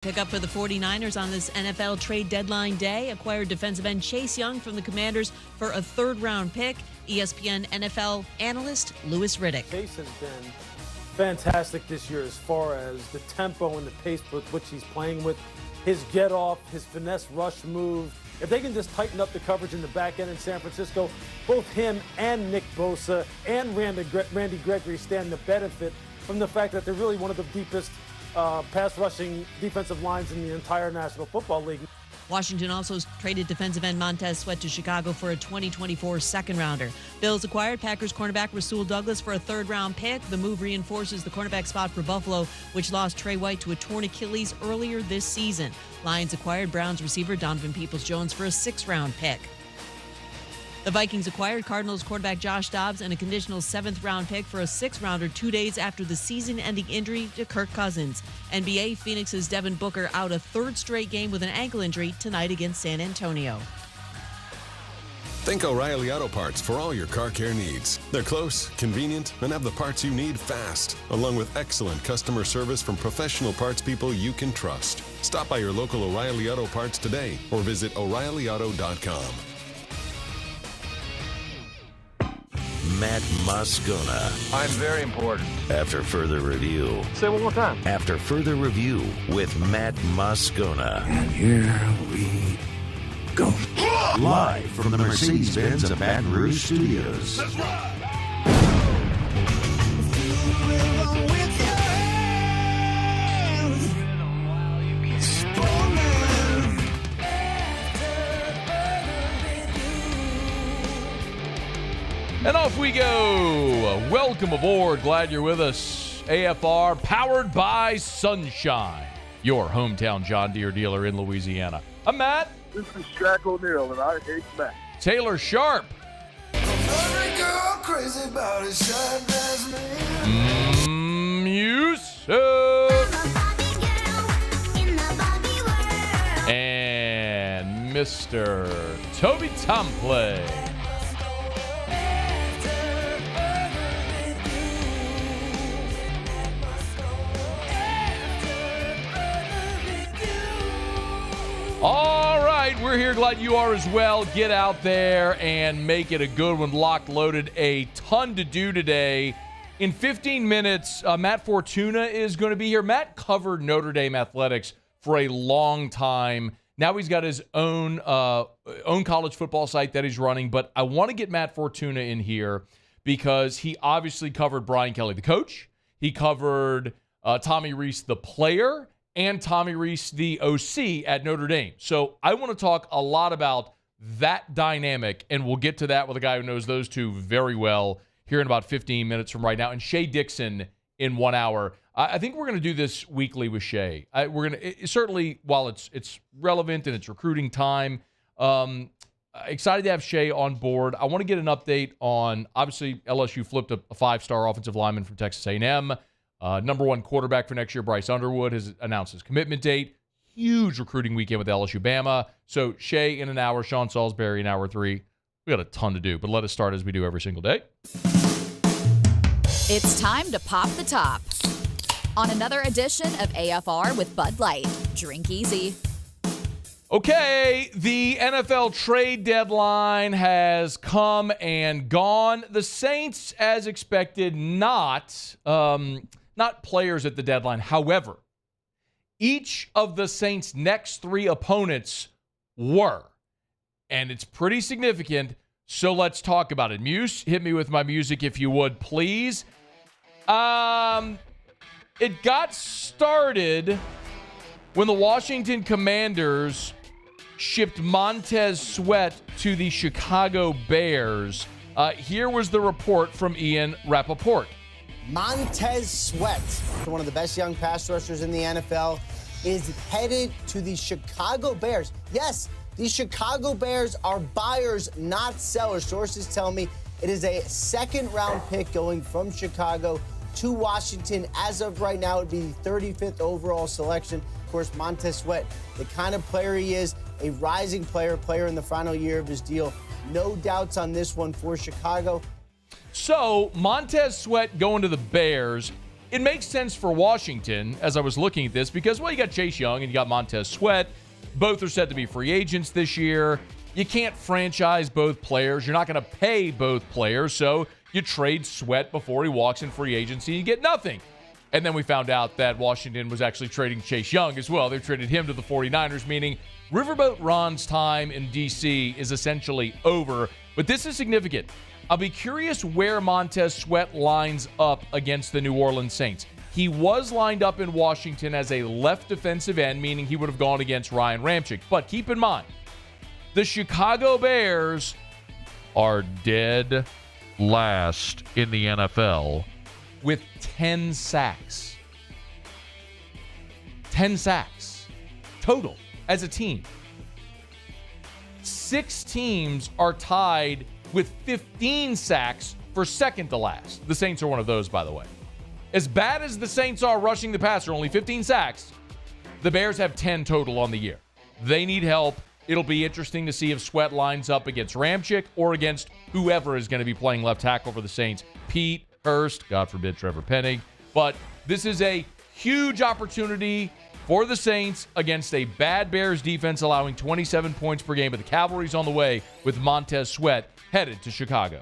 Pickup for the 49ers on this NFL trade deadline day. Acquired defensive end Chase Young from the Commanders for a third-round pick. ESPN NFL analyst Louis Riddick. Chase has been fantastic this year as far as the tempo and the pace with which he's playing with. His get-off, his finesse rush move. If they can just tighten up the coverage in the back end in San Francisco, both him and Nick Bosa and Randy Gregory stand to benefit from the fact that they're really one of the deepest pass rushing defensive lines in the entire National Football League. Washington also traded defensive end Montez Sweat to Chicago for a 2024 second-rounder. Bills acquired Packers cornerback Rasul Douglas for a third-round pick. The move reinforces the cornerback spot for Buffalo, which lost Trey White to a torn Achilles earlier this season. Lions acquired Browns receiver Donovan Peoples-Jones for a sixth-round pick. The Vikings acquired Cardinals quarterback Josh Dobbs and a conditional seventh-round pick for a sixth-rounder 2 days after the season-ending injury to Kirk Cousins. NBA, Phoenix's Devin Booker out a third straight game with an ankle injury tonight against San Antonio. Think O'Reilly Auto Parts for all your car care needs. They're close, convenient, and have the parts you need fast, along with excellent customer service from professional parts people you can trust. Stop by your local O'Reilly Auto Parts today or visit O'ReillyAuto.com. Matt Moscona. I'm very important. After further review. Say it one more time. After further review with Matt Moscona. And here we go. Live from the Mercedes-Benz of Baton Rouge Studios. That's right. And off we go. Welcome aboard. Glad you're with us. AFR, powered by Sunshine, your hometown John Deere dealer in Louisiana. I'm Matt. This is Shaq O'Neal, and I hate Matt. Taylor Sharp. Music. And Mr. Toby Tomplay. All right, we're here. Glad you are as well. Get out there and make it a good one. Locked, loaded, a ton to do today. In 15 minutes, Matt Fortuna is going to be here. Matt covered Notre Dame athletics for a long time. Now he's got his own college football site that he's running. But I want to get Matt Fortuna in here because he obviously covered Brian Kelly, the coach. He covered Tommy Rees, the player, and Tommy Rees, the OC at Notre Dame. So I want to talk a lot about that dynamic, and we'll get to that with a guy who knows those two very well here in about 15 minutes from right now. And Shea Dixon in 1 hour. I think we're going to do this weekly with Shea. We're going to certainly, while it's relevant and it's recruiting time, excited to have Shea on board. I want to get an update on, obviously, LSU flipped a five-star offensive lineman from Texas A&M. Number one quarterback for next year, Bryce Underwood, has announced his commitment date. Huge recruiting weekend with LSU Bama. So Shea in an hour, Sean Salisbury in hour 3. We got a ton to do, but let us start as we do every single day. It's time to pop the top on another edition of AFR with Bud Light. Drink easy. Okay, the NFL trade deadline has come and gone. The Saints, as expected, not players at the deadline. However, each of the Saints' next 3 opponents were. And it's pretty significant, so let's talk about it. Muse, hit me with my music if you would, please. It got started when the Washington Commanders shipped Montez Sweat to the Chicago Bears. Here was the report from Ian Rappaport. Montez Sweat, one of the best young pass rushers in the NFL, is headed to the Chicago Bears. Yes, the Chicago Bears are buyers, not sellers. Sources tell me it is a second-round pick going from Chicago to Washington. As of right now, it would be the 35th overall selection. Of course, Montez Sweat, the kind of player he is, a rising player in the final year of his deal. No doubts on this one for Chicago. So, Montez Sweat going to the Bears. it makes sense for Washington as I was looking at this because, well, you got Chase Young and you got Montez Sweat. Both are said to be free agents this year. You can't franchise both players. You're not going to pay both players, so you trade Sweat before he walks in free agency. You get nothing. And then we found out that Washington was actually trading Chase Young as well. They traded him to the 49ers, meaning Riverboat Ron's time in D.C. is essentially over. But this is significant. I'll be curious where Montez Sweat lines up against the New Orleans Saints. He was lined up in Washington as a left defensive end, meaning he would have gone against Ryan Ramczyk. But keep in mind, the Chicago Bears are dead last in the NFL with 10 sacks. 10 sacks total as a team. 6 teams are tied with 15 sacks for second to last. The Saints are one of those, by the way. As bad as the Saints are rushing the passer, only 15 sacks, the Bears have 10 total on the year. They need help. It'll be interesting to see if Sweat lines up against Ramczyk or against whoever is going to be playing left tackle for the Saints. Pete, Hurst, God forbid Trevor Penning. But this is a huge opportunity for the Saints against a bad Bears defense allowing 27 points per game. But the Cavalry's on the way with Montez Sweat headed to Chicago.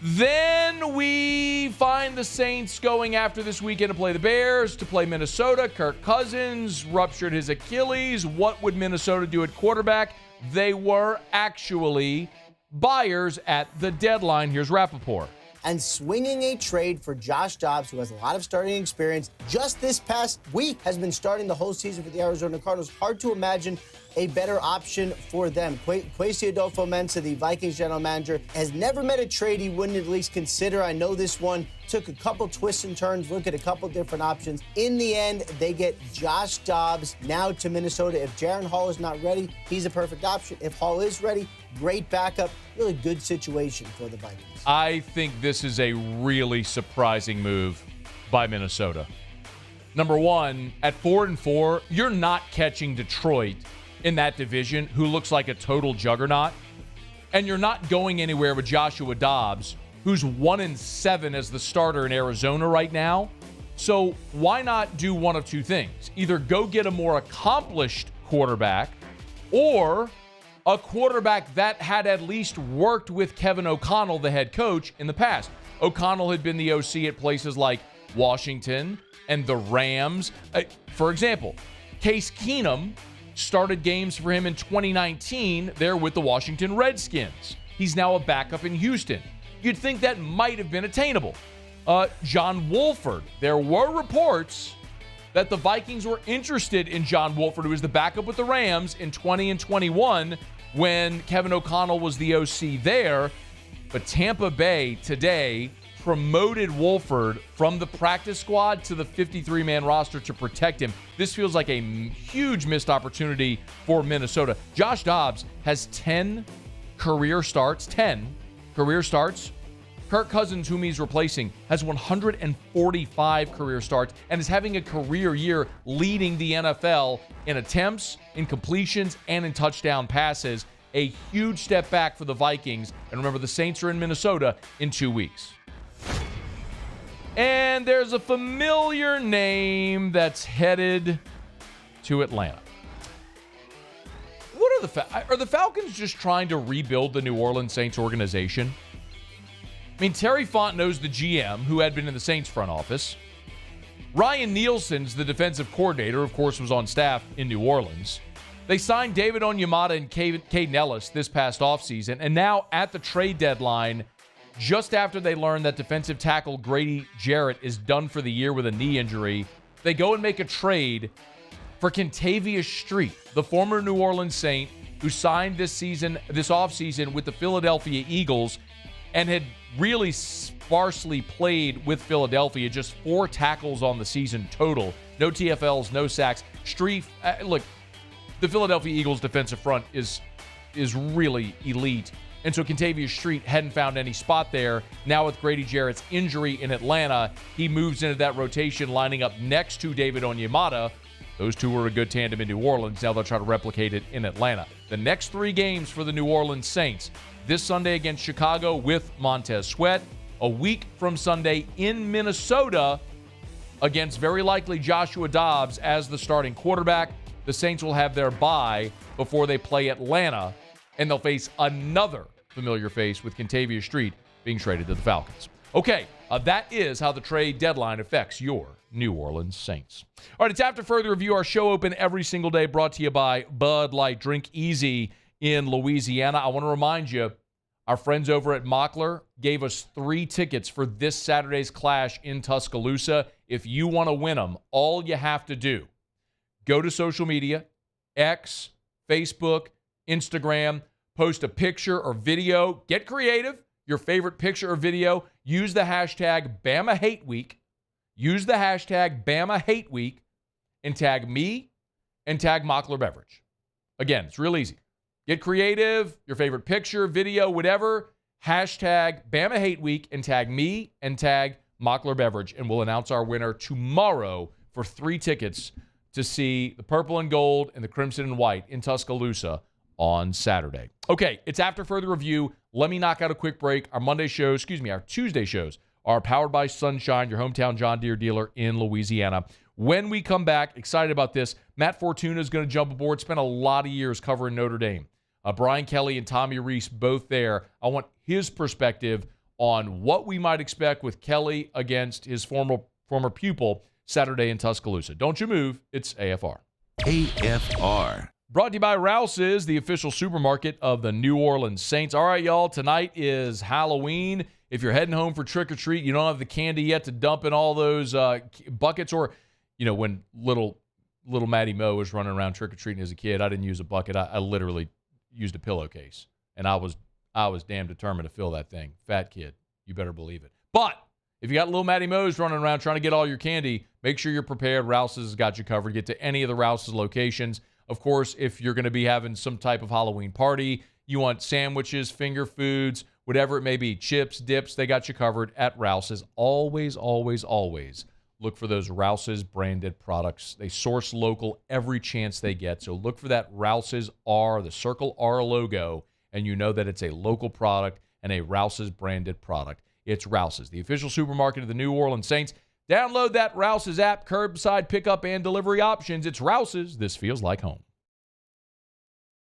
Then we find the Saints going after this weekend to play the Bears, to play Minnesota. Kirk Cousins ruptured his Achilles. What would Minnesota do at quarterback? They were actually buyers at the deadline. Here's Rappaport. And swinging a trade for Josh Dobbs, who has a lot of starting experience, just this past week has been starting the whole season for the Arizona Cardinals. Hard to imagine a better option for them. Kwesi Adolfo-Mensah, the Vikings general manager, has never met a trade he wouldn't at least consider. I know this one took a couple twists and turns, look at a couple different options. In the end, they get Josh Dobbs now to Minnesota. If Jaron Hall is not ready, he's a perfect option. If Hall is ready, great backup. Really good situation for the Vikings. I think this is a really surprising move by Minnesota. Number one, at 4-4, you're not catching Detroit in that division, who looks like a total juggernaut. And you're not going anywhere with Joshua Dobbs, who's 1-7 as the starter in Arizona right now. So why not do one of two things? Either go get a more accomplished quarterback or a quarterback that had at least worked with Kevin O'Connell, the head coach, in the past. O'Connell had been the OC at places like Washington and the Rams. For example, Case Keenum started games for him in 2019 there with the Washington Redskins. He's now a backup in Houston. You'd think that might have been attainable. John Wolford. There were reports that the Vikings were interested in John Wolford, who was the backup with the Rams in 20 and 21 when Kevin O'Connell was the OC there. But Tampa Bay today promoted Wolford from the practice squad to the 53-man roster to protect him. This feels like a huge missed opportunity for Minnesota. Josh Dobbs has 10 career starts. Kirk Cousins, whom he's replacing, has 145 career starts and is having a career year leading the NFL in attempts, in completions, and in touchdown passes. A huge step back for the Vikings. And remember, the Saints are in Minnesota in 2 weeks. And there's a familiar name that's headed to Atlanta. What are the Falcons just trying to rebuild the New Orleans Saints organization? I mean, Terry Fontenot's the GM, who had been in the Saints front office. Ryan Nielsen's the defensive coordinator, of course, was on staff in New Orleans. They signed David Onyemata and Caden Ellis this past offseason, and now at the trade deadline, just after they learned that defensive tackle Grady Jarrett is done for the year with a knee injury, they go and make a trade for Kentavious Street, the former New Orleans Saint, who signed this offseason with the Philadelphia Eagles and had really sparsely played with Philadelphia, just 4 tackles on the season total. No TFLs, no sacks. Street, look, the Philadelphia Eagles defensive front is really elite. And so Kentavious Street hadn't found any spot there. Now with Grady Jarrett's injury in Atlanta, he moves into that rotation, lining up next to David Onyemata. Those two were a good tandem in New Orleans. Now they'll try to replicate it in Atlanta. The next 3 games for the New Orleans Saints. This Sunday against Chicago with Montez Sweat. A week from Sunday in Minnesota against very likely Joshua Dobbs as the starting quarterback. The Saints will have their bye before they play Atlanta, and they'll face another familiar face with Kentavious Street being traded to the Falcons. Okay, that is how the trade deadline affects your New Orleans Saints. All right, it's After Further Review. Our show open every single day, brought to you by Bud Light. Drink easy in Louisiana. I want to remind you, our friends over at Mockler gave us 3 tickets for this Saturday's clash in Tuscaloosa. If you want to win them, all you have to do, go to social media, X, Facebook, Instagram, post a picture or video. Get creative. Your favorite picture or video. Use the hashtag Bama Hate Week. Use the hashtag Bama Hate Week and tag me and tag Mockler Beverage. Again, it's real easy. Get creative, your favorite picture, video, whatever. Hashtag Bama Hate Week and tag me and tag Mockler Beverage. And we'll announce our winner tomorrow for 3 tickets to see the purple and gold and the crimson and white in Tuscaloosa on Saturday. Okay, it's After Further Review. Let me knock out a quick break. Our Tuesday shows are powered by Sunshine, your hometown John Deere dealer in Louisiana. When we come back, excited about this, Matt Fortuna is going to jump aboard. Spent a lot of years covering Notre Dame. Brian Kelly and Tommy Reese both there. I want his perspective on what we might expect with Kelly against his former pupil Saturday in Tuscaloosa. Don't you move. It's AFR. AFR. Brought to you by Rouse's, the official supermarket of the New Orleans Saints. All right, y'all, tonight is Halloween. If you're heading home for trick-or-treat, you don't have the candy yet to dump in all those buckets. Or, when little Matty Moe was running around trick-or-treating as a kid, I didn't use a bucket. I literally used a pillowcase. And I was damn determined to fill that thing. Fat kid. You better believe it. But if you got little Matty Moe's running around trying to get all your candy, make sure you're prepared. Rouse's has got you covered. Get to any of the Rouse's locations. Of course, if you're going to be having some type of Halloween party, you want sandwiches, finger foods, whatever it may be, chips, dips, they got you covered at Rouse's. Always, always, always look for those Rouse's branded products. They source local every chance they get. So look for that Rouse's R, the Circle R logo, and you know that it's a local product and a Rouse's branded product. It's Rouse's, the official supermarket of the New Orleans Saints. Download that Rouse's app, curbside pickup and delivery options. It's Rouse's. This feels like home.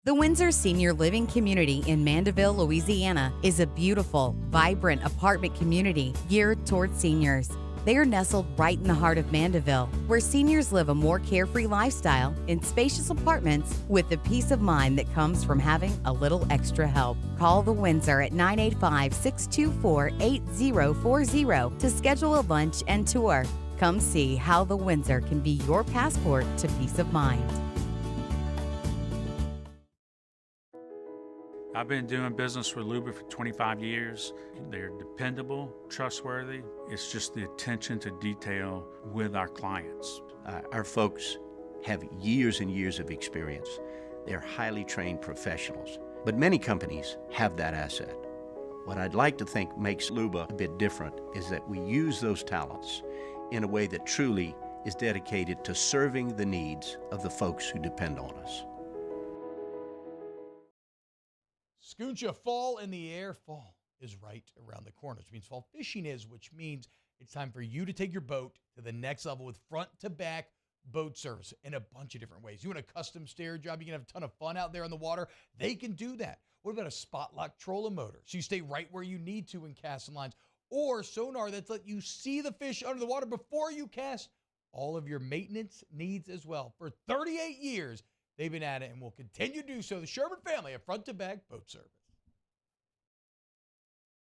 The Windsor Senior Living Community in Mandeville, Louisiana is a beautiful, vibrant apartment community geared towards seniors. They are nestled right in the heart of Mandeville, where seniors live a more carefree lifestyle in spacious apartments with the peace of mind that comes from having a little extra help. Call the Windsor at 985-624-8040 to schedule a lunch and tour. Come see how the Windsor can be your passport to peace of mind. I've been doing business with Luba for 25 years. They're dependable, trustworthy. It's just the attention to detail with our clients. Our folks have years and years of experience. They're highly trained professionals, but many companies have that asset. What I'd like to think makes Luba a bit different is that we use those talents in a way that truly is dedicated to serving the needs of the folks who depend on us. Scooncha, fall in the air. Fall is right around the corner, which means fall fishing is, which means it's time for you to take your boat to the next level with front-to-back boat service in a bunch of different ways. You want a custom stair job, you can have a ton of fun out there on the water. They can do that. What about a spot lock trolling motor? So you stay right where you need to in casting lines. Or sonar that's let you see the fish under the water before you cast. All of your maintenance needs as well. For 38 years, they've been at it and will continue to do so. The Sherman family of front-to-back boat service.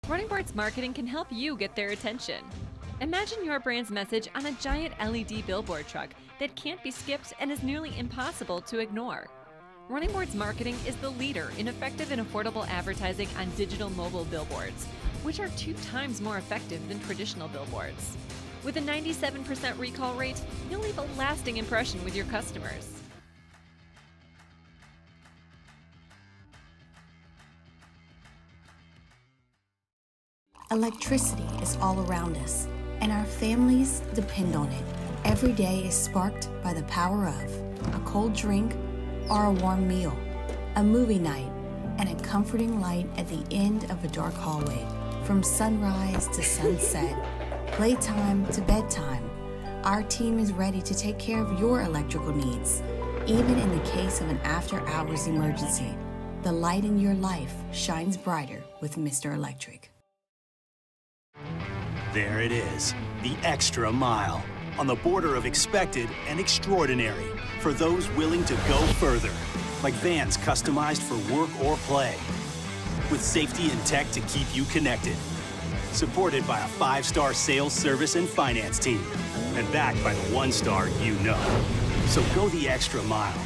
Running Boards Marketing can help you get their attention. Imagine your brand's message on a giant LED billboard truck that can't be skipped and is nearly impossible to ignore. Running Boards Marketing is the leader in effective and affordable advertising on digital mobile billboards, which are 2 times more effective than traditional billboards. With a 97% recall rate, you'll leave a lasting impression with your customers. Electricity is all around us, and our families depend on it. Every day is sparked by the power of a cold drink or a warm meal, a movie night, and a comforting light at the end of a dark hallway. From sunrise to sunset, playtime to bedtime, our team is ready to take care of your electrical needs. Even in the case of an after-hours emergency, the light in your life shines brighter with Mr. Electric. There it is, the extra mile, on the border of expected and extraordinary for those willing to go further, like vans customized for work or play, with safety and tech to keep you connected. Supported by a 5-star sales, service, and finance team, and backed by the 1-star you know. So go the extra mile.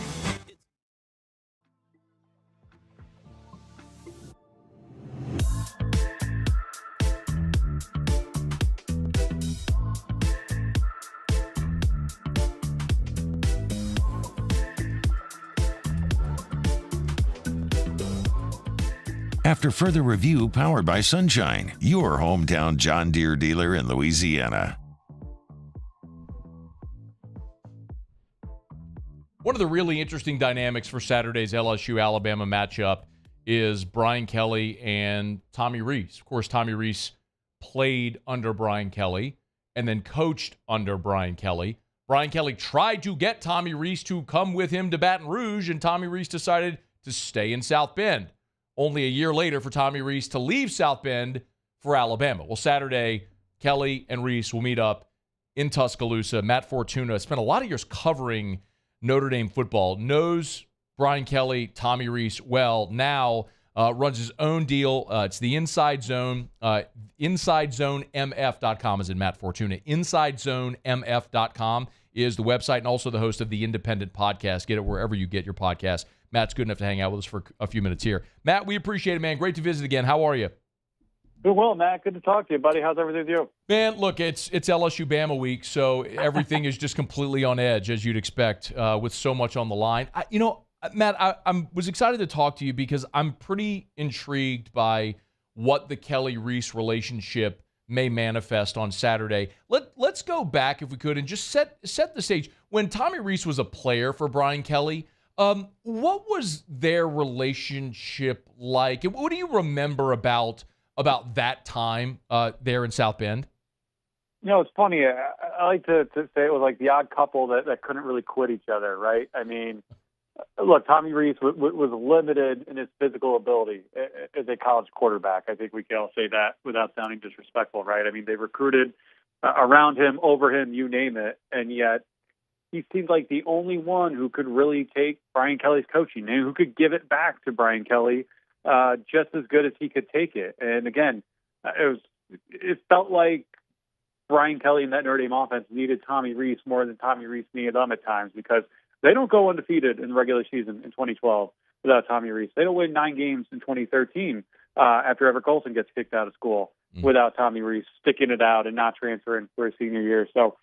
After further review, powered by Sunshine, your hometown John Deere dealer in Louisiana. One of the really interesting dynamics for Saturday's LSU-Alabama matchup is Brian Kelly and Tommy Rees. Of course, Tommy Rees played under Brian Kelly and then coached under Brian Kelly. Brian Kelly tried to get Tommy Rees to come with him to Baton Rouge, and Tommy Rees decided to stay in South Bend. Only a year later for Tommy Rees to leave South Bend for Alabama. Well, Saturday, Kelly and Rees will meet up in Tuscaloosa. Matt Fortuna spent a lot of years covering Notre Dame football, knows Brian Kelly, Tommy Rees well, now runs his own deal. It's the Inside Zone. InsideZoneMF.com is in Matt Fortuna. InsideZoneMF.com is the website and also the host of the Independent Podcast. Get it wherever you get your podcast. Matt's good enough to hang out with us for a few minutes here. Matt, we appreciate it, man. Great to visit again. How are you? Doing well, Matt. Good to talk to you, buddy. How's everything with you? Man, look, it's LSU Bama week, so everything is just completely on edge, as you'd expect, with so much on the line. Matt, I was excited to talk to you because I'm pretty intrigued by what the Kelly-Rees relationship may manifest on Saturday. Let's go back, if we could, and just set the stage. When Tommy Rees was a player for Brian Kelly, what was their relationship like? And what do you remember about that time there in South Bend? You know, it's funny. I like to say it was like the odd couple that couldn't really quit each other, right? I mean, look, Tommy Rees was limited in his physical ability as a college quarterback. I think we can all say that without sounding disrespectful, right? I mean, they recruited around him, over him, you name it, and yet he seemed like the only one who could really take Brian Kelly's coaching and who could give it back to Brian Kelly just as good as he could take it. And again, it felt like Brian Kelly and that Notre Dame offense needed Tommy Rees more than Tommy Rees needed them at times, because they don't go undefeated in the regular season in 2012 without Tommy Rees. They don't win 9 games in 2013 after Everett Colson gets kicked out of school without Tommy Rees sticking it out and not transferring for his senior year. So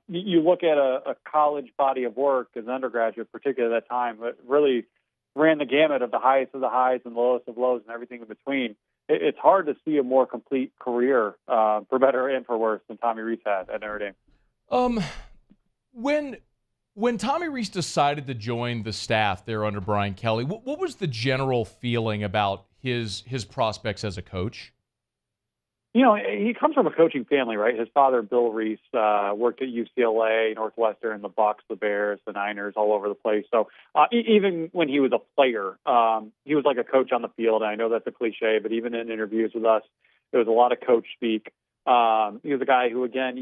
you look at a college body of work as an undergraduate, particularly at that time, that really ran the gamut of the highest of the highs and lowest of lows and everything in between. It's hard to see a more complete career, for better and for worse, than Tommy Rees had at Notre Dame. When Tommy Rees decided to join the staff there under Brian Kelly, what was the general feeling about his prospects as a coach? You know, he comes from a coaching family, right? His father, Bill Rees, worked at UCLA, Northwestern, the Bucks, the Bears, the Niners, all over the place. So even when he was a player, he was like a coach on the field. And I know that's a cliche, but even in interviews with us, there was a lot of coach speak. He was a guy who, again,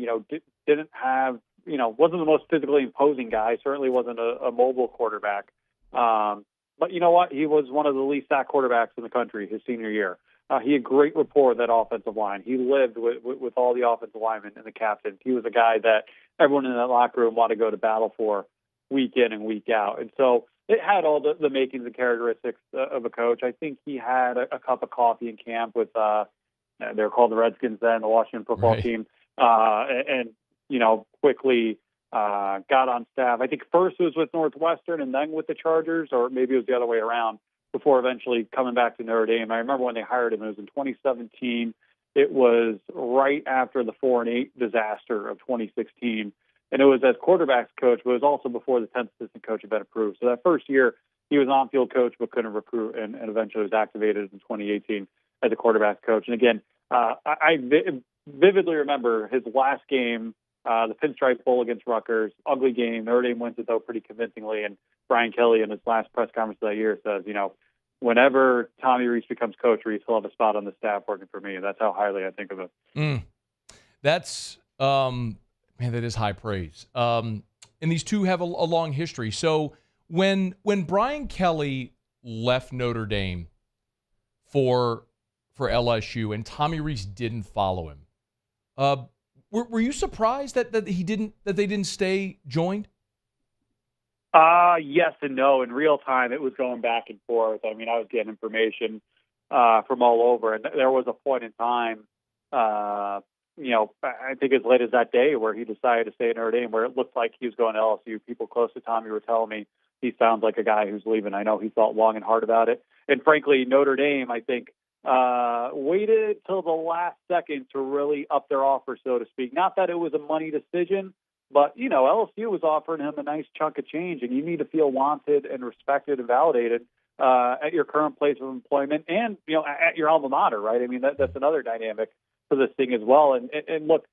didn't have, wasn't the most physically imposing guy. Certainly wasn't a mobile quarterback. But you know what? He was one of the least sacked quarterbacks in the country his senior year. He had great rapport with that offensive line. He lived with all the offensive linemen and the captains. He was a guy that everyone in that locker room wanted to go to battle for week in and week out. And so it had all the makings and characteristics of a coach. I think he had a cup of coffee in camp with, they were called the Redskins then, the Washington football team, and quickly got on staff. I think first it was with Northwestern and then with the Chargers, or maybe it was the other way around, before eventually coming back to Notre Dame. I remember when they hired him, it was in 2017. It was right after the 4-8 disaster of 2016. And it was as quarterbacks coach, but it was also before the 10th assistant coach had been approved. So that first year, he was on-field coach but couldn't recruit, and eventually was activated in 2018 as a quarterbacks coach. And again, I vividly remember his last game, the Pinstripe Bowl against Rutgers, ugly game. Notre Dame wins it, though, pretty convincingly. And Brian Kelly, in his last press conference of that year, says, whenever Tommy Rees becomes Coach Rees, he'll have a spot on the staff working for me. That's how highly I think of him. That's, man, that is high praise. And these two have a long history. So when Brian Kelly left Notre Dame for LSU and Tommy Rees didn't follow him, were you surprised that they didn't stay joined? Yes and no. In real time, it was going back and forth. I mean, I was getting information from all over, and there was a point in time, I think as late as that day, where he decided to stay at Notre Dame, where it looked like he was going to LSU. People close to Tommy were telling me he sounds like a guy who's leaving. I know he thought long and hard about it, and frankly, Notre Dame, I think, waited till the last second to really up their offer, so to speak. Not that it was a money decision, but, LSU was offering him a nice chunk of change, and you need to feel wanted and respected and validated at your current place of employment and, at your alma mater, right? I mean, that's another dynamic for this thing as well. And look,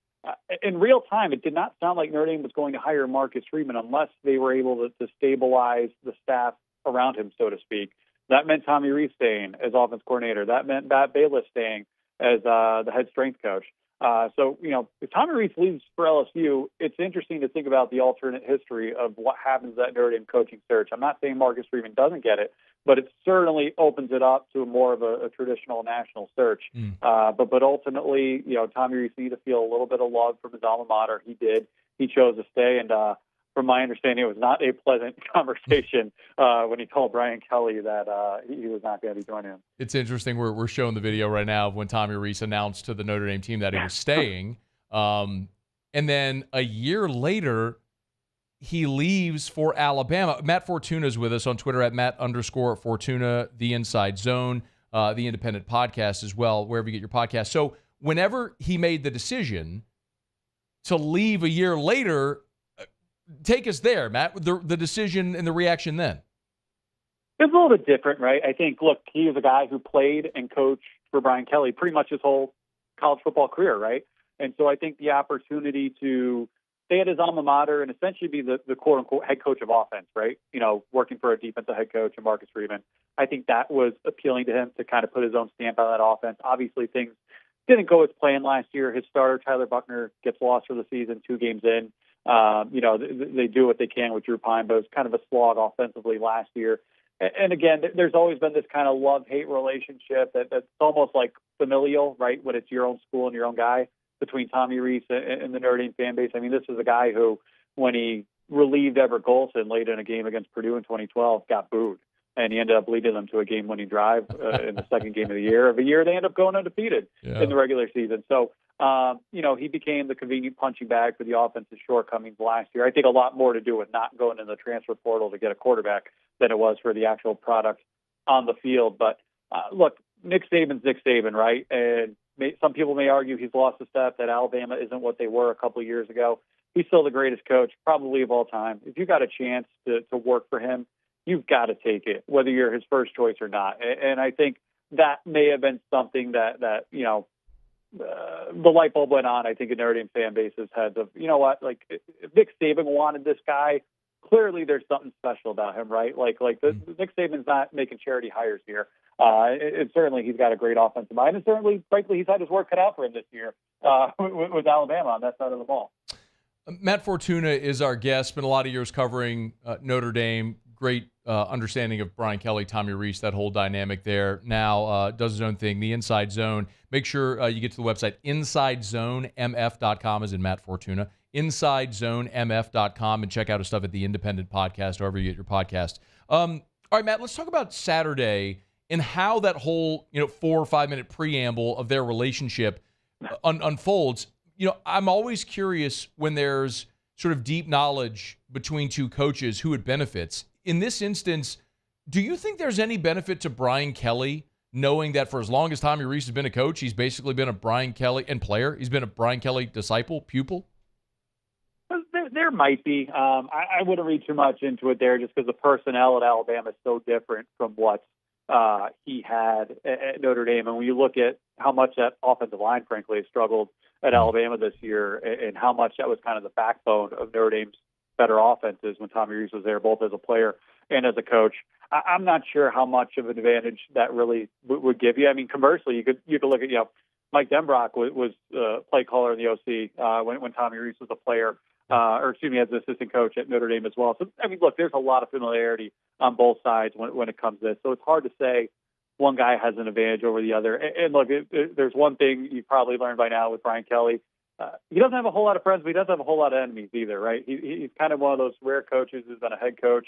in real time, it did not sound like Notre Dame was going to hire Marcus Freeman unless they were able to stabilize the staff around him, so to speak. That meant Tommy Rees staying as offense coordinator. That meant Matt Bailiff staying as the head strength coach. So, if Tommy Rees leaves for LSU, it's interesting to think about the alternate history of what happens at Notre Dame coaching search. I'm not saying Marcus Freeman doesn't get it, but it certainly opens it up to more of a traditional national search. But ultimately, Tommy Rees needed to feel a little bit of love from his alma mater. He did. He chose to stay, and from my understanding, it was not a pleasant conversation when he told Brian Kelly that he was not going to be joining him. It's interesting. We're showing the video right now of when Tommy Rees announced to the Notre Dame team that he was staying. And then a year later, he leaves for Alabama. Matt Fortuna is with us on Twitter at Matt_Fortuna, The Inside Zone, the Independent Podcast as well, wherever you get your podcast. So whenever he made the decision to leave a year later, take us there, Matt, the decision and the reaction then. It's a little bit different, right? I think, look, he is a guy who played and coached for Brian Kelly pretty much his whole college football career, right? And so I think the opportunity to stay at his alma mater and essentially be the quote-unquote head coach of offense, right? Working for a defensive head coach and Marcus Freeman. I think that was appealing to him to kind of put his own stamp on that offense. Obviously, things didn't go as planned last year. His starter, Tyler Buckner, gets lost for the season 2 games in. They do what they can with Drew Pine, but it was kind of a slog offensively last year. And again, there's always been this kind of love-hate relationship that's almost like familial, right, when it's your own school and your own guy, between Tommy Rees and the Notre Dame fan base. I mean, this is a guy who, when he relieved Everett Golson late in a game against Purdue in 2012, got booed. And he ended up leading them to a game-winning drive in the second game of the year. Every year they end up going undefeated in the regular season. So, he became the convenient punching bag for the offense's shortcomings last year. I think a lot more to do with not going in the transfer portal to get a quarterback than it was for the actual product on the field. But, look, Nick Saban's Nick Saban, right? And some people may argue he's lost a step, that Alabama isn't what they were a couple of years ago. He's still the greatest coach, probably of all time. If you got a chance to work for him, you've got to take it, whether you're his first choice or not. And I think that may have been something that the light bulb went on, I think, in Notre Dame fan base's heads of, like, if Nick Saban wanted this guy, clearly there's something special about him, right? Like Nick Saban's not making charity hires here. And certainly he's got a great offensive mind, and certainly, frankly, he's had his work cut out for him this year with Alabama on that side of the ball. Matt Fortuna is our guest. Spent a lot of years covering Notre Dame. Great understanding of Brian Kelly, Tommy Rees, that whole dynamic there. Now does his own thing, the Inside Zone. Make sure you get to the website, InsideZoneMF.com, as in Matt Fortuna, InsideZoneMF.com, and check out his stuff at the Independent Podcast, wherever you get your podcast. All right, Matt, let's talk about Saturday and how that whole 4 or 5 minute preamble of their relationship unfolds. I'm always curious when there's sort of deep knowledge between two coaches who it benefits. In this instance, do you think there's any benefit to Brian Kelly knowing that for as long as Tommy Rees has been a coach, he's basically been a Brian Kelly and player? He's been a Brian Kelly disciple, pupil? There might be. I wouldn't read too much into it there just because the personnel at Alabama is so different from what he had at Notre Dame. And when you look at how much that offensive line, frankly, has struggled at Alabama this year, and how much that was kind of the backbone of Notre Dame's better offenses when Tommy Rees was there, both as a player and as a coach, I'm not sure how much of an advantage that really would give you. I mean, conversely, you could look at, Mike Denbrock was play caller in the OC when Tommy Rees was a player, as an assistant coach at Notre Dame as well. So, I mean, look, there's a lot of familiarity on both sides when it comes to this. So it's hard to say one guy has an advantage over the other. And look, there's one thing you've probably learned by now with Brian Kelly. He doesn't have a whole lot of friends, but he doesn't have a whole lot of enemies either, right? He's kind of one of those rare coaches who's been a head coach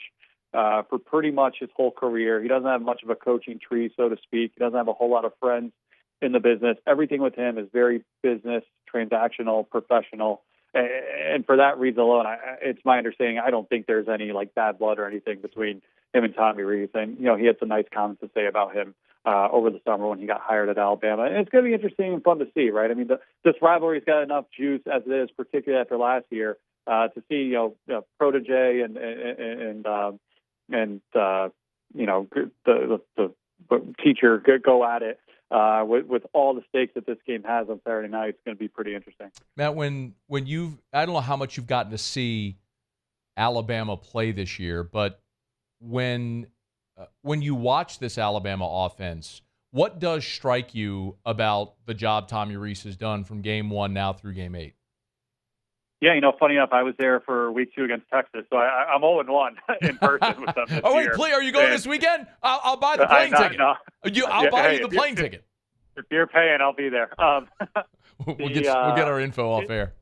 for pretty much his whole career. He doesn't have much of a coaching tree, so to speak. He doesn't have a whole lot of friends in the business. Everything with him is very business, transactional, professional. And for that reason alone, it's my understanding, I don't think there's any bad blood or anything between him and Tommy Rees. And, he had some nice comments to say about him over the summer when he got hired at Alabama. And it's going to be interesting and fun to see, right? I mean, this rivalry's got enough juice as it is, particularly after last year, to see, protege and the teacher go at it with all the stakes that this game has on Saturday night. It's going to be pretty interesting. Matt, when I don't know how much you've gotten to see Alabama play this year, but when you watch this Alabama offense, what does strike you about the job Tommy Rees has done from game 1 now through game 8? Yeah, funny enough, I was there for week 2 against Texas, so I'm 0-1 in person with them this wait, year. are you going this weekend? I'll buy the plane ticket. No. I'll buy you the plane ticket. If you're paying, I'll be there. We'll get our info off air.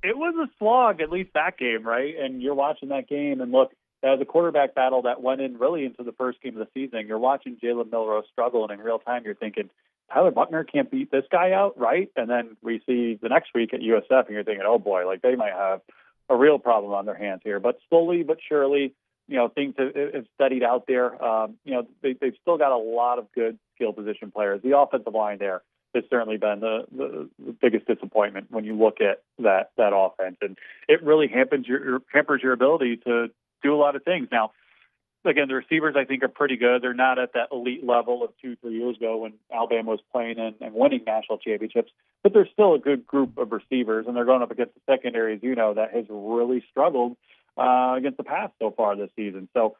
It was a slog, at least that game, right? And you're watching that game, and look, that was a quarterback battle that went really into the first game of the season. You're watching Jalen Milroe struggle, and in real time, you're thinking, Tyler Buckner can't beat this guy out, right? And then we see the next week at USF, and you're thinking, oh boy, they might have a real problem on their hands here. But slowly but surely, things have steadied out there. They've still got a lot of good skill position players. The offensive line there has certainly been the biggest disappointment when you look at that offense, and it really hampers your ability to do a lot of things. Now, again, the receivers, I think, are pretty good. They're not at that elite level of 2-3 years ago when Alabama was playing and winning national championships, but they're still a good group of receivers, and they're going up against the secondary, as you know, that has really struggled against the pass so far this season. So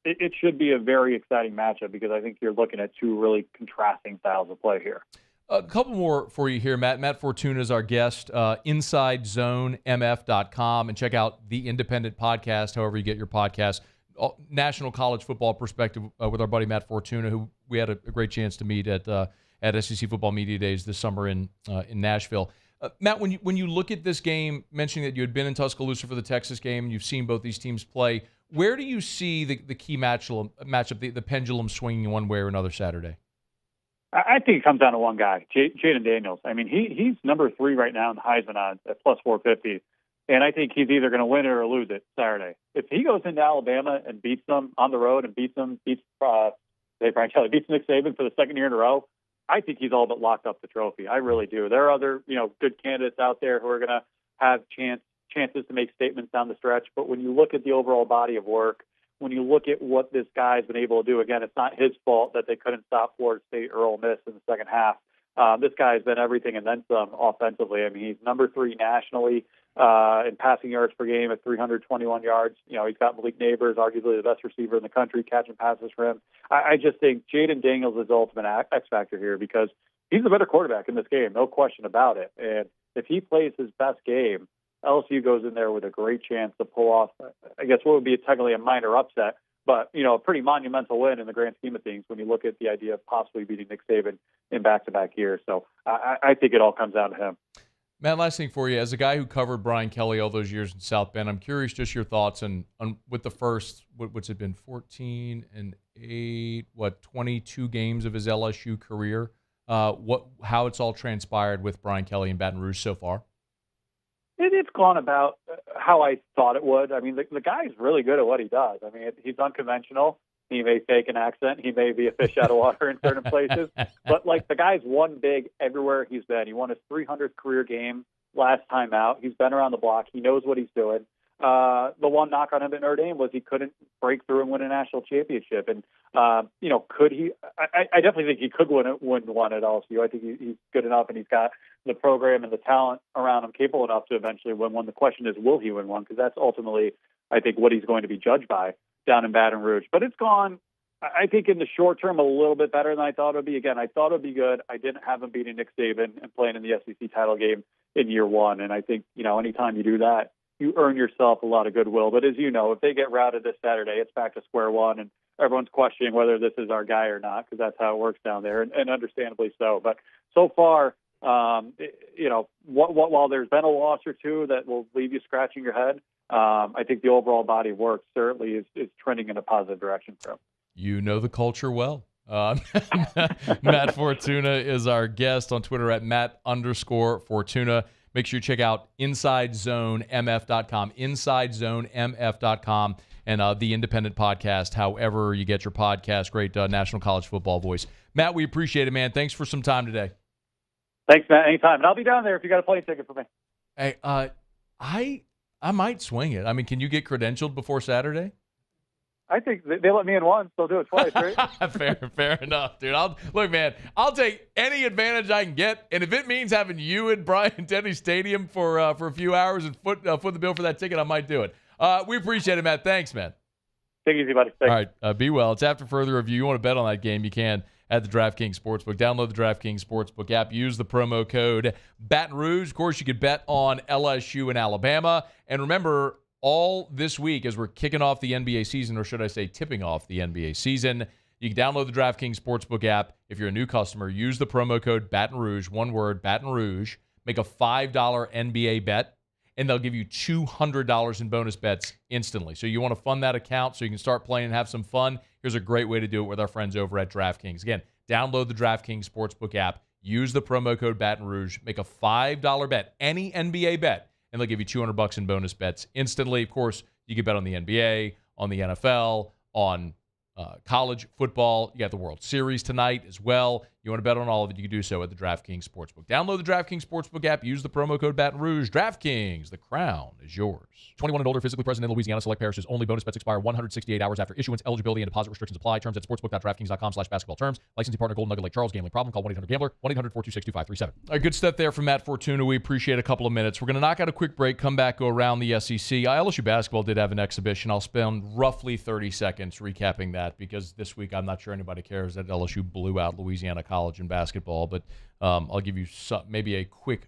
it should be a very exciting matchup because I think you're looking at two really contrasting styles of play here. A couple more for you here, Matt. Matt Fortuna is our guest. InsideZoneMF.com, and check out the Independent Podcast, however you get your podcast. National college football perspective with our buddy Matt Fortuna, who we had a great chance to meet at SEC Football Media Days this summer in Nashville. Matt, when you look at this game, mentioning that you had been in Tuscaloosa for the Texas game, and you've seen both these teams play, where do you see the key matchup, the pendulum swinging one way or another Saturday? I think it comes down to one guy, Jaden Daniels. I mean, he's number 3 right now in the Heisman odds at plus 450. And I think he's either going to win it or lose it Saturday. If he goes into Alabama and beats them on the road and beats Brian Kelly, beats Nick Saban for the second year in a row, I think he's all but locked up the trophy. I really do. There are other, good candidates out there who are going to have chances to make statements down the stretch. But when you look at the overall body of work, when you look at what this guy's been able to do, again, it's not his fault that they couldn't stop Florida State or Ole Miss in the second half. This guy's been everything and then some offensively. I mean, he's number 3 nationally in passing yards per game at 321 yards. He's got Malik Neighbors, arguably the best receiver in the country, catching passes for him. I just think Jaden Daniels is the ultimate X factor here because he's the better quarterback in this game, no question about it. And if he plays his best game, LSU goes in there with a great chance to pull off, I guess, what would be technically a minor upset, but, a pretty monumental win in the grand scheme of things when you look at the idea of possibly beating Nick Saban in back-to-back years. So I think it all comes down to him. Matt, last thing for you. As a guy who covered Brian Kelly all those years in South Bend, I'm curious just your thoughts on with the first, what's it been, 14 and 8, 22 games of his LSU career, how it's all transpired with Brian Kelly in Baton Rouge so far? It's gone about how I thought it would. I mean, the guy's really good at what he does. I mean, he's unconventional. He may fake an accent. He may be a fish out of water in certain places. But, the guy's won big everywhere he's been. He won his 300th career game last time out. He's been around the block. He knows what he's doing. the one knock on him at Notre Dame was he couldn't break through and win a national championship. And, could he? I definitely think he could win one at LSU. I think he's good enough, and he's got the program and the talent around him capable enough to eventually win one. The question is, will he win one? Because that's ultimately, I think, what he's going to be judged by down in Baton Rouge. But it's gone, I think, in the short term, a little bit better than I thought it would be. Again, I thought it would be good. I didn't have him beating Nick Saban and playing in the SEC title game in year one. And I think, anytime you do that, you earn yourself a lot of goodwill. But as you know, if they get routed this Saturday, it's back to square one, and everyone's questioning whether this is our guy or not, because that's how it works down there, and understandably so. But so far, while there's been a loss or two that will leave you scratching your head, I think the overall body of work certainly is trending in a positive direction for him. You know the culture well. Matt Fortuna is our guest on Twitter at Matt_Fortuna. Make sure you check out InsideZoneMF.com, InsideZoneMF.com, and the Independent Podcast, however you get your podcast. Great National College Football voice. Matt, we appreciate it, man. Thanks for some time today. Thanks, Matt. Anytime. And I'll be down there if you got a plane ticket for me. Hey, I might swing it. I mean, can you get credentialed before Saturday? I think they let me in once. They'll do it twice, right? Fair enough, dude. I'll take any advantage I can get, and if it means having you in Bryant Denny Stadium for a few hours and foot the bill for that ticket, I might do it. We appreciate it, Matt. Thanks, man. Take it easy, buddy. Thanks. All right, be well. It's after further review. You want to bet on that game, you can at the DraftKings Sportsbook. Download the DraftKings Sportsbook app. Use the promo code Baton Rouge. Of course, you could bet on LSU and Alabama. And remember, all this week as we're kicking off the NBA season, or should I say tipping off the NBA season, you can download the DraftKings Sportsbook app. If you're a new customer, use the promo code Baton Rouge, one word, Baton Rouge. Make a $5 NBA bet, and they'll give you $200 in bonus bets instantly. So you want to fund that account so you can start playing and have some fun. Here's a great way to do it with our friends over at DraftKings. Again, download the DraftKings Sportsbook app. Use the promo code Baton Rouge. Make a $5 bet, any NBA bet, and they'll give you $200 in bonus bets instantly. Of course, you can bet on the NBA, on the NFL, on college football. You got the World Series tonight as well. You want to bet on all of it, you can do so at the DraftKings Sportsbook. Download the DraftKings Sportsbook app. Use the promo code Baton Rouge. DraftKings, the crown is yours. 21 and older, physically present in Louisiana. Select parishes only. Bonus bets expire 168 hours after issuance. Eligibility and deposit restrictions apply. Terms at sportsbook.draftkings.com/basketball terms. Licensing partner Golden Nugget Lake Charles. Gambling problem? Call 1-800-GAMBLER. 1-800-426-2537. All right, good stuff there from Matt Fortuna. We appreciate a couple of minutes. We're going to knock out a quick break, come back, go around the SEC. LSU basketball did have an exhibition. I'll spend roughly 30 seconds recapping that because this week I'm not sure anybody cares that LSU blew out Louisiana College in basketball, but I'll give you maybe a quick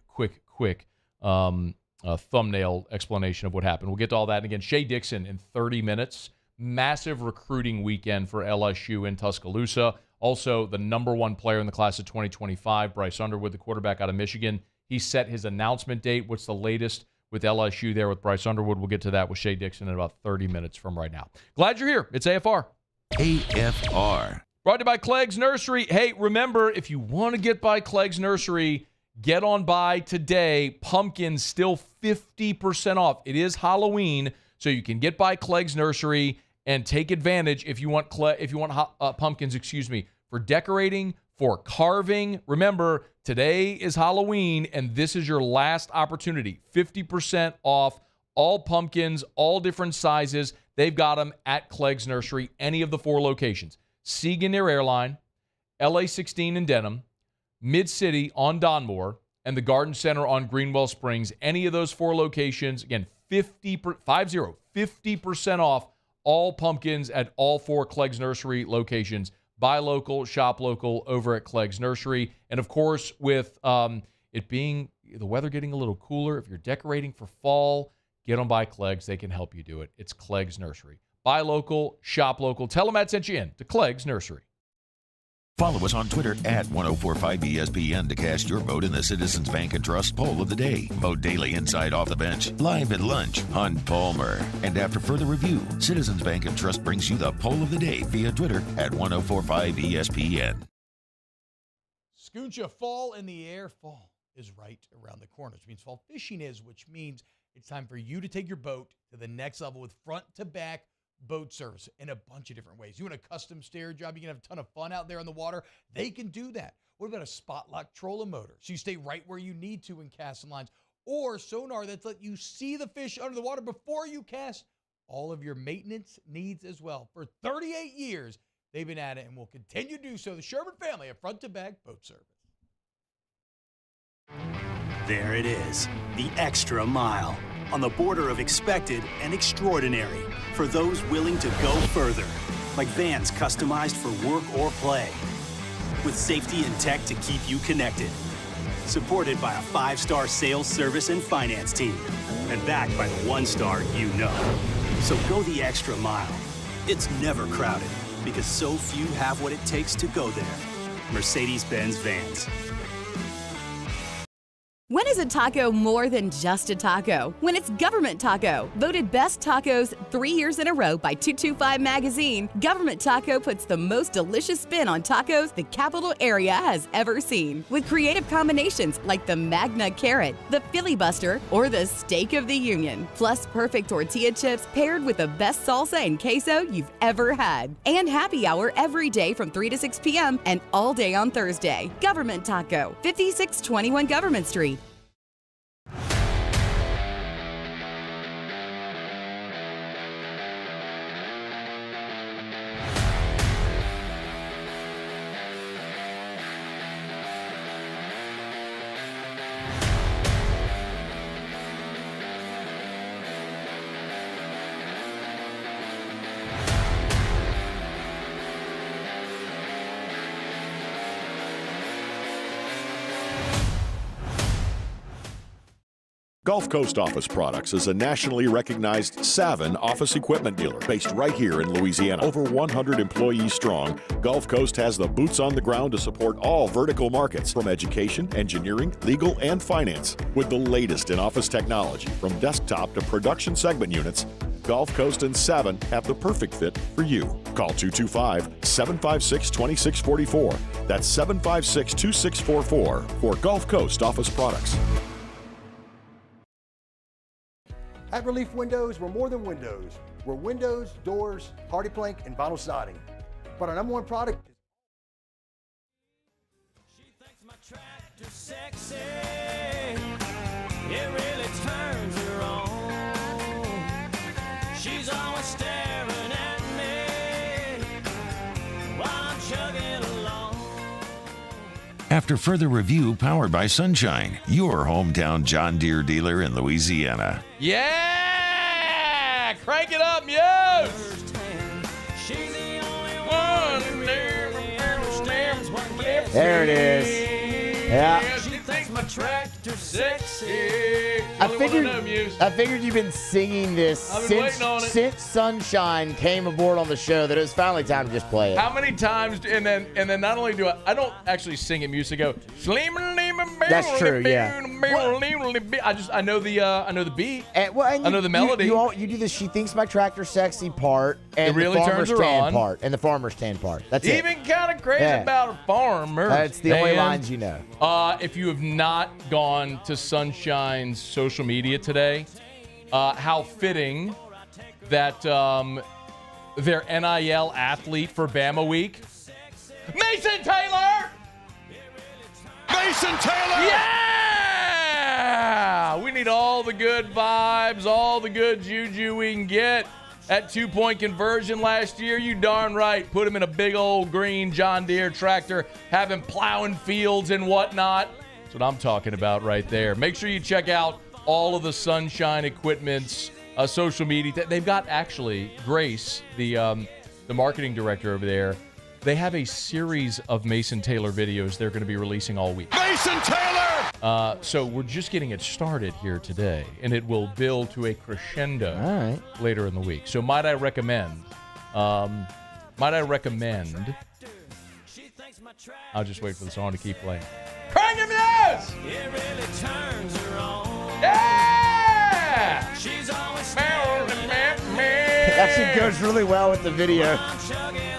thumbnail explanation of what happened. We'll get to all that. And again, Shea Dixon in 30 minutes. Massive recruiting weekend for LSU in Tuscaloosa. Also, the number one player in the class of 2025, Bryce Underwood, the quarterback out of Michigan. He set his announcement date. What's the latest with LSU there with Bryce Underwood? We'll get to that with Shea Dixon in about 30 minutes from right now. Glad you're here. It's AFR. AFR. Brought to you by Clegg's Nursery. Hey, remember, if you want to get by Clegg's Nursery, get on by today. Pumpkins still 50% off. It is Halloween, so you can get by Clegg's Nursery and take advantage if you want pumpkins, for decorating, for carving. Remember, today is Halloween, and this is your last opportunity. 50% off all pumpkins, all different sizes. They've got them at Clegg's Nursery, any of the 4 locations. Sieg near Airline, LA 16 in Denham, Mid-City on Donmore, and the Garden Center on Greenwell Springs. Any of those 4 locations, again, 50% off all pumpkins at all 4 Clegg's Nursery locations. Buy local, shop local over at Clegg's Nursery. And, of course, with it being the weather getting a little cooler, if you're decorating for fall, get on by Clegg's. They can help you do it. It's Clegg's Nursery. Buy local, shop local. Tell them Matt sent you in to Clegg's Nursery. Follow us on Twitter at 1045ESPN to cast your vote in the Citizens Bank and Trust Poll of the Day. Vote daily inside Off the Bench, live at lunch on Palmer. And after further review, Citizens Bank and Trust brings you the Poll of the Day via Twitter at 1045ESPN. Scooncha, fall in the air. Fall is right around the corner, which means fall fishing is, which means it's time for you to take your boat to the next level with front-to-back boat service in a bunch of different ways. You want a custom stair job, you can have a ton of fun out there on the water, they can do that. What about a spot lock trolling motor? So you stay right where you need to in casting lines, or sonar that's let you see the fish under the water before you cast. All of your maintenance needs as well. For 38 years, they've been at it and will continue to do so. The Sherman family of Front to Back Boat Service. There it is, the extra mile, on the border of expected and extraordinary, for those willing to go further, like vans customized for work or play, with safety and tech to keep you connected, supported by a 5-star sales, service, and finance team, and backed by the 1-star you know. So go the extra mile. It's never crowded, because so few have what it takes to go there. Mercedes-Benz Vans. When is a taco more than just a taco? When it's Government Taco. Voted best tacos 3 years in a row by 225 Magazine, Government Taco puts the most delicious spin on tacos the capital area has ever seen. With creative combinations like the Magna Carrot, the Filibuster, or the Steak of the Union. Plus perfect tortilla chips paired with the best salsa and queso you've ever had. And happy hour every day from 3 to 6 p.m. and all day on Thursday. Government Taco, 5621 Government Street. Gulf Coast Office Products is a nationally recognized Savin office equipment dealer based right here in Louisiana. Over 100 employees strong, Gulf Coast has the boots on the ground to support all vertical markets, from education, engineering, legal, and finance. With the latest in office technology, from desktop to production segment units, Gulf Coast and Savin have the perfect fit for you. Call 225-756-2644. That's 756-2644 for Gulf Coast Office Products. At Relief Windows, we're more than windows. We're windows, doors, hardy plank, and vinyl siding. But our number one product is... She thinks my tractor's sexy. It really turns her on. She's always staring at me while I'm chugging along. After further review, powered by Sunshine, your hometown John Deere dealer in Louisiana. Yeah! Crank it up, yo! There it is. Yeah. She thinks my tractor's sexy. I figured you've been singing this since Sunshine came aboard on the show, that it was finally time to just play it. How many times? And then not only do I don't actually sing it music. Go. That's true. Yeah. I know the beat. I know the melody. You do the "She Thinks My Tractor Sexy" part, and it really the Farmer's turns her Tan on. part, and the Farmer's Tan part. That's it. Even kind of crazy about a farmer. That's the only lines you know. If you have not gone to Sunshine's social media today, how fitting that their NIL athlete for Bama Week, Mason Taylor! Mason Taylor! Yeah! We need all the good vibes, all the good juju we can get. That 2-point conversion last year, you darn right. Put him in a big old green John Deere tractor, have him plowing fields and whatnot. That's what I'm talking about right there. Make sure you check out all of the Sunshine Equipment's social media. They've got, actually, Grace, the marketing director over there, they have a series of Mason Taylor videos they're going to be releasing all week. Mason Taylor! So we're just getting it started here today, and it will build to a crescendo later in the week. So might I recommend, I'll just wait for the song to keep playing. Crank him, yes! It really turns her on. Yeah! She's always It actually goes really well with the video.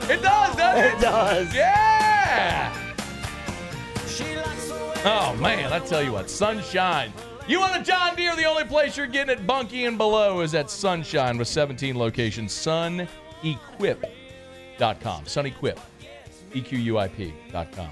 It does, doesn't it? It does. Yeah! Oh, man, I tell you what, Sunshine. You want a John Deere, the only place you're getting it bunky and below is at Sunshine with 17 locations. SunEquip.com. SunEquip. EQUIP.com.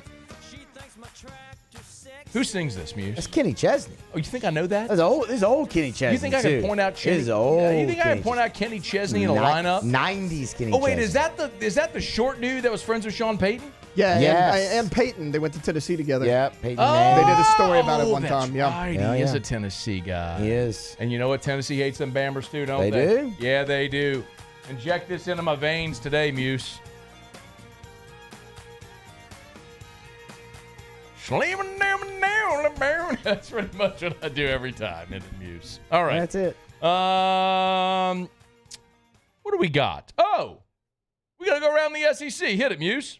Who sings this, Muse? That's Kenny Chesney. Oh, you think I know that? This is old Kenny Chesney. You think I could point out Chesney? This is old. You think I could point out Kenny Chesney in a lineup? 90s Kenny Chesney. Oh wait, is that the short dude that was friends with Sean Payton? Yeah, Yes. and Peyton. They went to Tennessee together. Yeah, Peyton Oh, Manning. They did a story about it one that's time. Yeah. right. Yeah, He is yeah. a Tennessee guy. He is. And you know what? Tennessee hates them Bambers too, don't they? They do? Yeah, they do. Inject this into my veins today, Muse. That's pretty much what I do every time in the Muse. All right. That's it. What do we got? Oh, we got to go around the SEC. Hit it, Muse.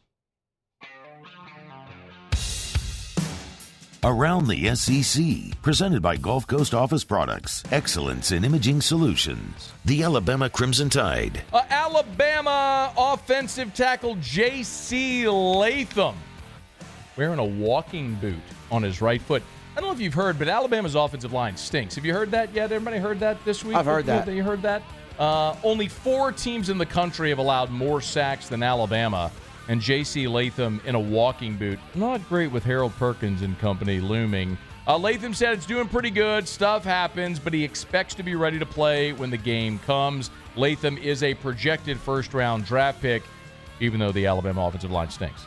Around the SEC, presented by Gulf Coast Office Products, excellence in imaging solutions. The Alabama Crimson Tide. Alabama offensive tackle J.C. Latham wearing a walking boot on his right foot. I don't know if you've heard, but Alabama's offensive line stinks. Have you heard that yet? Everybody heard that this week? I've heard that. You heard that? Only 4 teams in the country have allowed more sacks than Alabama. And J.C. Latham in a walking boot. Not great with Harold Perkins and company looming. Latham said it's doing pretty good. Stuff happens, but he expects to be ready to play when the game comes. Latham is a projected first-round draft pick, even though the Alabama offensive line stinks.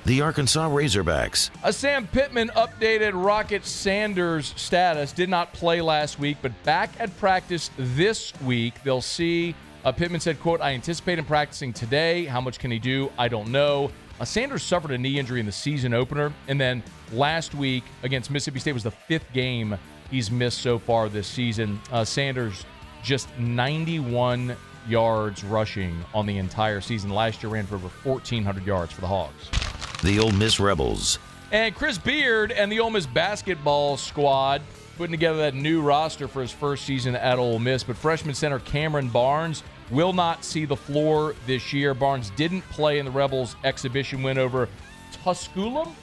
The Arkansas Razorbacks. Sam Pittman updated Rocket Sanders' status. Did not play last week, but back at practice this week. They'll see. Pittman said, quote, I anticipate him practicing today. How much can he do? I don't know. Sanders suffered a knee injury in the season opener, and then last week against Mississippi State was the 5th game he's missed so far this season. Sanders just 91 yards rushing on the entire season. Last year ran for over 1,400 yards for the Hogs. The Ole Miss Rebels. And Chris Beard and the Ole Miss basketball squad putting together that new roster for his first season at Ole Miss. But freshman center Cameron Barnes will not see the floor this year. Barnes didn't play in the Rebels' exhibition win over Tusculum?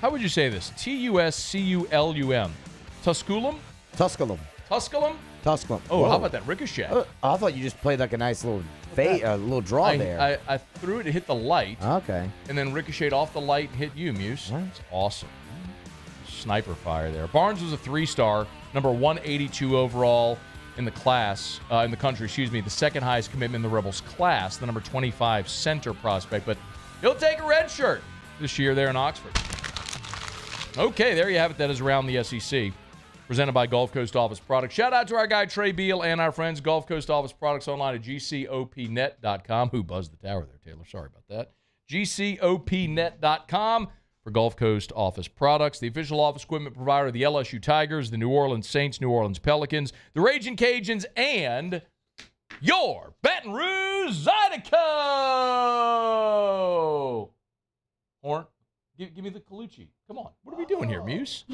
How would you say this? Tusculum. Tusculum? Oh, Whoa. how about that ricochet? I thought you just played like a nice little little draw there. I threw it to hit the light. Okay. And then ricocheted off the light and hit you, Muse. That's awesome. Sniper fire there. Barnes was a 3-star, number 182 overall in the class, in the country, the second highest commitment in the Rebels class, the number 25 center prospect. But he'll take a red shirt this year there in Oxford. Okay, there you have it. That is Around the SEC, presented by Gulf Coast Office Products. Shout out to our guy Trey Beal and our friends Gulf Coast Office Products online at gcopnet.com. Who buzzed the tower there, Taylor? Sorry about that. gcopnet.com for Gulf Coast Office Products, the official office equipment provider of the LSU Tigers, the New Orleans Saints, New Orleans Pelicans, the Raging Cajuns, and your Baton Rouge Zydeco. Horn, give me the Colucci. Come on. What are we doing here, Muse?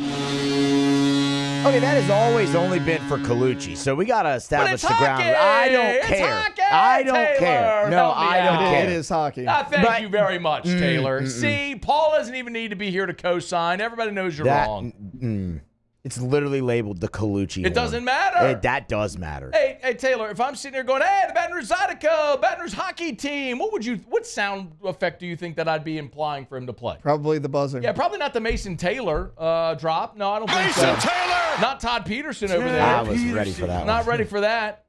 Okay, that has always only been for Colucci, so we got to establish the ground. hockey! I don't It's care. hockey, I don't Taylor! care. No, Help me I don't out. care. It is hockey. Thank you very much, Taylor. See, Paul doesn't even need to be here to co-sign. Everybody knows you're wrong. It's literally labeled the Colucci. It doesn't matter. That does matter. Hey, Taylor, if I'm sitting here going, hey, the Baton Rouge Zydeco, Baton Rouge hockey team, what sound effect do you think that I'd be implying for him to play? Probably the buzzer. Yeah, probably not the Mason Taylor drop. No, I don't think so. Mason Taylor! Not Todd Peterson over there. I was ready for that. Not ready for that.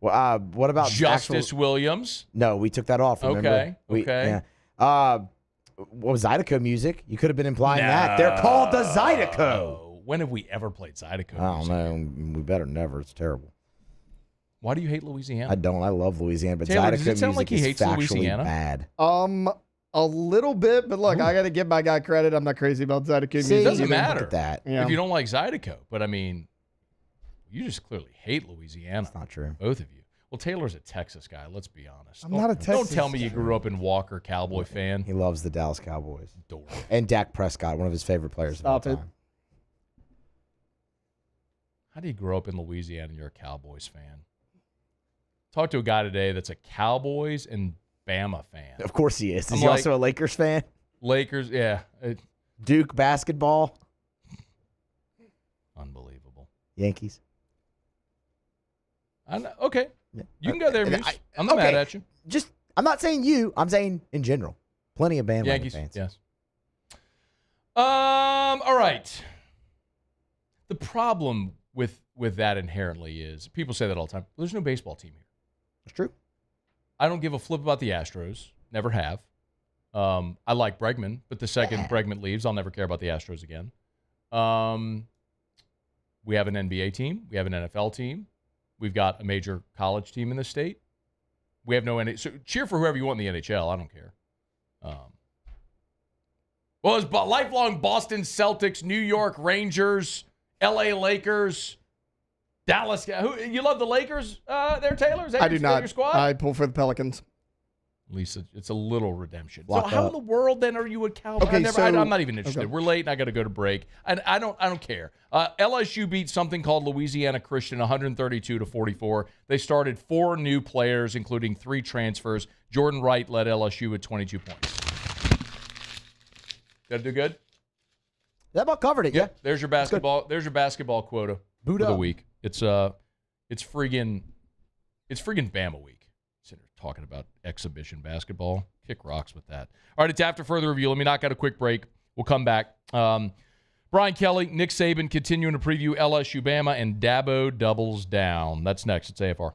Well, what about Justice Williams? No, we took that off. Remember? Okay. Yeah. What was Zydeco music? You could have been implying that. They're called the Zydeco. When have we ever played Zydeco? I don't know. We better never. It's terrible. Why do you hate Louisiana? I don't. I love Louisiana, but Taylor, Zydeco does it sound music like he is hates factually Louisiana? bad. A little bit, but look, I got to give my guy credit. I'm not crazy about Zydeco music. It doesn't Look matter at that. Yeah. if you don't like Zydeco, but I mean, you just clearly hate Louisiana. That's not true. Both of you. Well, Taylor's a Texas guy. Let's be honest. I'm not a Don't Texas tell me you guy. grew up in Walker, Cowboy fan. He loves the Dallas Cowboys. Dork. And Dak Prescott, one of his favorite players of all Stop it. time. How do you grow up in Louisiana and you're a Cowboys fan? Talked to a guy today that's a Cowboys and Bama fan. Of course he is. Is I'm he like, also a Lakers fan? Lakers, yeah. Duke basketball? Unbelievable. Yankees? Okay. You can go there, Muse. I'm not mad at you. I'm not saying you. I'm saying in general. Plenty of Bama Yankees, fans. yes. All right. The problem with that inherently is people say that all the time. There's no baseball team here. It's true. I don't give a flip about the Astros. Never have. I like Bregman, but the second Bregman leaves, I'll never care about the Astros again. We have an NBA team. We have an NFL team. We've got a major college team in the state. We have no NHL. So cheer for whoever you want in the NHL. I don't care. Well, it's lifelong Boston Celtics, New York Rangers, LA Lakers, Dallas. You love the Lakers there, Taylor? Is that I do not. Your squad? I pull for the Pelicans. At least it's a little redemption. Locked so how up. in the world then are you a Cowboy? Okay, I'm not even interested. okay. We're late and I got to go to break. And I don't care. LSU beat something called Louisiana Christian 132-44. They started 4 new players, including 3 transfers. Jordan Wright led LSU with 22 points. Did I do good? That about covered it. Yeah. There's your basketball. There's your basketball quota for the week. It's friggin' Bama week. Sitting here talking about exhibition basketball. Kick rocks with that. All right, it's after further review. Let me knock out a quick break. We'll come back. Brian Kelly, Nick Saban continuing to preview LSU Bama, and Dabo doubles down. That's next. It's AFR.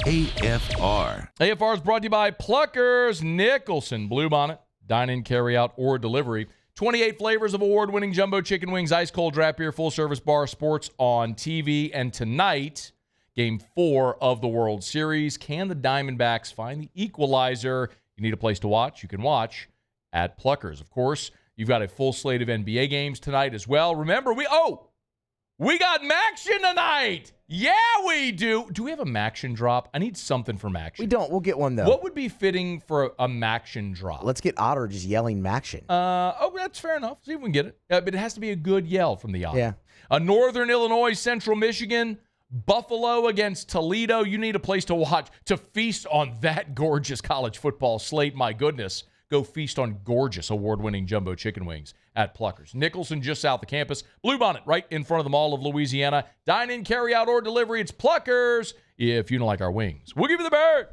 AFR. AFR is brought to you by Pluckers Nicholson Bluebonnet. Dine-in, carry-out, or delivery. 28 flavors of award-winning jumbo chicken wings, ice-cold draft beer, full-service bar, sports on TV. And tonight, Game 4 of the World Series. Can the Diamondbacks find the equalizer? You need a place to watch. You can watch at Pluckers. Of course, you've got a full slate of NBA games tonight as well. Remember, we got Maction tonight. Yeah, we do. Do we have a Maction drop? I need something for Maction. We don't. We'll get one, though. What would be fitting for a Maction drop? Let's get Otter just yelling Maction. That's fair enough. See if we can get it. But it has to be a good yell from the Otter. Yeah. Northern Illinois, Central Michigan, Buffalo against Toledo. You need a place to watch, to feast on that gorgeous college football slate. My goodness. Go feast on gorgeous award-winning jumbo chicken wings at Pluckers. Nicholson, just south of campus. Bluebonnet, right in front of the Mall of Louisiana. Dine-in, carry-out, or delivery. It's Pluckers. If you don't like our wings, we'll give you the bird.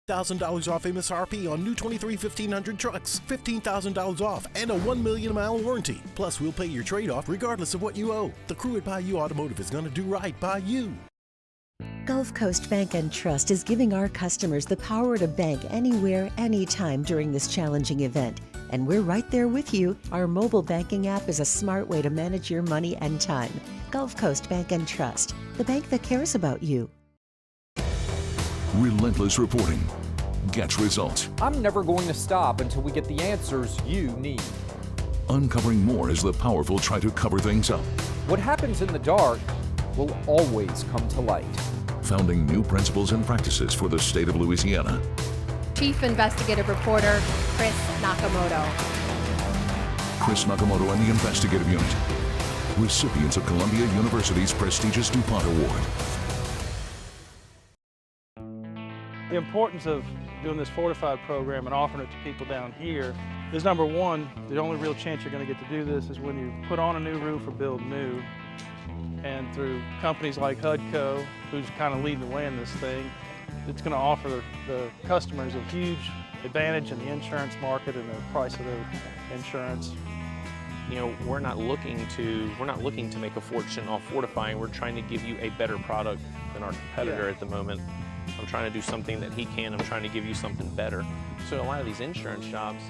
$1,000 off MSRP on new 23 1500 trucks, $15,000 off, and a 1 million mile warranty. Plus, we'll pay your trade-off regardless of what you owe. The crew at Bayou Automotive is going to do right by you. Gulf Coast Bank and Trust is giving our customers the power to bank anywhere, anytime during this challenging event. And we're right there with you. Our mobile banking app is a smart way to manage your money and time. Gulf Coast Bank and Trust, the bank that cares about you. Relentless reporting gets results. I'm never going to stop until we get the answers you need. Uncovering more as the powerful try to cover things up. What happens in the dark will always come to light. Founding new principles and practices for the state of Louisiana. Chief Investigative Reporter Chris Nakamoto. Chris Nakamoto and the Investigative Unit. Recipients of Columbia University's prestigious DuPont Award. The importance of doing this fortified program and offering it to people down here is, number one, the only real chance you're going to get to do this is when you put on a new roof or build new. And through companies like HUDCO, who's kind of leading the way in this thing, it's going to offer the customers a huge advantage in the insurance market and the price of their insurance. You know, we're not looking to make a fortune off fortifying. We're trying to give you a better product than our competitor at the moment. I'm trying to do something that he can. I'm trying to give you something better. So a lot of these insurance jobs,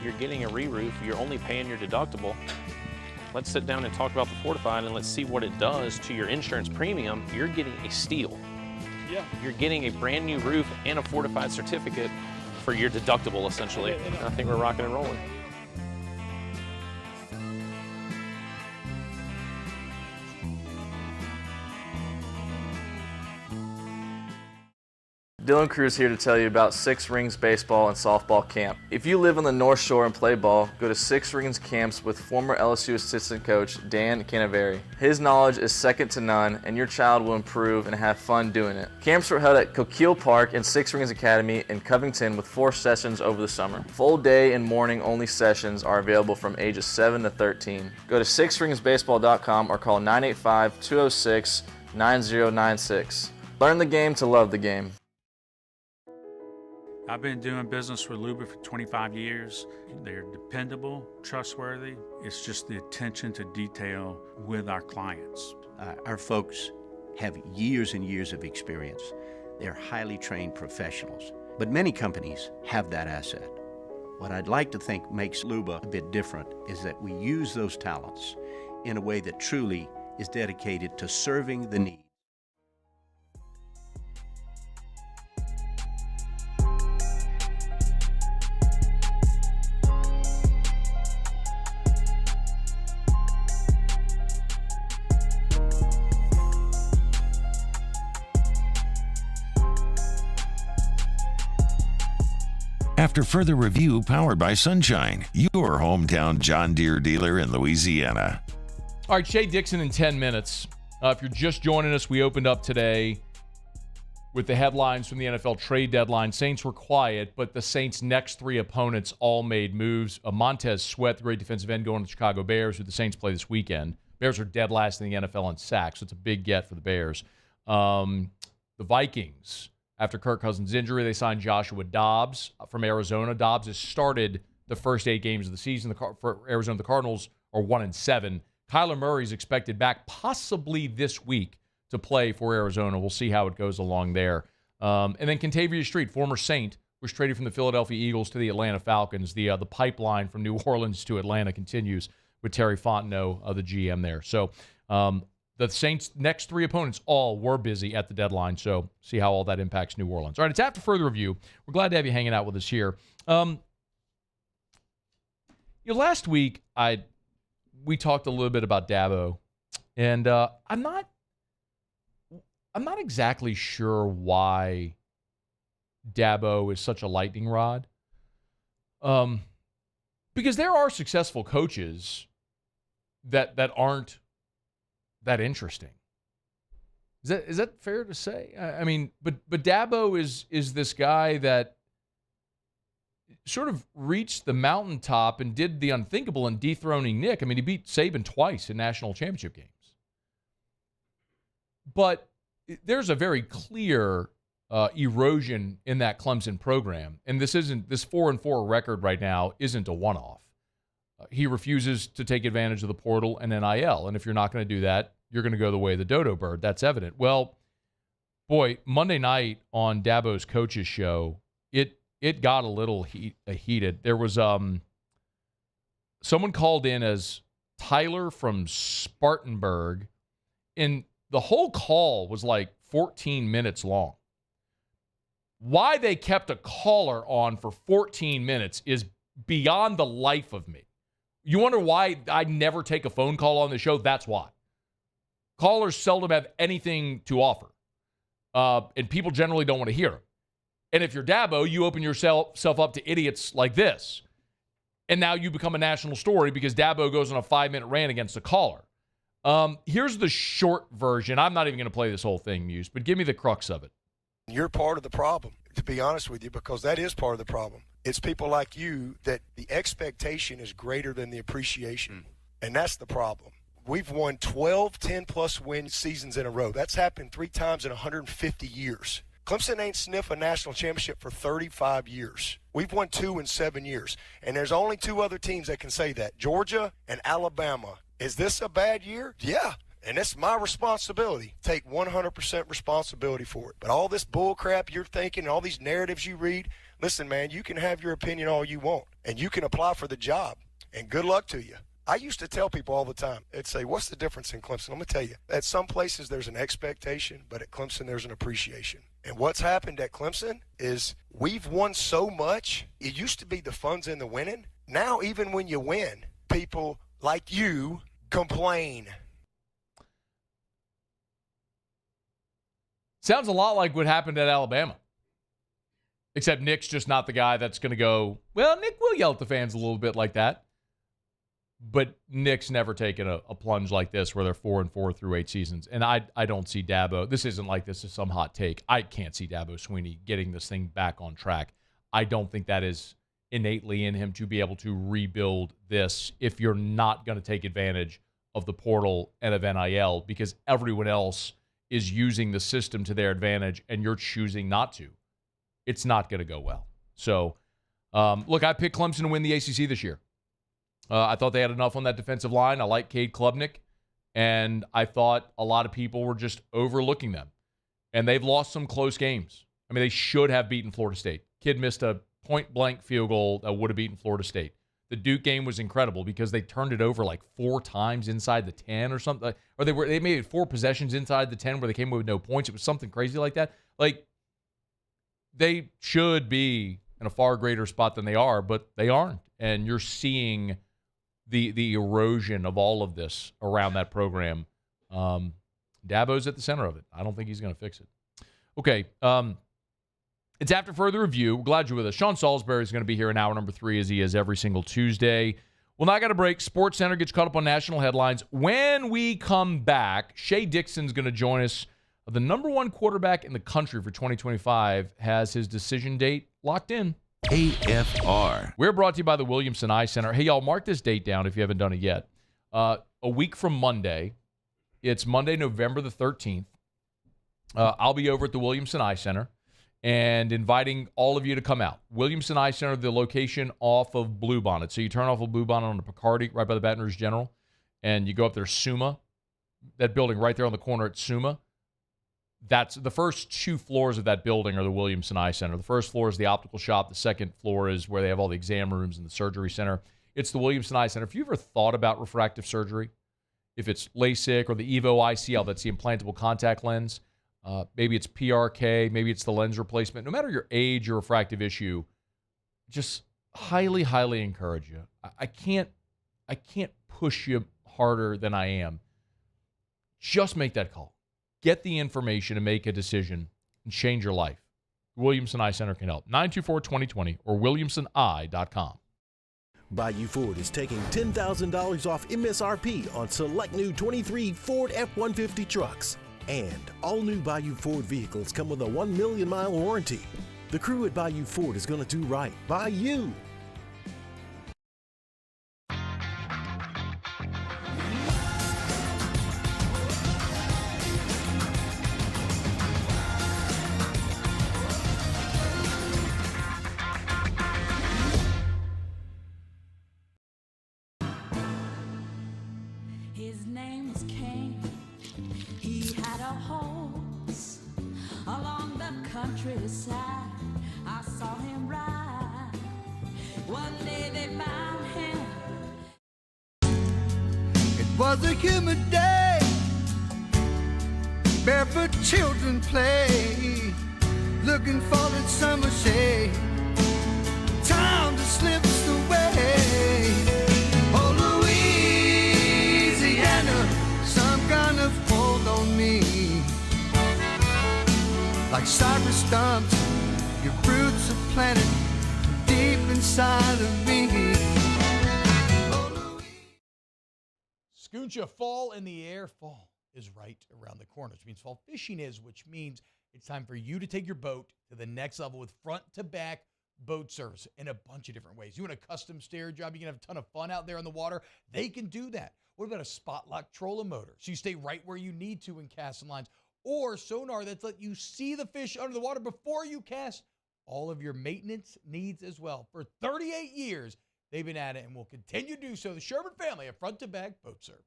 you're getting a re-roof, you're only paying your deductible. Let's sit down and talk about the fortified and let's see what it does to your insurance premium. You're getting a steal. Yeah. You're getting a brand new roof and a fortified certificate for your deductible, essentially. And I think we're rocking and rolling. Dylan Cruz here to tell you about Six Rings Baseball and Softball Camp. If you live on the North Shore and play ball, go to Six Rings Camps with former LSU assistant coach Dan Canaveri. His knowledge is second to none, and your child will improve and have fun doing it. Camps were held at Coquille Park and Six Rings Academy in Covington with 4 sessions over the summer. Full day and morning only sessions are available from ages 7 to 13. Go to sixringsbaseball.com or call 985-206-9096. Learn the game to love the game. I've been doing business with Luba for 25 years. They're dependable, trustworthy. It's just the attention to detail with our clients. Our folks have years and years of experience. They're highly trained professionals. But many companies have that asset. What I'd like to think makes Luba a bit different is that we use those talents in a way that truly is dedicated to serving the needs. After further review, powered by Sunshine, your hometown John Deere dealer in Louisiana. All right, Shea Dixon in 10 minutes. If you're just joining us, we opened up today with the headlines from the NFL trade deadline. Saints were quiet, but the Saints' next three opponents all made moves. Montez Sweat, the great defensive end, going to the Chicago Bears, who the Saints play this weekend. Bears are dead last in the NFL in sacks, so it's a big get for the Bears. The Vikings, after Kirk Cousins' injury, they signed Joshua Dobbs from Arizona. Dobbs has started the first 8 games of the season. For Arizona, the Cardinals are 1-7. Kyler Murray's expected back possibly this week to play for Arizona. We'll see how it goes along there. And then Kentavious Street, former Saint, was traded from the Philadelphia Eagles to the Atlanta Falcons. The pipeline from New Orleans to Atlanta continues with Terry Fontenot, the GM there. So the Saints' next three opponents all were busy at the deadline, so see how all that impacts New Orleans. All right, it's after further review. We're glad to have you hanging out with us here. Last week we talked a little bit about Dabo, and I'm not exactly sure why Dabo is such a lightning rod. Because there are successful coaches that aren't that interesting. Is that fair to say? I mean, but Dabo is this guy that sort of reached the mountaintop and did the unthinkable in dethroning Nick. I mean, he beat Saban twice in national championship games. But there's a very clear erosion in that Clemson program, and this 4-4 record right now isn't a one-off. He refuses to take advantage of the portal and NIL. And if you're not going to do that, you're going to go the way of the dodo bird. That's evident. Well, boy, Monday night on Dabo's coaches show, it got a little heated. There was someone called in as Tyler from Spartanburg, and the whole call was like 14 minutes long. Why they kept a caller on for 14 minutes is beyond the life of me. You wonder why I never take a phone call on the show? That's why. Callers seldom have anything to offer. And people generally don't want to hear them. And if you're Dabo, you open yourself up to idiots like this. And now you become a national story because Dabo goes on a 5-minute rant against a caller. Here's the short version. I'm not even going to play this whole thing, Muse, but give me the crux of it. You're part of the problem, to be honest with you, because that is part of the problem. It's people like you that the expectation is greater than the appreciation, and that's the problem. We've won 12 10-plus win seasons in a row. That's happened 3 times in 150 years. Clemson ain't sniffed a national championship for 35 years. We've won 2 in 7 years, and there's only 2 other teams that can say that, Georgia and Alabama. Is this a bad year? Yeah. And it's my responsibility. Take 100% responsibility for it. But all this bull crap you're thinking, all these narratives you read, listen, man, you can have your opinion all you want, and you can apply for the job, and good luck to you. I used to tell people all the time, they'd say, what's the difference in Clemson? I'm going to tell you, at some places there's an expectation, but at Clemson there's an appreciation. And what's happened at Clemson is we've won so much. It used to be the fun's in the winning. Now, even when you win, people like you complain. Sounds a lot like what happened at Alabama. Except Nick's just not the guy that's going to go, well, Nick will yell at the fans a little bit like that. But Nick's never taken a plunge like this where they're 4-4 through 8 seasons. And I don't see Dabo. This isn't like this is some hot take. I can't see Dabo Swinney getting this thing back on track. I don't think that is innately in him to be able to rebuild this if you're not going to take advantage of the portal and of NIL because everyone else is using the system to their advantage and you're choosing not to. It's not going to go well. So, look, I picked Clemson to win the ACC this year. I thought they had enough on that defensive line. I like Cade Klubnik, and I thought a lot of people were just overlooking them. And they've lost some close games. I mean, they should have beaten Florida State. Kid missed a point-blank field goal that would have beaten Florida State. The Duke game was incredible because they turned it over like 4 times inside the 10 or something. Or they made 4 possessions inside the 10 where they came away with no points. It was something crazy like that. Like, they should be in a far greater spot than they are, but they aren't. And you're seeing the erosion of all of this around that program. Dabo's at the center of it. I don't think he's going to fix it. Okay. It's After Further Review. We're glad you're with us. Sean Salisbury is going to be here in hour number 3 as he is every single Tuesday. Well, now I got a break. Sports Center gets caught up on national headlines. When we come back, Shea Dixon's going to join us. The number 1 quarterback in the country for 2025 has his decision date locked in. AFR. We're brought to you by the Williamson Eye Center. Hey, y'all, mark this date down if you haven't done it yet. A week from Monday, it's Monday, November the 13th. I'll be over at the Williamson Eye Center and inviting all of you to come out. Williamson Eye Center, the location off of Bluebonnet. So you turn off of Bluebonnet on the Picardy, right by the Baton Rouge General, and you go up there, Suma, that building right there on the corner at Suma. That's the first 2 floors of that building are the Williamson Eye Center. The first floor is the optical shop. The second floor is where they have all the exam rooms and the surgery center. It's the Williamson Eye Center. If you ever thought about refractive surgery, if it's LASIK or the EVO ICL, that's the implantable contact lens, maybe it's PRK, maybe it's the lens replacement, no matter your age or refractive issue, just highly, highly encourage you. I can't push you harder than I am. Just make that call. Get the information and make a decision and change your life. Williamson Eye Center can help. 924-2020 or williamsoneye.com. Bayou Ford is taking $10,000 off MSRP on select new 23 Ford F-150 trucks. And all new Bayou Ford vehicles come with a 1 million mile warranty. The crew at Bayou Ford is going to do right by you. His name was Cain. He had a horse along the countryside. I saw him ride. One day they found him. It was a humid day. Barefoot children play, looking for that summer shade. Time just slips away. Oh, Louisiana, some kind of hold on me. Like cypress stumps, your roots are planted deep inside of me. Scooncha, fall in the air. Fall is right around the corner, which means fall fishing is, which means it's time for you to take your boat to the next level with front-to-back boat service in a bunch of different ways. You want a custom stair job, you can have a ton of fun out there on the water, they can do that. What about a spot lock trolling motor? So you stay right where you need to in casting lines, or sonar that's let you see the fish under the water before you cast. All of your maintenance needs as well. For 38 years, they've been at it and will continue to do so. The Sherman family of front-to-back boat service.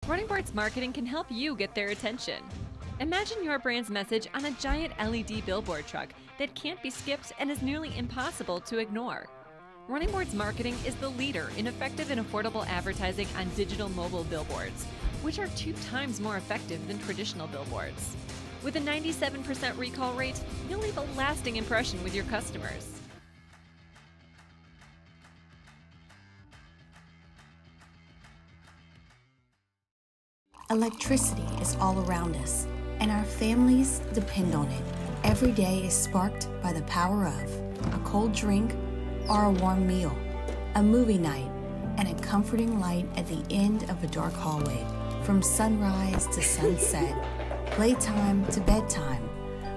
Running Boards Marketing can help you get their attention. Imagine your brand's message on a giant LED billboard truck that can't be skipped and is nearly impossible to ignore. Running Boards Marketing is the leader in effective and affordable advertising on digital mobile billboards, which are 2 times more effective than traditional billboards. With a 97% recall rate, you'll leave a lasting impression with your customers. Electricity is all around us, and our families depend on it. Every day is sparked by the power of a cold drink or a warm meal, a movie night, and a comforting light at the end of a dark hallway. From sunrise to sunset, playtime to bedtime,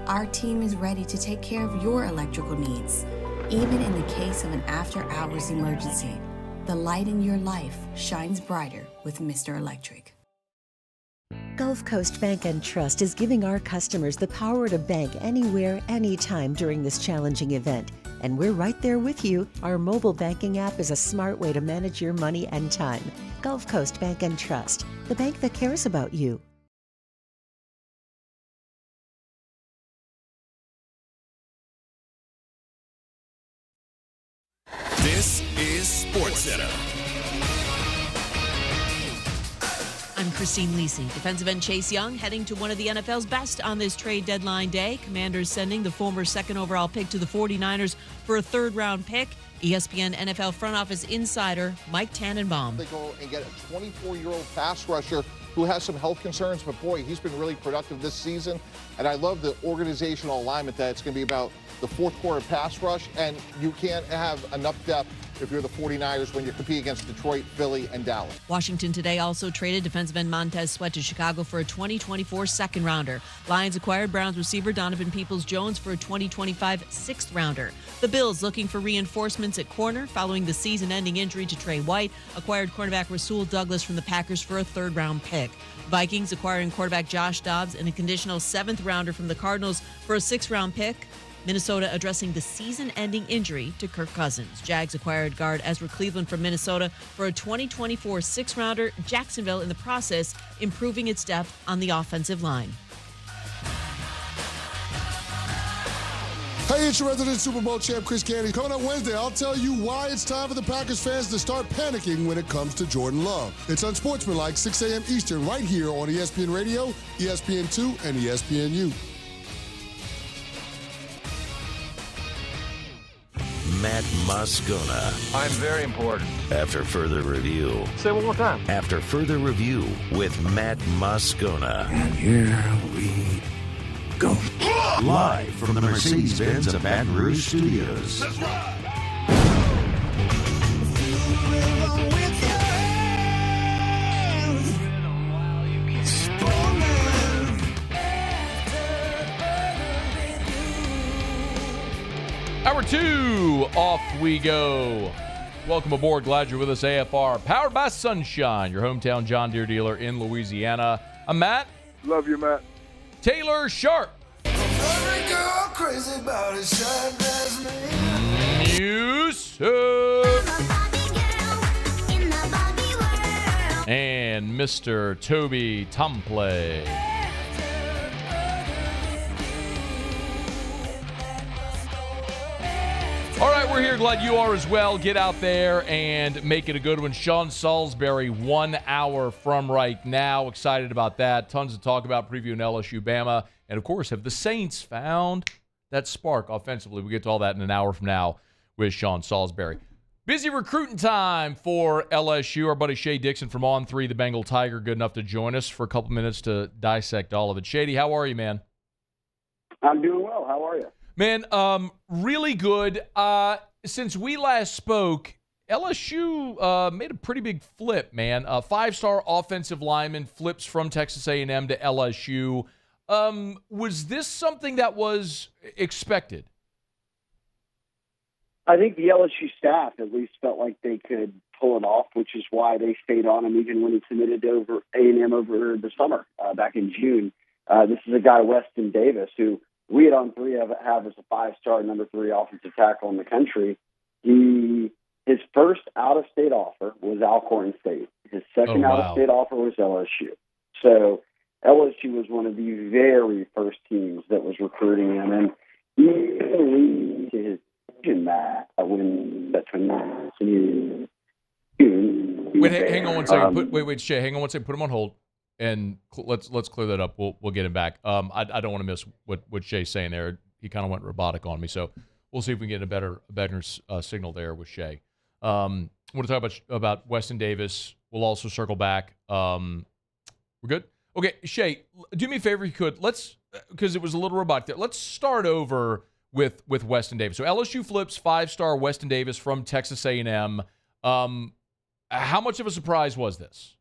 our team is ready to take care of your electrical needs. Even in the case of an after-hours emergency, the light in your life shines brighter with Mr. Electric. Gulf Coast Bank and Trust is giving our customers the power to bank anywhere, anytime during this challenging event. And we're right there with you. Our mobile banking app is a smart way to manage your money and time. Gulf Coast Bank and Trust, the bank that cares about you. This is SportsCenter. I'm Christine Lisi. Defensive end Chase Young heading to one of the NFL's best on this trade deadline day. Commanders sending the former second overall pick to the 49ers for a third-round pick. ESPN NFL front office insider Mike Tannenbaum. They go and get a 24-year-old pass rusher who has some health concerns, but boy, he's been really productive this season. And I love the organizational alignment that it's going to be about the fourth quarter pass rush, and you can't have enough depth if you're the 49ers when you compete against Detroit, Philly, and Dallas. Washington today also traded defensive end Montez Sweat to Chicago for a 2024 second-rounder. Lions acquired Browns receiver Donovan Peoples-Jones for a 2025 sixth-rounder. The Bills, looking for reinforcements at corner following the season-ending injury to Trey White, acquired cornerback Rasul Douglas from the Packers for a third-round pick. Vikings acquiring quarterback Josh Dobbs and a conditional seventh-rounder from the Cardinals for a sixth-round pick. Minnesota addressing the season-ending injury to Kirk Cousins. Jags acquired guard Ezra Cleveland from Minnesota for a 2024 sixth-rounder. Jacksonville, in the process, improving its depth on the offensive line. Hey, it's your resident Super Bowl champ, Chris Candy. Coming up Wednesday, I'll tell you why it's time for the Packers fans to start panicking when it comes to Jordan Love. It's Unsportsmanlike, 6 a.m. Eastern, right here on ESPN Radio, ESPN2, and ESPNU. Matt Moscona. I'm very important. After further review. Say it one more time. After further review with Matt Moscona. And here we go. Live from the Mercedes-Benz of Baton Rouge Studios. That's right. Hour 2, off we go. Welcome aboard. Glad you're with us. AFR, powered by Sunshine, your hometown John Deere dealer in Louisiana. I'm Matt. Love you, Matt. Taylor Sharp. Every girl crazy about his shine as me. And Mr. Toby Tomplay. All right, we're here. Glad you are as well. Get out there and make it a good one. Sean Salisbury, 1 hour from right now. Excited about that. Tons to talk about, previewing LSU, Bama. And, of course, have the Saints found that spark offensively? We get to all that in an hour from now with Sean Salisbury. Busy recruiting time for LSU. Our buddy Shea Dixon from On 3, the Bengal Tiger, good enough to join us for a couple minutes to dissect all of it. Shady, how are you, man? I'm doing well. How are you? Man, really good. Since we last spoke, LSU made a pretty big flip, man. A five-star offensive lineman flips from Texas A&M to LSU. Was this something that was expected? I think the LSU staff at least felt like they could pull it off, which is why they stayed on him even when he submitted over A&M over the summer, back in June. This is a guy, Weston Davis, who we at On 3 have as a five-star number 3 offensive tackle in the country. His first out-of-state offer was Alcorn State. His second out-of-state offer was LSU. So LSU was one of the very first teams that was recruiting him, and he leads to his decision that when Wait, hang on one second. Wait, Shay, hang on one second. Put him on hold. And let's clear that up. We'll get him back. I don't want to miss what Shay's saying there. He kind of went robotic on me, so we'll see if we can get a better signal there with Shay. I want to talk about Weston Davis. We'll also circle back. We're good. Okay, Shay, do me a favor if you could. Because it was a little robotic there. Let's start over with Weston Davis. So LSU flips five-star Weston Davis from Texas A&M. How much of a surprise was this?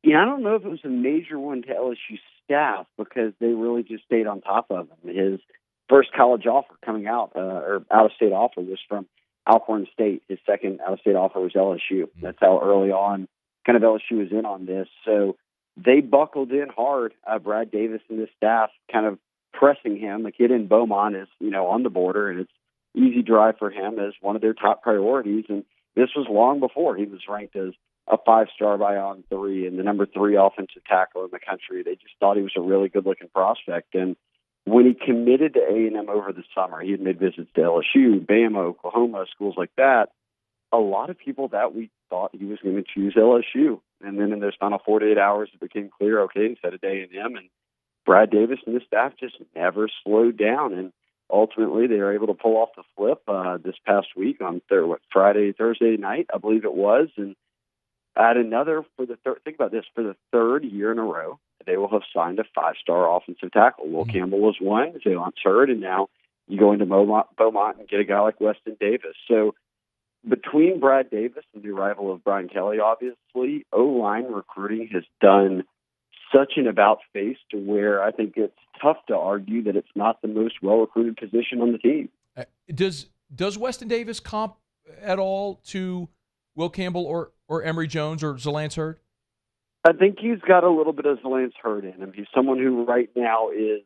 Yeah, I don't know if it was a major one to LSU staff because they really just stayed on top of him. His first college offer coming out, or out-of-state offer, was from Alcorn State. His second out-of-state offer was LSU. That's how early on kind of LSU was in on this. So they buckled in hard. Brad Davis and his staff kind of pressing him. The kid in Beaumont is, on the border, and it's easy drive for him as one of their top priorities. And this was long before he was ranked as a 5-star by On3 and the number 3 offensive tackle in the country. They just thought he was a really good-looking prospect. And when he committed to A&M over the summer, he had made visits to LSU, Bama, Oklahoma, schools like that. A lot of people that week thought he was going to choose LSU. And then in those final 48 hours, it became clear, okay, he's headed to A&M. And Brad Davis and his staff just never slowed down. And ultimately, they were able to pull off the flip this past week on Thursday night, I believe it was. And add another think about this, for the third year in a row, they will have signed a 5-star offensive tackle. Will Campbell was one, Zaylon Third, and now you go into Beaumont and get a guy like Weston Davis. So between Brad Davis and the arrival of Brian Kelly, obviously, O-line recruiting has done such an about-face to where I think it's tough to argue that it's not the most well-recruited position on the team. Does Weston Davis comp at all to Will Campbell or Emory Jones or Zalance Hurd? I think he's got a little bit of Zalance Hurd in him. He's someone who right now is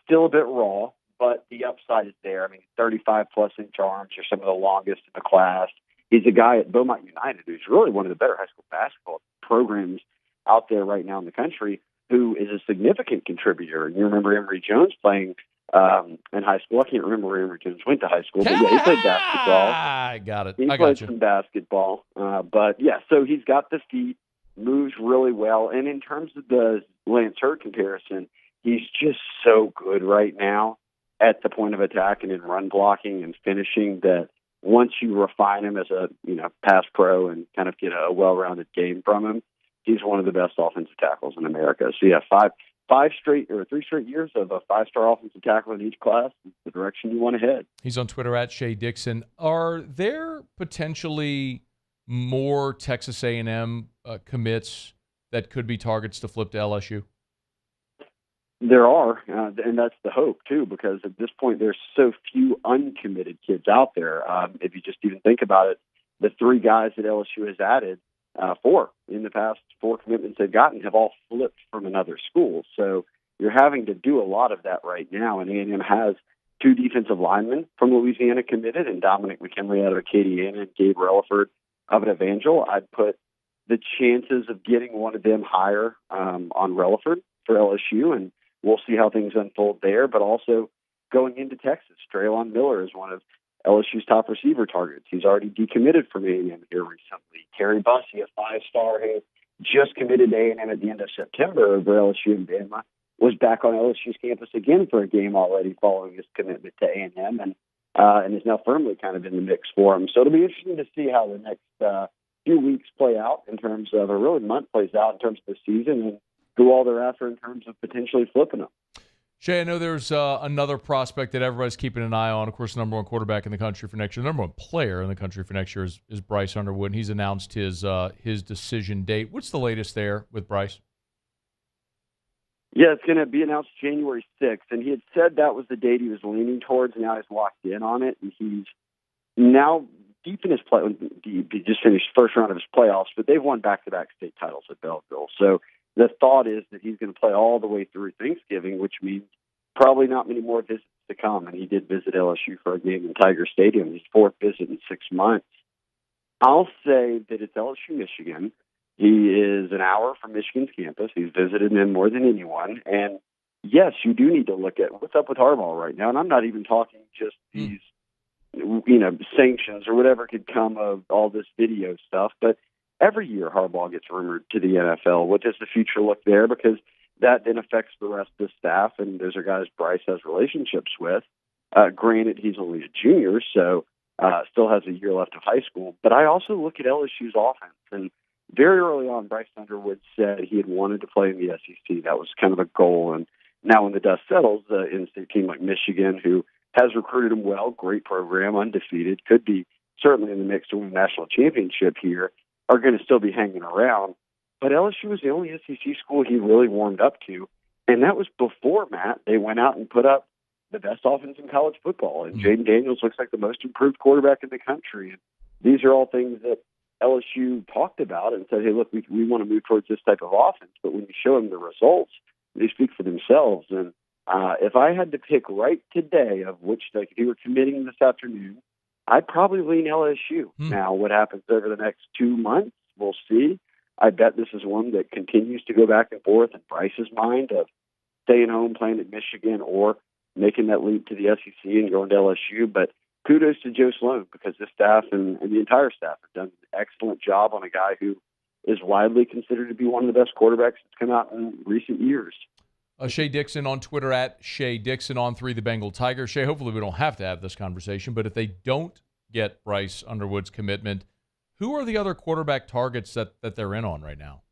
still a bit raw, but the upside is there. I mean, 35-plus inch arms are some of the longest in the class. He's a guy at Beaumont United who's really one of the better high school basketball programs out there right now in the country, who is a significant contributor. And you remember Emory Jones playing in high school. I can't remember where Emory Jones went to high school, but yeah, he played basketball. I got it. He I played got you. some basketball. But, yeah, so he's got the feet, moves really well. And in terms of the Lance Hurd comparison, he's just so good right now at the point of attack and in run blocking and finishing that once you refine him as a pass pro and kind of get a well-rounded game from him, he's one of the best offensive tackles in America. So, yeah, 3 straight years of a 5-star offensive tackle in each class is the direction you want to head. He's on Twitter at Shea Dixon. Are there potentially more Texas A&M commits that could be targets to flip to LSU? There are, and that's the hope, too, because at this point there's so few uncommitted kids out there. If you just even think about it, the 3 guys that LSU has added, 4 in the past 4 commitments they've gotten have all flipped from another school. So you're having to do a lot of that right now, and A&M has 2 defensive linemen from Louisiana committed, and Dominic McKinley out of Acadiana and Gabe Relaford of an Evangel. I'd put the chances of getting one of them higher on Relaford for LSU, and we'll see how things unfold there. But also going into Texas, Traylon Miller is one of LSU's top receiver targets. He's already decommitted from A&M here recently. Terry Bussey, a 5-star who just committed to A&M at the end of September over LSU and Bama, was back on LSU's campus again for a game already following his commitment to A&M, and is now firmly kind of in the mix for him. So it'll be interesting to see how the next few weeks play out in terms of, or really month plays out in terms of the season, and who all they're after in terms of potentially flipping them. Shay, I know there's another prospect that everybody's keeping an eye on. Of course, the number 1 quarterback in the country for next year. The number 1 player in the country for next year is Bryce Underwood, and he's announced his decision date. What's the latest there with Bryce? Yeah, it's going to be announced January 6th, and he had said that was the date he was leaning towards, and now he's locked in on it, and he's now deep in his play. He just finished first round of his playoffs, but they've won back-to-back state titles at Belleville. So the thought is that he's going to play all the way through Thanksgiving, which means probably not many more visits to come. And he did visit LSU for a game in Tiger Stadium, his 4th visit in 6 months. I'll say that it's LSU, Michigan. He is an hour from Michigan's campus. He's visited them more than anyone. And, yes, you do need to look at what's up with Harbaugh right now. And I'm not even talking just these, sanctions or whatever could come of all this video stuff. But every year Harbaugh gets rumored to the NFL. What does the future look there? Because that then affects the rest of the staff, and those are guys Bryce has relationships with. Granted, he's only a junior, so still has a year left of high school. But I also look at LSU's offense, and very early on, Bryce Underwood said he had wanted to play in the SEC. That was kind of a goal. And now when the dust settles, the in-state team like Michigan, who has recruited him well, great program, undefeated, could be certainly in the mix to win a national championship here, are going to still be hanging around. But LSU was the only SEC school he really warmed up to, and that was before, Matt, they went out and put up the best offense in college football. And Jaden Daniels looks like the most improved quarterback in the country. And these are all things that LSU talked about and said, hey, look, we want to move towards this type of offense. But when you show them the results, they speak for themselves. And if I had to pick right today of which, like if you were committing this afternoon, I'd probably lean LSU. Now, what happens over the next 2 months, we'll see. I bet this is one that continues to go back and forth in Bryce's mind of staying home, playing at Michigan, or making that leap to the SEC and going to LSU. But kudos to Joe Sloan, because this staff and the entire staff have done an excellent job on a guy who is widely considered to be one of the best quarterbacks that's come out in recent years. Shea Dixon on Twitter at Shea Dixon on 3, the Bengal Tiger. Shea, hopefully we don't have to have this conversation, but if they don't get Bryce Underwood's commitment, who are the other quarterback targets that they're in on right now?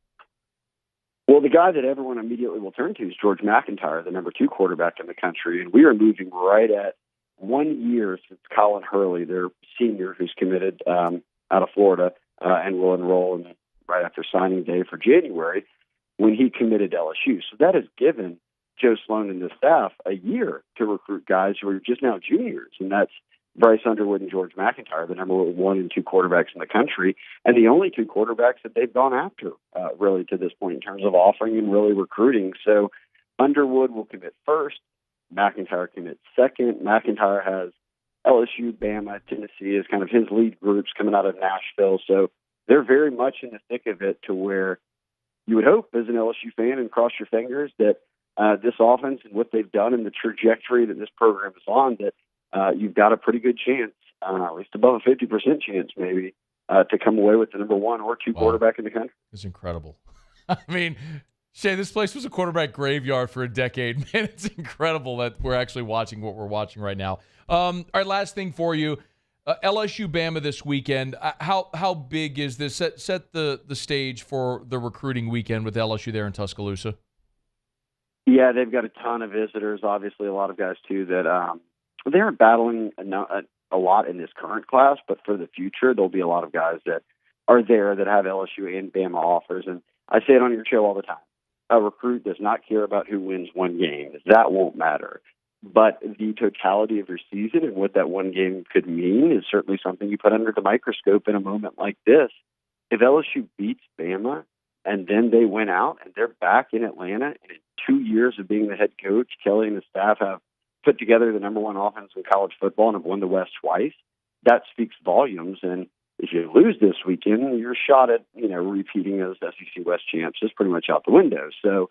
Well, the guy that everyone immediately will turn to is George McIntyre, the number 2 quarterback in the country, and we are moving right at 1 year since Colin Hurley, their senior, who's committed out of Florida and will enroll right after signing day for January, when he committed to LSU. So that has given Joe Sloan and the staff a year to recruit guys who are just now juniors, and that's Bryce Underwood and George McIntyre, the number 1 and 2 quarterbacks in the country, and the only 2 quarterbacks that they've gone after, really, to this point in terms of offering and really recruiting. So Underwood will commit first, McIntyre commits second. McIntyre has LSU, Bama, Tennessee as kind of his lead groups coming out of Nashville. So they're very much in the thick of it, to where you would hope as an LSU fan and cross your fingers that this offense and what they've done and the trajectory that this program is on, that you've got a pretty good chance, at least above a 50% chance maybe, to come away with the number 1 or 2 quarterback in the country. It's incredible. I mean, Shea, this place was a quarterback graveyard for a decade. Man, it's incredible that we're actually watching what we're watching right now. All right, last thing for you. LSU Bama this weekend. How big is this? Set the stage for the recruiting weekend with LSU there in Tuscaloosa. Yeah, they've got a ton of visitors. Obviously, a lot of guys too that they aren't battling a lot in this current class, but for the future, there'll be a lot of guys that are there that have LSU and Bama offers. And I say it on your show all the time. A recruit does not care about who wins one game. That won't matter. But the totality of your season and what that one game could mean is certainly something you put under the microscope in a moment like this. If LSU beats Bama and then they win out and they're back in Atlanta, and in 2 years of being the head coach, Kelly and the staff have put together the number 1 offense in college football and have won the West twice, that speaks volumes. And if you lose this weekend, your shot at repeating as SEC West champs is pretty much out the window. So,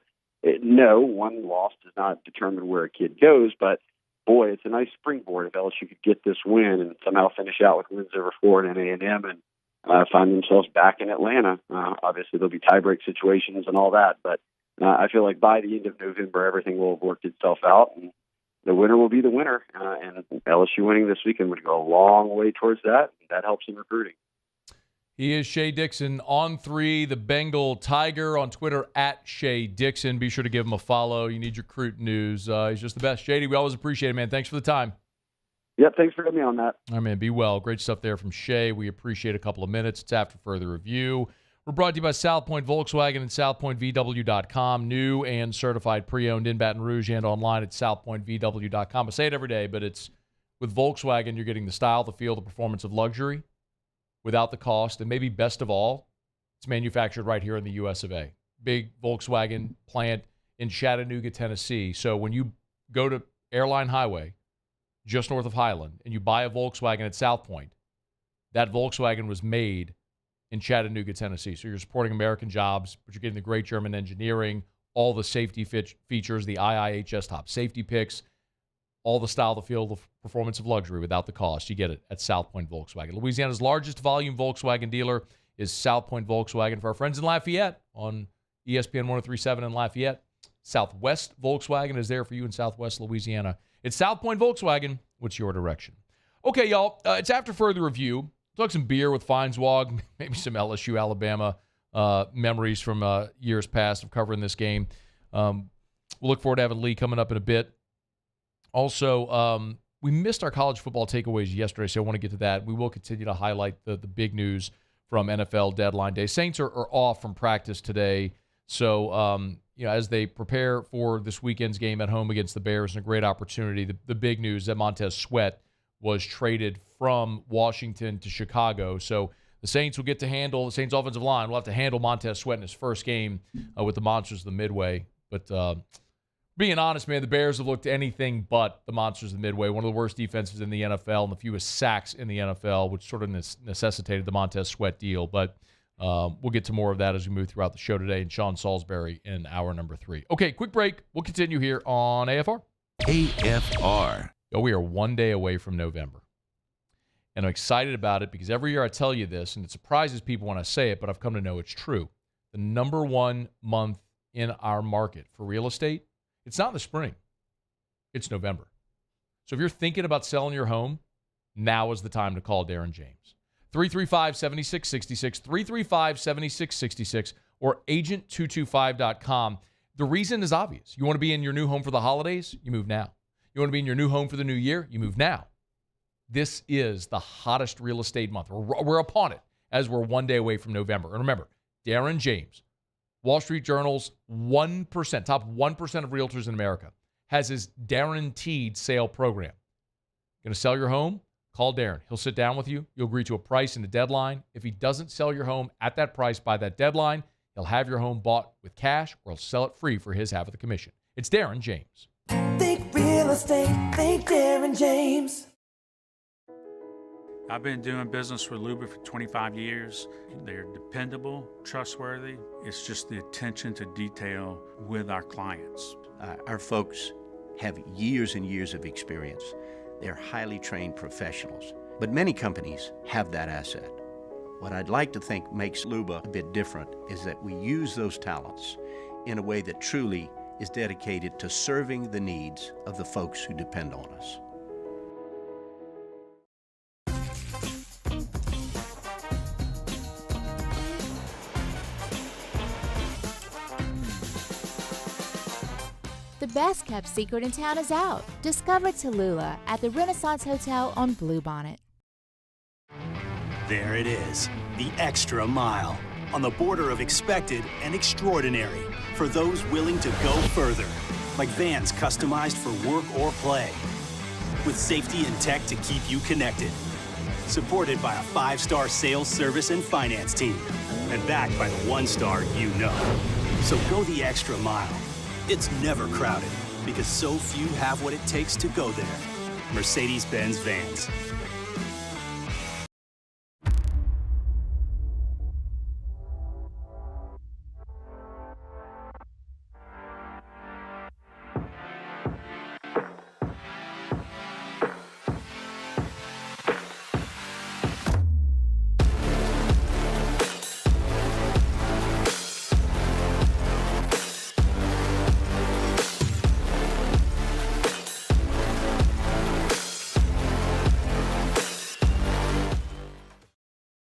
no, one loss does not determine where a kid goes, but boy, it's a nice springboard if LSU could get this win and somehow finish out with wins over Florida and A&M and find themselves back in Atlanta. Obviously, there'll be tiebreak situations and all that, but I feel like by the end of November, everything will have worked itself out, and the winner will be the winner. And LSU winning this weekend would go a long way towards that. That helps in recruiting. He is Shea Dixon on 3, the Bengal Tiger, on Twitter at Shea Dixon. Be sure to give him a follow. You need your recruit news. He's just the best. Shady, we always appreciate it, man. Thanks for the time. Yep, thanks for having me on that. All right, man, be well. Great stuff there from Shea. We appreciate a couple of minutes. It's after further review. We're brought to you by South Point Volkswagen and SouthPointVW.com. New and certified pre-owned in Baton Rouge and online at SouthPointVW.com. I say it every day, but it's with Volkswagen, you're getting the style, the feel, the performance of luxury without the cost, and maybe best of all, it's manufactured right here in the U.S. of A. Big Volkswagen plant in Chattanooga, Tennessee. So when you go to Airline Highway, just north of Highland, and you buy a Volkswagen at South Point, that Volkswagen was made in Chattanooga, Tennessee. So you're supporting American jobs, but you're getting the great German engineering, all the safety features, the IIHS top safety picks, all the style, the feel, the performance of luxury without the cost. You get it at South Point Volkswagen. Louisiana's largest volume Volkswagen dealer is South Point Volkswagen. For our friends in Lafayette on ESPN 103.7 in Lafayette, Southwest Volkswagen is there for you in Southwest Louisiana. It's South Point Volkswagen. What's your direction? Okay, y'all, it's after further review. Talk some beer with Feinswag, maybe some LSU, Alabama memories from years past of covering this game. We'll look forward to having Lee coming up in a bit. Also, we missed our college football takeaways yesterday, so I want to get to that. We will continue to highlight the big news from NFL deadline day. Saints are off from practice today, so as they prepare for this weekend's game at home against the Bears, and a great opportunity. The big news that Montez Sweat was traded from Washington to Chicago, so The Saints will get to handle the Saints offensive line. Will have to handle Montez Sweat in his first game with the Monsters of the Midway. But being honest, man, the Bears have looked anything but the Monsters of the Midway. One of the worst defenses in the NFL and the fewest sacks in the NFL, which sort of necessitated the Montez Sweat deal. But we'll get to more of that as we move throughout the show today. And Sean Salisbury in hour number 3. Okay, quick break. We'll continue here on AFR. AFR. We are one day away from November. And I'm excited about it because every year I tell you this, and it surprises people when I say it, but I've come to know it's true. The number one month in our market for real estate, it's not in the spring. It's November. So if you're thinking about selling your home, now is the time to call Darren James. 335-7666, 335-7666, or agent225.com. The reason is obvious. You want to be in your new home for the holidays? You move now. You want to be in your new home for the new year? You move now. This is the hottest real estate month. We're upon it as we're one day away from November. And remember, Darren James, Wall Street Journal's 1%, top 1% of realtors in America, has his guaranteed sale program. Going to sell your home? Call Darren. He'll sit down with you. You'll agree to a price and a deadline. If he doesn't sell your home at that price by that deadline, he'll have your home bought with cash or he'll sell it free for his half of the commission. It's Darren James. Think real estate, think Darren James. I've been doing business with Luba for 25 years. They're dependable, trustworthy. It's just the attention to detail with our clients. Our folks have years and years of experience. They're highly trained professionals. But many companies have that asset. What I'd like to think makes Luba a bit different is that we use those talents in a way that truly is dedicated to serving the needs of the folks who depend on us. The best-kept secret in town is out. Discover Tallulah at the Renaissance Hotel on Bluebonnet. There it is, the extra mile, on the border of expected and extraordinary, for those willing to go further, like vans customized for work or play, with safety and tech to keep you connected, supported by a 5-star sales, service, and finance team, and backed by the 1-star you know. So go the extra mile. It's never crowded, because so few have what it takes to go there. Mercedes-Benz Vans.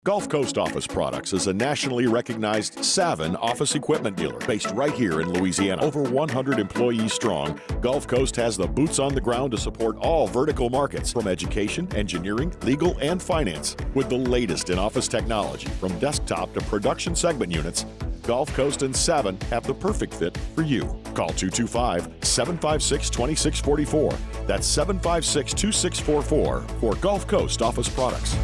Gulf Coast Office Products is a nationally recognized Savin office equipment dealer based right here in Louisiana. Over 100 employees strong, Gulf Coast has the boots on the ground to support all vertical markets, from education, engineering, legal, and finance. With the latest in office technology, from desktop to production segment units, Gulf Coast and Savin have the perfect fit for you. Call 225-756-2644. That's 756-2644 for Gulf Coast Office Products.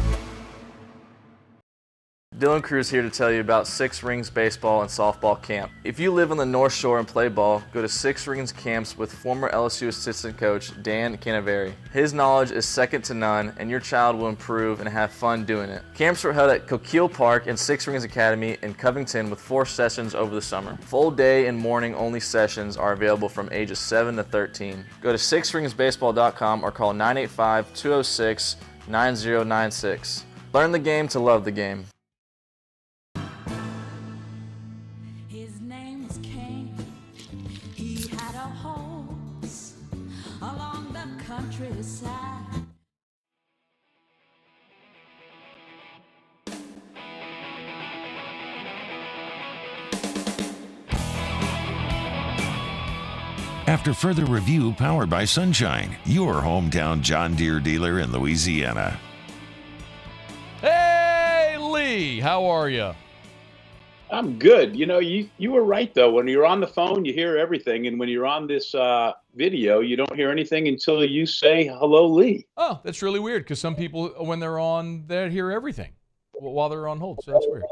Dylan Cruz here to tell you about Six Rings Baseball and Softball Camp. If you live on the North Shore and play ball, go to Six Rings Camps with former LSU assistant coach Dan Canaveri. His knowledge is second to none, and your child will improve and have fun doing it. Camps were held at Coquille Park and Six Rings Academy in Covington with 4 sessions over the summer. Full day and morning only sessions are available from ages 7 to 13. Go to sixringsbaseball.com or call 985-206-9096. Learn the game to love the game. After further review, powered by Sunshine, your hometown John Deere dealer in Louisiana. Hey, Lee, how are you? I'm good. You know, you were right, though. When you're on the phone, you hear everything. And when you're on this video, you don't hear anything until you say, hello, Lee. Oh, that's really weird because some people, when they're on, they hear everything. while they're on hold, so that's weird.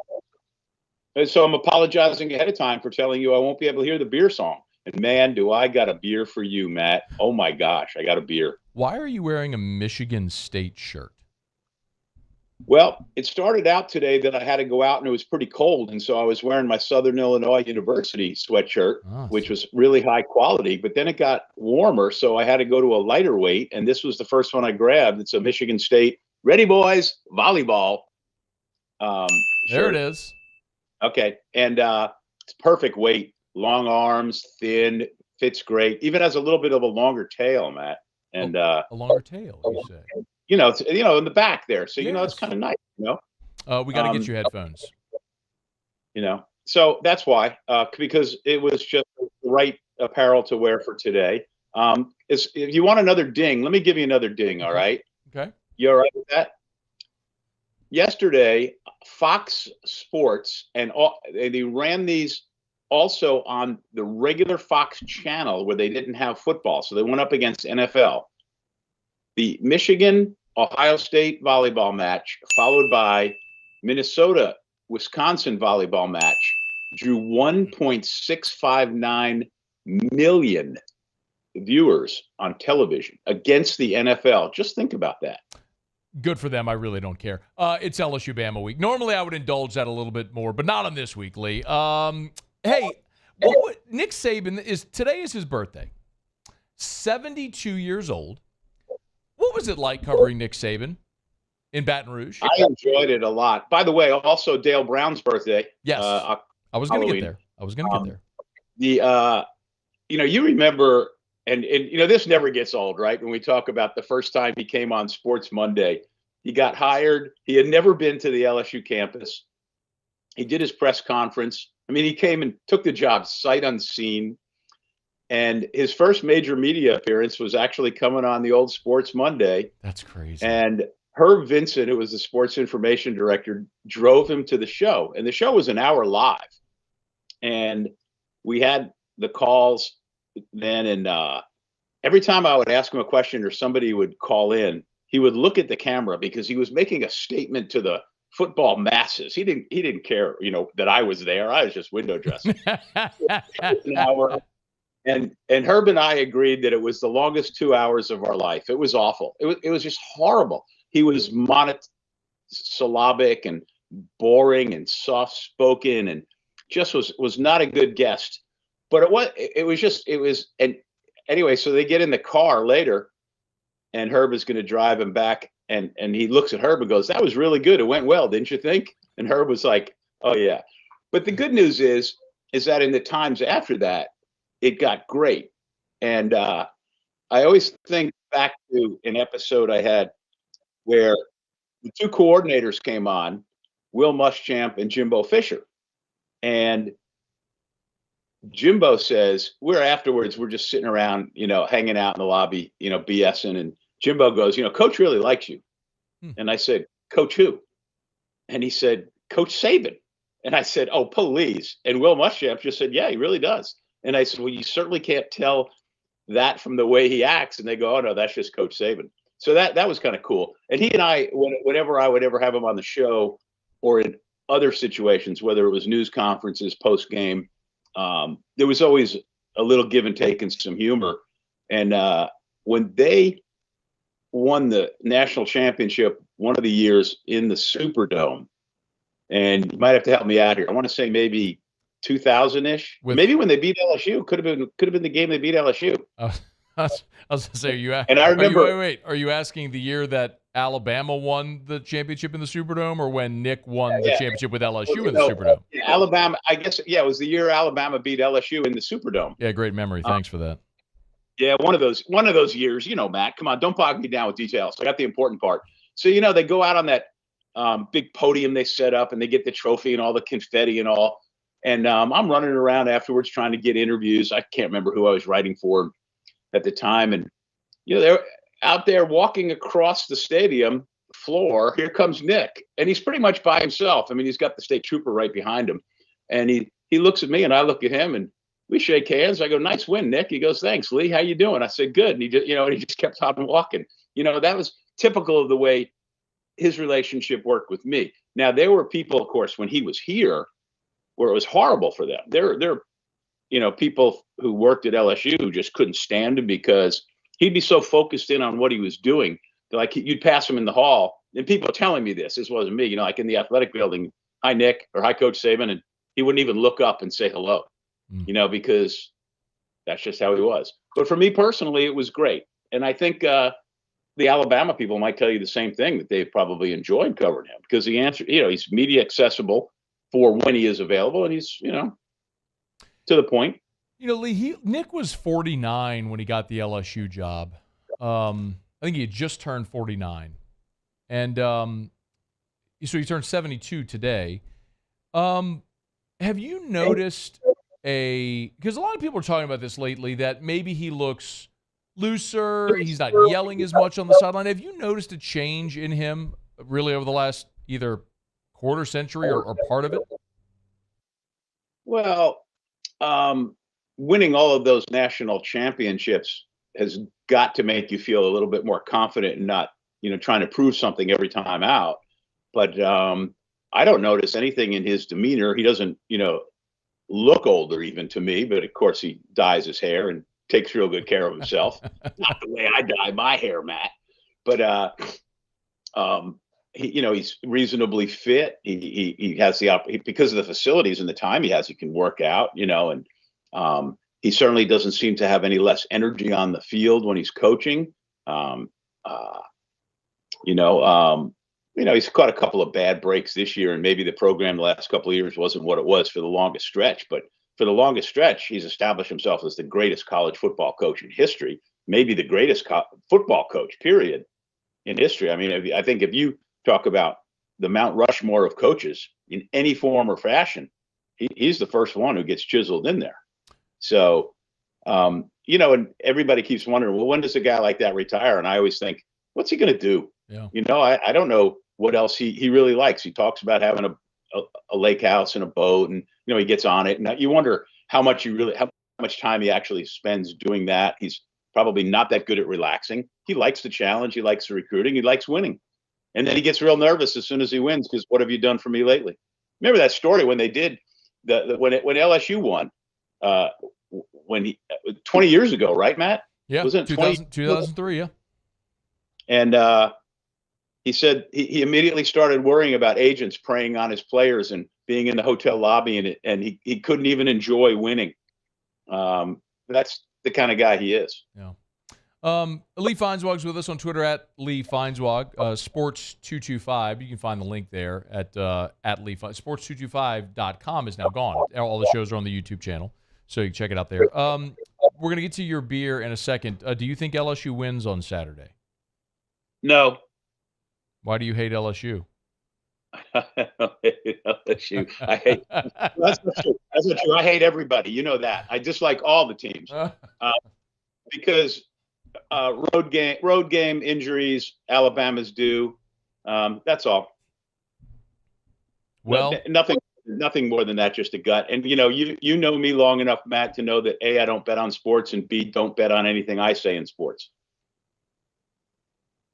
And so I'm apologizing ahead of time for telling you I won't be able to hear the beer song. And man, do I got a beer for you, Matt. Oh my gosh, I got a beer. Why are you wearing a Michigan State shirt? Well, it started out today that I had to go out and it was pretty cold. And so I was wearing my Southern Illinois University sweatshirt, which was really high quality. But then it got warmer, so I had to go to a lighter weight. And this was the first one I grabbed. It's a Michigan State Ready Boys volleyball There shirt. it is. Okay. And it's perfect weight, long arms, thin, fits great. Even has a little bit of a longer tail, Matt. And a longer tail, you say? It's in the back there. So, it's kind of nice, We got to get you headphones. So that's why, because it was just the right apparel to wear for today. If you want another ding, let me give you another ding. All right. Okay. You all right with that? Yesterday, Fox Sports and they ran these also on the regular Fox channel where they didn't have football. So they went up against NFL. The Michigan-Ohio State volleyball match, followed by Minnesota-Wisconsin volleyball match, drew 1.659 million viewers on television against the NFL. Just think about that. Good for them. I really don't care. It's LSU Bama week. Normally, I would indulge that a little bit more, but not on this week, Lee. Hey, Nick Saban today is his birthday. 72 years old. What was it like covering Nick Saban in Baton Rouge? I enjoyed it a lot. By the way, also Dale Brown's birthday. Yes, I was going to get there. You remember, and this never gets old, right? When we talk about the first time he came on Sports Monday, he got hired. He had never been to the LSU campus. He did his press conference. I mean, he came and took the job sight unseen. And his first major media appearance was actually coming on the old Sports Monday. That's crazy. And Herb Vincent, who was the sports information director, drove him to the show. And the show was an hour live. And we had the calls then. And every time I would ask him a question or somebody would call in, he would look at the camera because he was making a statement to the football masses. He didn't care, that I was there. I was just window dressing. An hour. And Herb and I agreed that it was the longest 2 hours of our life. It was awful. It was just horrible. He was monosyllabic and boring and soft-spoken and just was not a good guest. But and anyway, so they get in the car later and Herb is going to drive him back and he looks at Herb and goes, "That was really good. It went well, didn't you think?" And Herb was like, "Oh yeah." But the good news is that in the times after that, it got great. And I always think back to an episode I had where the two coordinators came on, Will Muschamp and Jimbo Fisher. And Jimbo says, we're just sitting around, hanging out in the lobby, BSing. And Jimbo goes, Coach really likes you. And I said, "Coach who?" And he said, "Coach Saban." And I said, "Oh, please." And Will Muschamp just said, "Yeah, he really does." And I said, "Well, you certainly can't tell that from the way he acts." And they go, "Oh, no, that's just Coach Saban." So that was kind of cool. And he and I, whenever I would ever have him on the show or in other situations, whether it was news conferences, post game, there was always a little give and take and some humor. And when they won the national championship one of the years in the Superdome, and you might have to help me out here, I want to say maybe 2000-ish, maybe when they beat LSU. Could have been the game they beat LSU. I was going to say, and I remember. Are you asking the year that Alabama won the championship in the Superdome, or when Nick won the championship with LSU in the Superdome? Alabama, I guess, it was the year Alabama beat LSU in the Superdome. Yeah, great memory. Thanks for that. Yeah, one of those years. Matt, come on, don't bog me down with details. I got the important part. So they go out on that big podium they set up, and they get the trophy and all the confetti and all. And I'm running around afterwards trying to get interviews. I can't remember who I was writing for at the time. And, they're out there walking across the stadium floor. Here comes Nick. And he's pretty much by himself. I mean, he's got the state trooper right behind him. And he looks at me and I look at him and we shake hands. I go, "Nice win, Nick." He goes, "Thanks, Lee. How you doing?" I said, "Good." And he just, he just kept on walking. That was typical of the way his relationship worked with me. Now, there were people, of course, when he was here, where it was horrible for them. There, people who worked at LSU who just couldn't stand him because he'd be so focused in on what he was doing. Like you'd pass him in the hall, and people are telling me this wasn't me, like in the athletic building, hi, Nick, or hi, Coach Saban, and he wouldn't even look up and say hello, because that's just how he was. But for me personally, it was great. And I think the Alabama people might tell you the same thing, that they probably enjoyed covering him because he's media accessible for when he is available, and he's, to the point. Lee, Nick was 49 when he got the LSU job. I think he had just turned 49. And so he turned 72 today. Have you noticed because a lot of people are talking about this lately, that maybe he looks looser, he's not yelling as much on the sideline. Have you noticed a change in him really over the last either quarter century or part of it? Well, winning all of those national championships has got to make you feel a little bit more confident and not, trying to prove something every time out. But I don't notice anything in his demeanor. He doesn't, look older even to me, but of course he dyes his hair and takes real good care of himself. Not the way I dye my hair, Matt. But he's reasonably fit. He has because of the facilities and the time he has, he can work out, and he certainly doesn't seem to have any less energy on the field when he's coaching. He's caught a couple of bad breaks this year, and maybe the program the last couple of years wasn't what it was for the longest stretch. But for the longest stretch, he's established himself as the greatest college football coach in history, maybe the greatest football coach, period, in history. I mean, I think if you talk about the Mount Rushmore of coaches in any form or fashion, he's the first one who gets chiseled in there. So, and everybody keeps wondering, well, when does a guy like that retire? And I always think, what's he going to do? Yeah. I don't know what else he really likes. He talks about having a lake house and a boat, and he gets on it. And you wonder how much time he actually spends doing that. He's probably not that good at relaxing. He likes the challenge. He likes the recruiting. He likes winning. And then he gets real nervous as soon as he wins because what have you done for me lately? Remember that story when they did when LSU won 20 years ago, right, Matt? Yeah, was it 2003, yeah. And he said he immediately started worrying about agents preying on his players and being in the hotel lobby, and he couldn't even enjoy winning. That's the kind of guy he is. Yeah. Lee Feinswag's with us on Twitter at Lee Feinswag, Sports225. You can find the link there at Lee. Sports225.com is now gone. All the shows are on the YouTube channel, so you can check it out there. We're going to get to your beer in a second. Do you think LSU wins on Saturday? No. Why do you hate LSU? LSU. I hate. That's not true. That's not true. I hate everybody. You know that. I dislike all the teams because road game injuries. Alabama's due. That's all. Well, nothing more than that. Just a gut. And you know me long enough, Matt, to know that A, I don't bet on sports, and B, don't bet on anything I say in sports.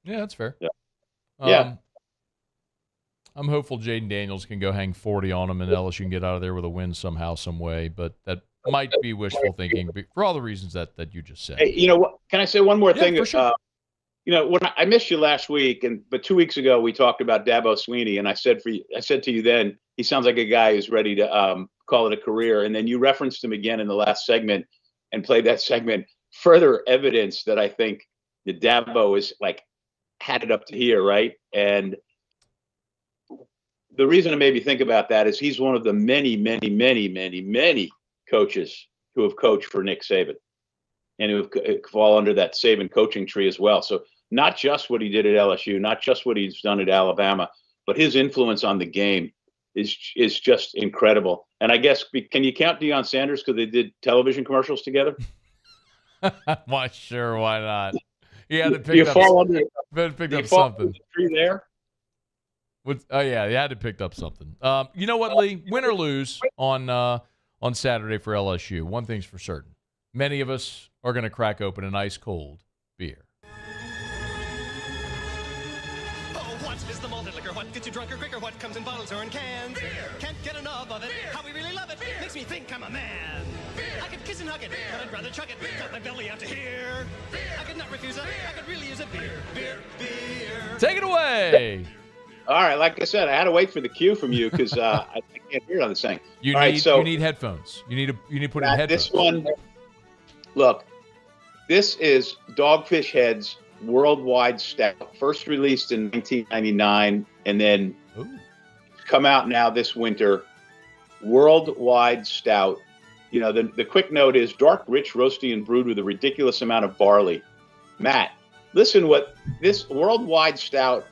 Yeah, that's fair. Yeah. I'm hopeful Jaden Daniels can go hang 40 on him and LSU can get out of there with a win somehow, some way. But that might be wishful thinking for all the reasons that you just said. Hey, what? Can I say one more thing? For sure. When I missed you last week, but 2 weeks ago we talked about Dabo Swinney, and I said to you then, he sounds like a guy who's ready to call it a career. And then you referenced him again in the last segment and played that segment. Further evidence that I think that Dabo is had it up to here, right? And the reason it made me think about that is he's one of the many, many, many, many, many coaches who have coached for Nick Saban and who fall under that Saban coaching tree as well. So not just what he did at LSU, not just what he's done at Alabama, but his influence on the game is just incredible. And I guess, can you count Deion Sanders because they did television commercials together? Why? Sure, why not? He had to pick up something. Tree there. Yeah, he had to pick up something. You know what, Lee? Win or lose on Saturday for LSU, one thing's for certain: many of us are going to crack open an ice cold beer. Oh, what is the malted liquor? What gets you drunker quicker? What comes in bottles or in cans? Beer. Can't get enough of it. Beer. How we really love it. Beer. Makes me think I'm a man. Beer. I could kiss and hug it, but I'd rather chuck it. Cut my belly out to here. Beer. I could not refuse it. I could really use a beer. Beer. Take it away. All right, like I said, I had to wait for the cue from you because I can't hear on this thing. You All need right, so you need headphones. You need to put in headphones. This one, look, this is Dogfish Head's Worldwide Stout, first released in 1999, and then come out now this winter. Worldwide Stout. You know, the quick note is dark, rich, roasty, and brewed with a ridiculous amount of barley. Matt, listen, what this Worldwide Stout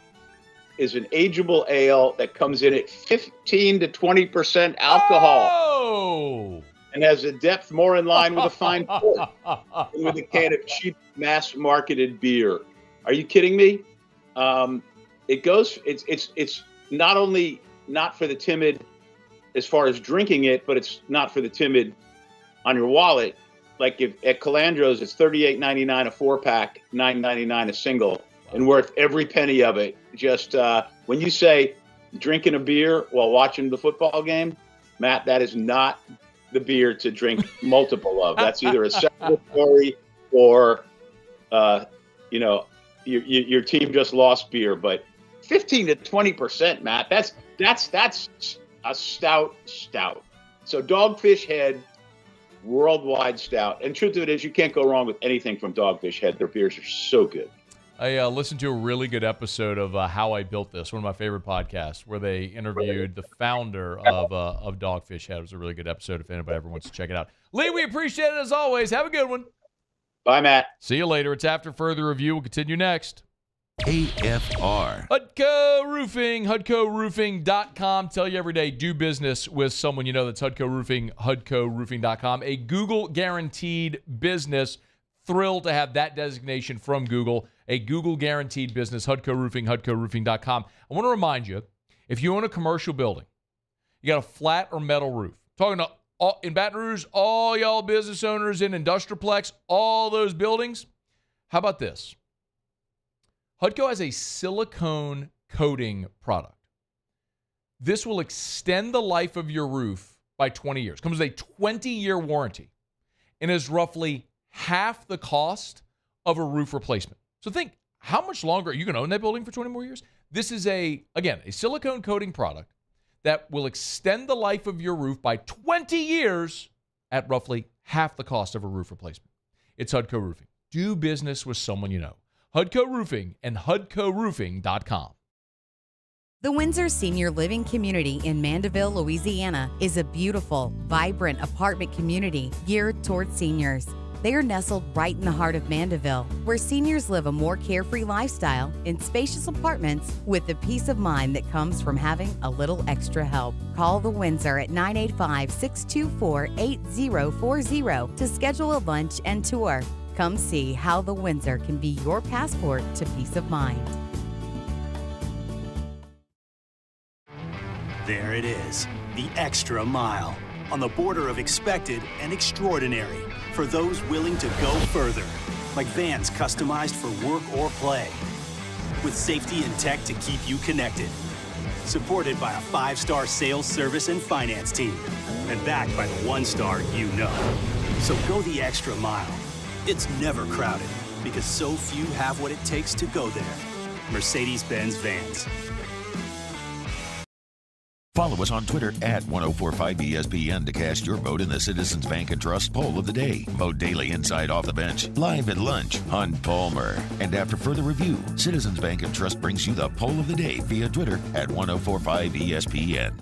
is an ageable ale that comes in at 15 to 20% alcohol. Oh! And has a depth more in line with a fine port than with a can of cheap mass-marketed beer. Are you kidding me? It's not only not for the timid as far as drinking it, but it's not for the timid on your wallet. Like if at Calandro's, it's $38.99 a 4-pack, $9.99 a single, and worth every penny of it. Just when you say drinking a beer while watching the football game, Matt, that is not the beer to drink multiple of. That's either a celebratory or, your team just lost beer. But 15 to 20%, Matt, that's a stout. So Dogfish Head Worldwide Stout. And truth of it is, you can't go wrong with anything from Dogfish Head. Their beers are so good. I listened to a really good episode of How I Built This, one of my favorite podcasts, where they interviewed the founder of Dogfish Head. It was a really good episode if anybody ever wants to check it out. Lee, we appreciate it as always. Have a good one. Bye, Matt. See you later. It's After Further Review. We'll continue next. AFR. Hudco Roofing, HudcoRoofing.com. Tell you every day, do business with someone you know. That's Hudco Roofing, HudcoRoofing.com. A Google guaranteed business. Thrilled to have that designation from Google. A Google guaranteed business, Hudco Roofing, HudcoRoofing.com. I want to remind you, if you own a commercial building, you got a flat or metal roof. Talking to in Baton Rouge, all y'all business owners in Industrialplex, all those buildings. How about this? Hudco has a silicone coating product. This will extend the life of your roof by 20 years. Comes with a 20-year warranty and is roughly half the cost of a roof replacement. So think, how much longer are you going to own that building for 20 more years? This is a silicone coating product that will extend the life of your roof by 20 years at roughly half the cost of a roof replacement. It's Hudco Roofing. Do business with someone you know. Hudco Roofing and HudcoRoofing.com. The Windsor Senior Living Community in Mandeville, Louisiana is a beautiful, vibrant apartment community geared toward seniors. They are nestled right in the heart of Mandeville, where seniors live a more carefree lifestyle in spacious apartments with the peace of mind that comes from having a little extra help. Call the Windsor at 985-624-8040 to schedule a lunch and tour. Come see how the Windsor can be your passport to peace of mind. There it is, the extra mile, on the border of expected and extraordinary, for those willing to go further, like vans customized for work or play, with safety and tech to keep you connected, supported by a 5-star sales, service, and finance team, and backed by the 1-star you know. So go the extra mile. It's never crowded, because so few have what it takes to go there. Mercedes-Benz Vans. Follow us on Twitter at 1045ESPN to cast your vote in the Citizens Bank and Trust poll of the day. Vote daily inside Off the Bench, live at lunch, Hunt Palmer. And after further review, Citizens Bank and Trust brings you the poll of the day via Twitter at 1045ESPN.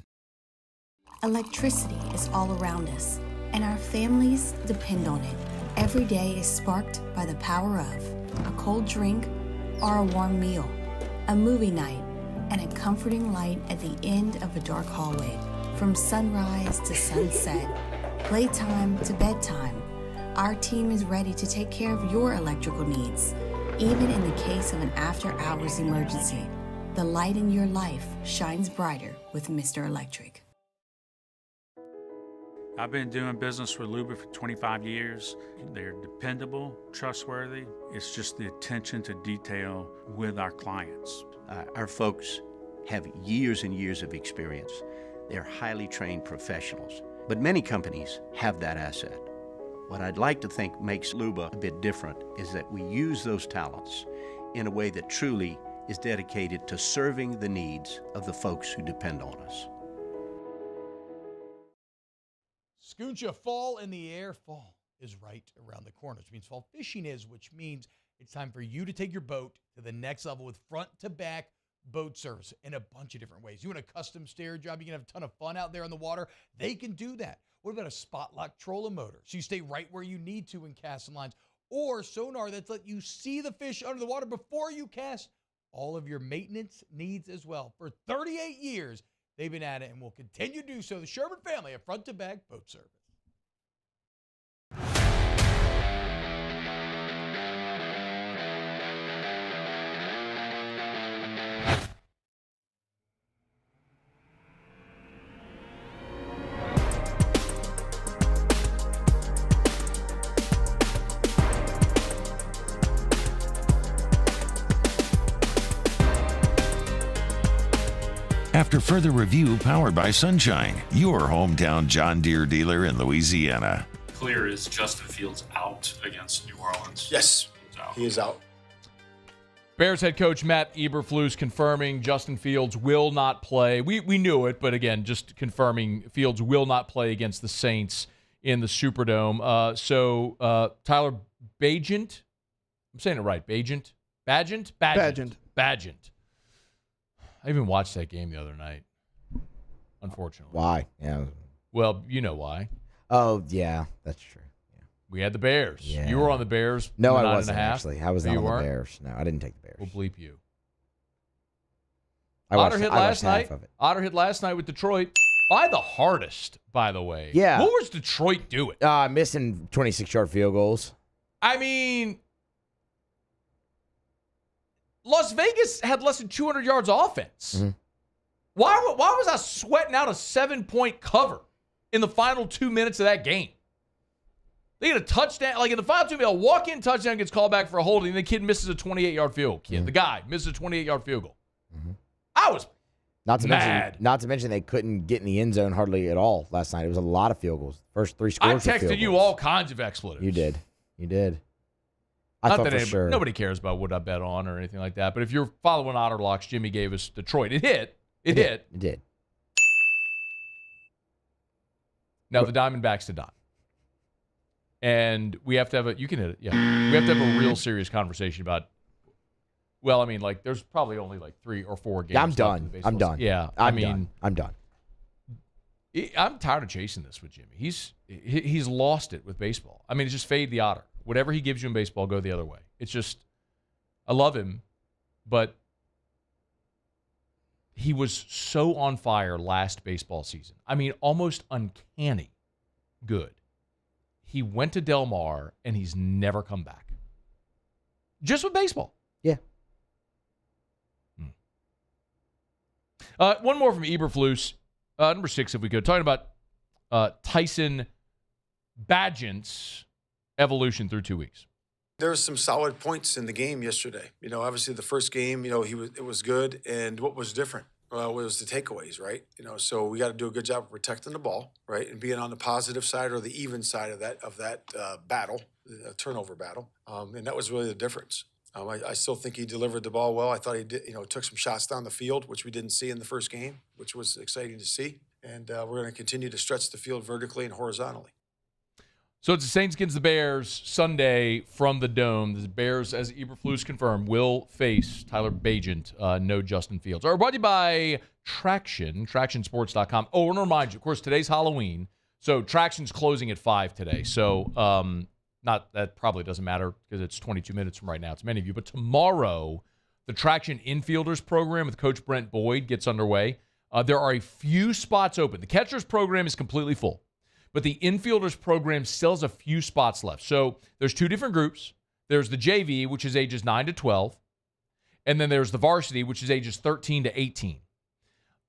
Electricity is all around us, and our families depend on it. Every day is sparked by the power of a cold drink or a warm meal, a movie night, and a comforting light at the end of a dark hallway. From sunrise to sunset, playtime to bedtime, our team is ready to take care of your electrical needs. Even in the case of an after-hours emergency, the light in your life shines brighter with Mr. Electric. I've been doing business with Luba for 25 years. They're dependable, trustworthy. It's just the attention to detail with our clients. Our folks have years and years of experience. They're highly trained professionals. But many companies have that asset. What I'd like to think makes Luba a bit different is that we use those talents in a way that truly is dedicated to serving the needs of the folks who depend on us. Scooncha, fall in the air. Fall is right around the corner, which means fall fishing is, which means it's time for you to take your boat to the next level with front-to-back boat service in a bunch of different ways. You want a custom stair job, you can have a ton of fun out there on the water. They can do that. What about a spot lock trolling motor? So you stay right where you need to in casting lines. Or sonar that's let you see the fish under the water before you cast. All of your maintenance needs as well. For 38 years, they've been at it and will continue to do so. The Sherman family of front-to-back boat service. After further review, powered by Sunshine, your hometown John Deere dealer in Louisiana. Clear is Justin Fields out against New Orleans. Yes, he is out. Bears head coach Matt Eberflus confirming Justin Fields will not play. We knew it, but again, just confirming Fields will not play against the Saints in the Superdome. So Tyler Bagent, I'm saying it right, Bagent? Bagent. I even watched that game the other night, unfortunately. Why? Yeah. Well, you know why. Oh, yeah, that's true. Yeah. We had the Bears. Yeah. You were on the Bears. No, I 9.5. wasn't, actually. I was not on the Bears. No, I didn't take the Bears. We'll bleep you. Otter hit last night. Otter hit last night with Detroit by the hardest, by the way. Yeah. What was Detroit doing? Missing 26-yard field goals. I mean, Las Vegas had less than 200 yards offense. Mm-hmm. Why was I sweating out a 7-point cover in the final 2 minutes of that game? They get a touchdown. Like in the final 2 minutes, a walk-in touchdown gets called back for a holding, and the kid misses a 28-yard field goal. The guy misses a 28-yard field goal. Mm-hmm. I was mad. Not to mention they couldn't get in the end zone hardly at all last night. It was a lot of field goals. First 3 scores I were field texted you goals. all kinds of expletives. You did. I Not thought that for sure. Nobody cares about what I bet on or anything like that. But if you're following Otter Locks, Jimmy gave us Detroit. It hit. It did. Now the Diamondbacks did not. And we have to have you can hit it, yeah. We have to have a real serious conversation about, well, I mean, like, there's probably only like 3 or 4 games. Yeah, I'm left done. in the baseball I'm done. season. Yeah, I'm done. I'm tired of chasing this with Jimmy. He's lost it with baseball. I mean, it's just fade the Otter. Whatever he gives you in baseball, go the other way. It's just, I love him, but he was so on fire last baseball season. I mean, almost uncanny good. He went to Del Mar, and he's never come back. Just with baseball. Yeah. One more from Eberflus. Number 6, if we could. Talking about Tyson Bagent's evolution through 2 weeks. There were some solid points in the game yesterday. You know, obviously the first game, it was good, and what was different was the takeaways, right? So we got to do a good job of protecting the ball, right, and being on the positive side or the even side of that battle, the turnover battle, and that was really the difference. I still think he delivered the ball well. I thought he did, took some shots down the field, which we didn't see in the first game, which was exciting to see. And we're going to continue to stretch the field vertically and horizontally. So it's the Saints against the Bears Sunday from the Dome. The Bears, as Eberflus confirmed, will face Tyler Bagent, no Justin Fields. All right, brought to you by Traction, TractionSports.com. Oh, I want to remind you, of course, today's Halloween. So Traction's closing at 5 today. So not that probably doesn't matter because it's 22 minutes from right now to many of you. But tomorrow, the Traction Infielders program with Coach Brent Boyd gets underway. There are a few spots open. The catchers program is completely full. But the infielders program still has a few spots left. So there's 2 different groups. There's the JV, which is ages 9 to 12. And then there's the varsity, which is ages 13 to 18.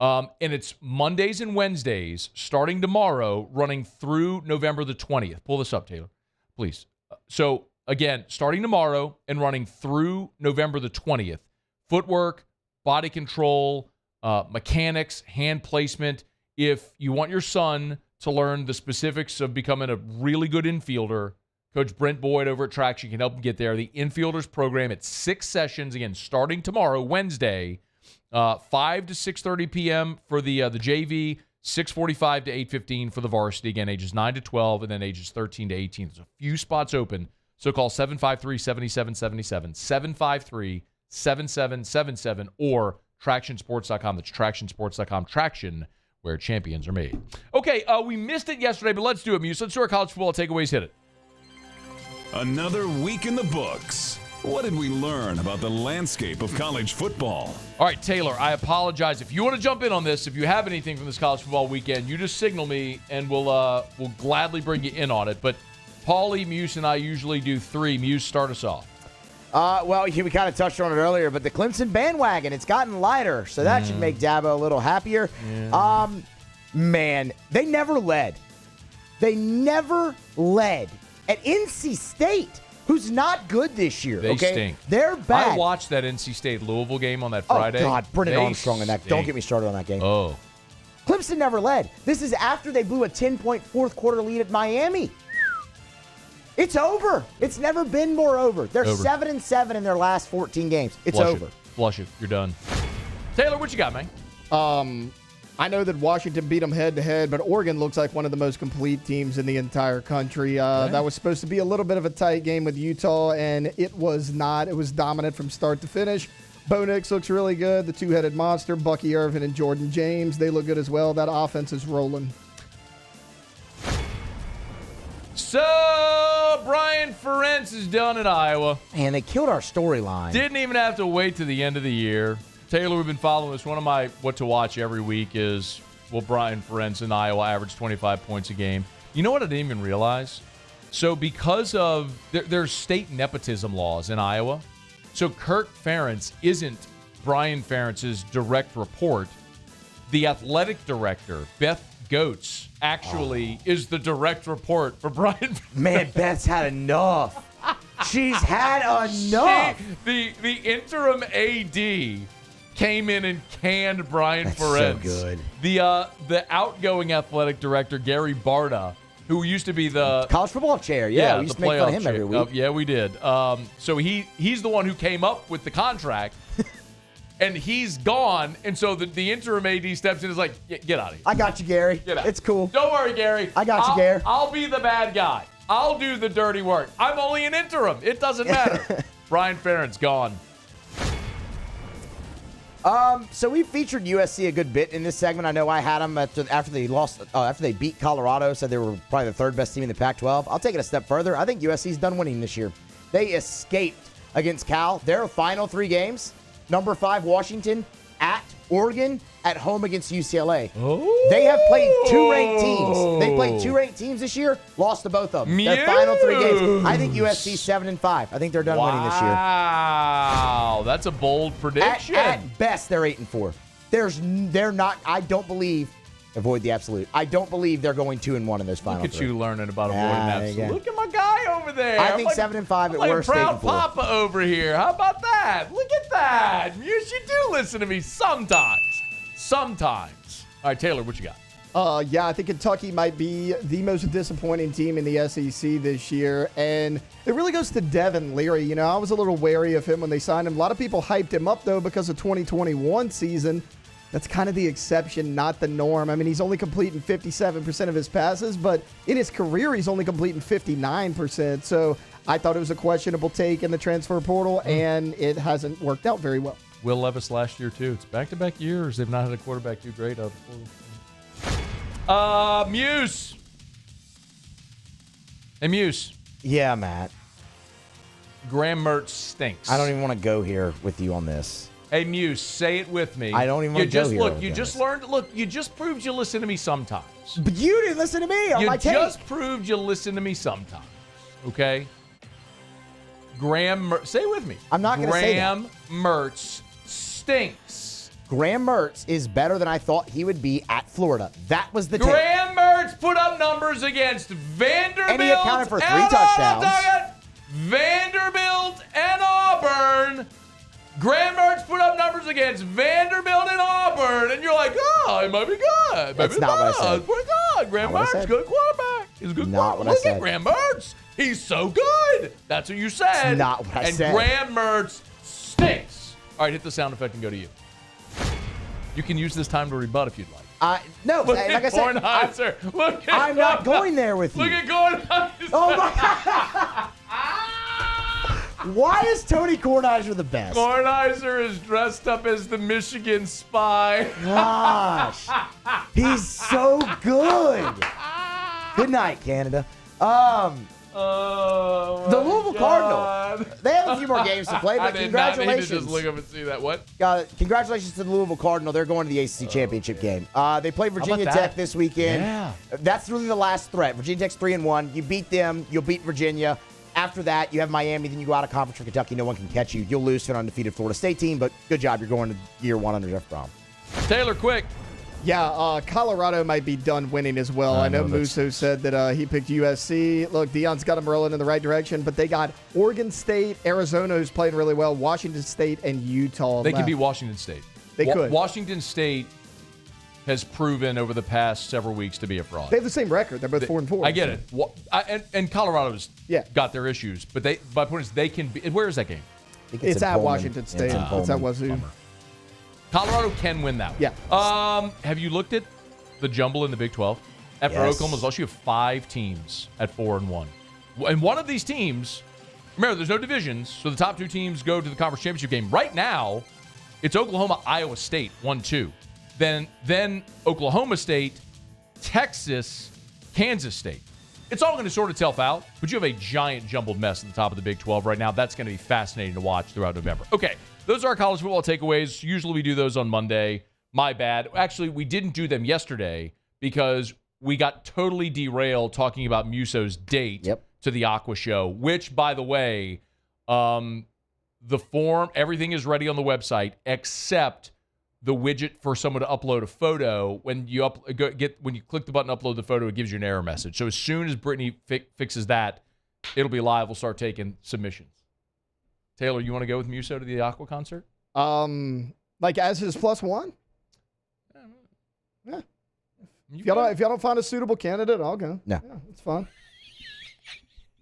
And it's Mondays and Wednesdays, starting tomorrow, running through November the 20th. Pull this up, Taylor, please. So, again, starting tomorrow and running through November the 20th. Footwork, body control, mechanics, hand placement. If you want your son to learn the specifics of becoming a really good infielder, Coach Brent Boyd over at Traction can help him get there. The Infielders program at 6 sessions, again, starting tomorrow, Wednesday, 5 to 6:30 p.m. for the JV, 6:45 to 8:15 for the varsity, again, ages 9 to 12, and then ages 13 to 18. There's a few spots open, so call 753-7777, 753-7777, or TractionSports.com. That's TractionSports.com. Traction, where champions are made. Okay, we missed it yesterday, but let's do it, Muse. Let's do our college football takeaways. Hit it. Another week in the books. What did we learn about the landscape of college football? All right, Taylor, I apologize. If you want to jump in on this, if you have anything from this college football weekend, you just signal me, and we'll gladly bring you in on it. But Paulie, Muse, and I usually do 3. Muse, start us off. Well, we kind of touched on it earlier, but the Clemson bandwagon, it's gotten lighter, so that should make Dabo a little happier. Yeah. Man, they never led. They never led. At NC State, who's not good this year. They stink. They're bad. I watched that NC State-Louisville game on that Friday. Oh, God, Brennan Armstrong in that. Don't get me started on that game. Oh. Clemson never led. This is after they blew a 10-point fourth quarter lead at Miami. It's over. It's never been more over. They're 7-7 in their last 14 games. It's over. Flush it. You're done. Taylor, what you got, man? I know that Washington beat them head-to-head, but Oregon looks like one of the most complete teams in the entire country. That was supposed to be a little bit of a tight game with Utah, and it was not. It was dominant from start to finish. Bo Nix looks really good. The two-headed monster, Bucky Irvin and Jordan James, they look good as well. That offense is rolling. So, Brian Ferentz is done in Iowa. Man, they killed our storyline. Didn't even have to wait to the end of the year. Taylor, we've been following this. One of my what to watch every week is, will Brian Ferentz in Iowa average 25 points a game? You know what I didn't even realize? So because of, there's state nepotism laws in Iowa. So Kirk Ferentz isn't Brian Ferentz's direct report. The athletic director, Beth Goetz, actually is the direct report for Brian Ferentz. Man, Beth's had enough. She's had enough. The interim AD came in and canned Brian Ferentz. So good. The outgoing athletic director, Gary Barta, who used to be the college football chair. Yeah, we used to make fun of him every week. Yeah, we did. So he's the one who came up with the contract, and he's gone. And so the interim AD steps in and is like, get out of here. I got you, Gary. Get out. It's cool. Don't worry, Gary. I got you, Gary. I'll be the bad guy. I'll do the dirty work. I'm only an interim. It doesn't matter. Brian Ferentz gone. So we featured USC a good bit in this segment. I know I had them after they beat Colorado, said they were probably the third best team in the Pac-12. I'll take it a step further. I think USC's done winning this year. They escaped against Cal. Their final 3 games, number 5 Washington, at Oregon, at home against UCLA. Oh. They have played 2 ranked teams. They played 2 ranked teams this year, lost to both of them. Their final 3 games. I think USC 7-5. I think they're done winning this year. Wow, that's a bold prediction. At best, they're 8-4. They're not. I don't believe. Avoid the absolute. I don't believe they're going 2-1 in those final 3. Look at you learning about avoiding absolute. Again. Look at my guy over there. I think 7-5 at worst. Proud Papa over here. How about that? Look at that. You do listen to me sometimes. Sometimes. All right, Taylor, what you got? Yeah, I think Kentucky might be the most disappointing team in the SEC this year, and it really goes to Devin Leary. You know, I was a little wary of him when they signed him. A lot of people hyped him up, though, because of 2021 season. That's kind of the exception, not the norm. I mean, he's only completing 57% of his passes, but in his career, he's only completing 59%. So I thought it was a questionable take in the transfer portal, and it hasn't worked out very well. Will Levis last year, too. It's back-to-back years. They've not had a quarterback do great out before. Muse. Hey, Muse. Yeah, Matt. Graham Mertz stinks. I don't even want to go here with you on this. Hey, Muse, say it with me. I don't even want to go here. Look, you just learned. Look, you just proved you listen to me sometimes. But you didn't listen to me on my tape. You just proved you listen to me sometimes. Okay? Graham Mertz. Say it with me. I'm not going to say that. Graham Mertz stinks. Graham Mertz is better than I thought he would be at Florida. That was the take. Graham Mertz put up numbers against Vanderbilt. And he accounted for 3 touchdowns. Vanderbilt and Auburn. Graham Mertz put up numbers numbers against Vanderbilt and Auburn, and you're like, oh, it might be good. That's not what I said. Pretty good. Graham Not what I Mertz, said. good quarterback. He's a good Not quarterback. what I Look said. at Graham Mertz. He's so good. That's what you said. It's not what I and said. Graham Mertz stinks. All right, hit the sound effect and go to you. You can use this time to rebut if you'd like. No, Look like at I said, Kornheiser. Look at I'm not going there with you. Look at Kornheiser. Oh my! Why is Tony Kornheiser the best? Kornheiser is dressed up as the Michigan spy. Gosh, he's so good. Good night, Canada. The Louisville Cardinals. They have a few more games to play, but congratulations. I need to just look up and see that. What? Congratulations to the Louisville Cardinal. They're going to the ACC championship game. They play Virginia Tech this weekend. Yeah. That's really the last threat. Virginia Tech's 3-1. You beat them, you'll beat Virginia. After that, you have Miami, then you go out of conference for Kentucky. No one can catch you. You'll lose to an undefeated Florida State team, but good job. You're going to year one under Jeff Brom. Taylor, quick. Yeah, Colorado might be done winning as well. I know Musso said that he picked USC. Look, Deion's got them rolling in the right direction, but they got Oregon State, Arizona, who's playing really well, Washington State, and Utah. They can beat Washington State. They could. Washington State has proven over the past several weeks to be a fraud. They have the same record. They're both 4-4. I get it. And Colorado's got their issues, but my point is they can be. Where is that game? It's at Washington State. It's at Wazoo. Colorado can win that one. Yeah. Have you looked at the jumble in the Big 12? After Oklahoma's lost, you have 5 teams at 4-1. And one of these teams, remember, there's no divisions, so the top 2 teams go to the conference championship game. Right now, it's Oklahoma, Iowa State, 1-2. Then Oklahoma State, Texas, Kansas State. It's all going to sort itself out, but you have a giant jumbled mess at the top of the Big 12 right now. That's going to be fascinating to watch throughout November. Okay, those are our college football takeaways. Usually we do those on Monday. My bad. Actually, we didn't do them yesterday because we got totally derailed talking about Musso's date to the Aqua Show, which, by the way, the form, everything is ready on the website except the widget for someone to upload a photo. When you when you click the button, upload the photo, it gives you an error message. So as soon as Brittany fixes that, it'll be live. We'll start taking submissions. Taylor, you want to go with Musso to the Aqua concert? Like as his +1? Yeah. If y'all don't find a suitable candidate, I'll go. No. Yeah, it's fine.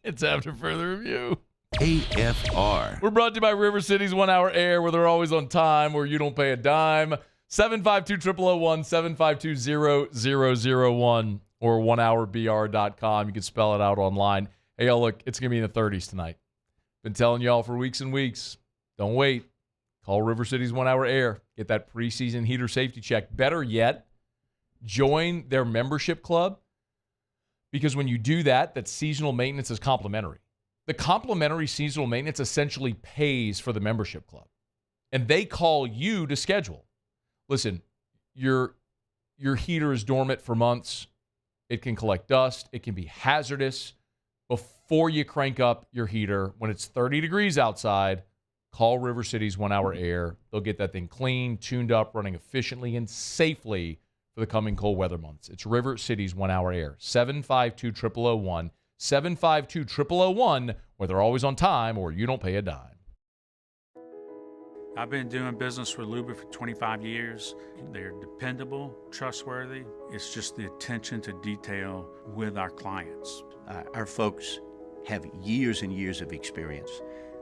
It's after further review. AFR. We're brought to you by River City's 1 Hour Air, where they're always on time, where you don't pay a dime. 752-0001, 752-0001, or 1hourbr.com. You can spell it out online. Hey, y'all, look, it's going to be in the 30s tonight. Been telling y'all for weeks and weeks. Don't wait. Call River City's 1 Hour Air. Get that preseason heater safety check. Better yet, join their membership club, because when you do that, that seasonal maintenance is complimentary. The complimentary seasonal maintenance essentially pays for the membership club. And they call you to schedule. Listen, your heater is dormant for months. It can collect dust. It can be hazardous. Before you crank up your heater, when it's 30 degrees outside, call River City's 1 Hour Air. They'll get that thing clean, tuned up, running efficiently and safely for the coming cold weather months. It's River City's 1 Hour Air. 752-0001. 752-0001, where they're always on time or you don't pay a dime. I've been doing business with Luba for 25 years. They're dependable, trustworthy. It's just the attention to detail with our clients. Our folks have years and years of experience.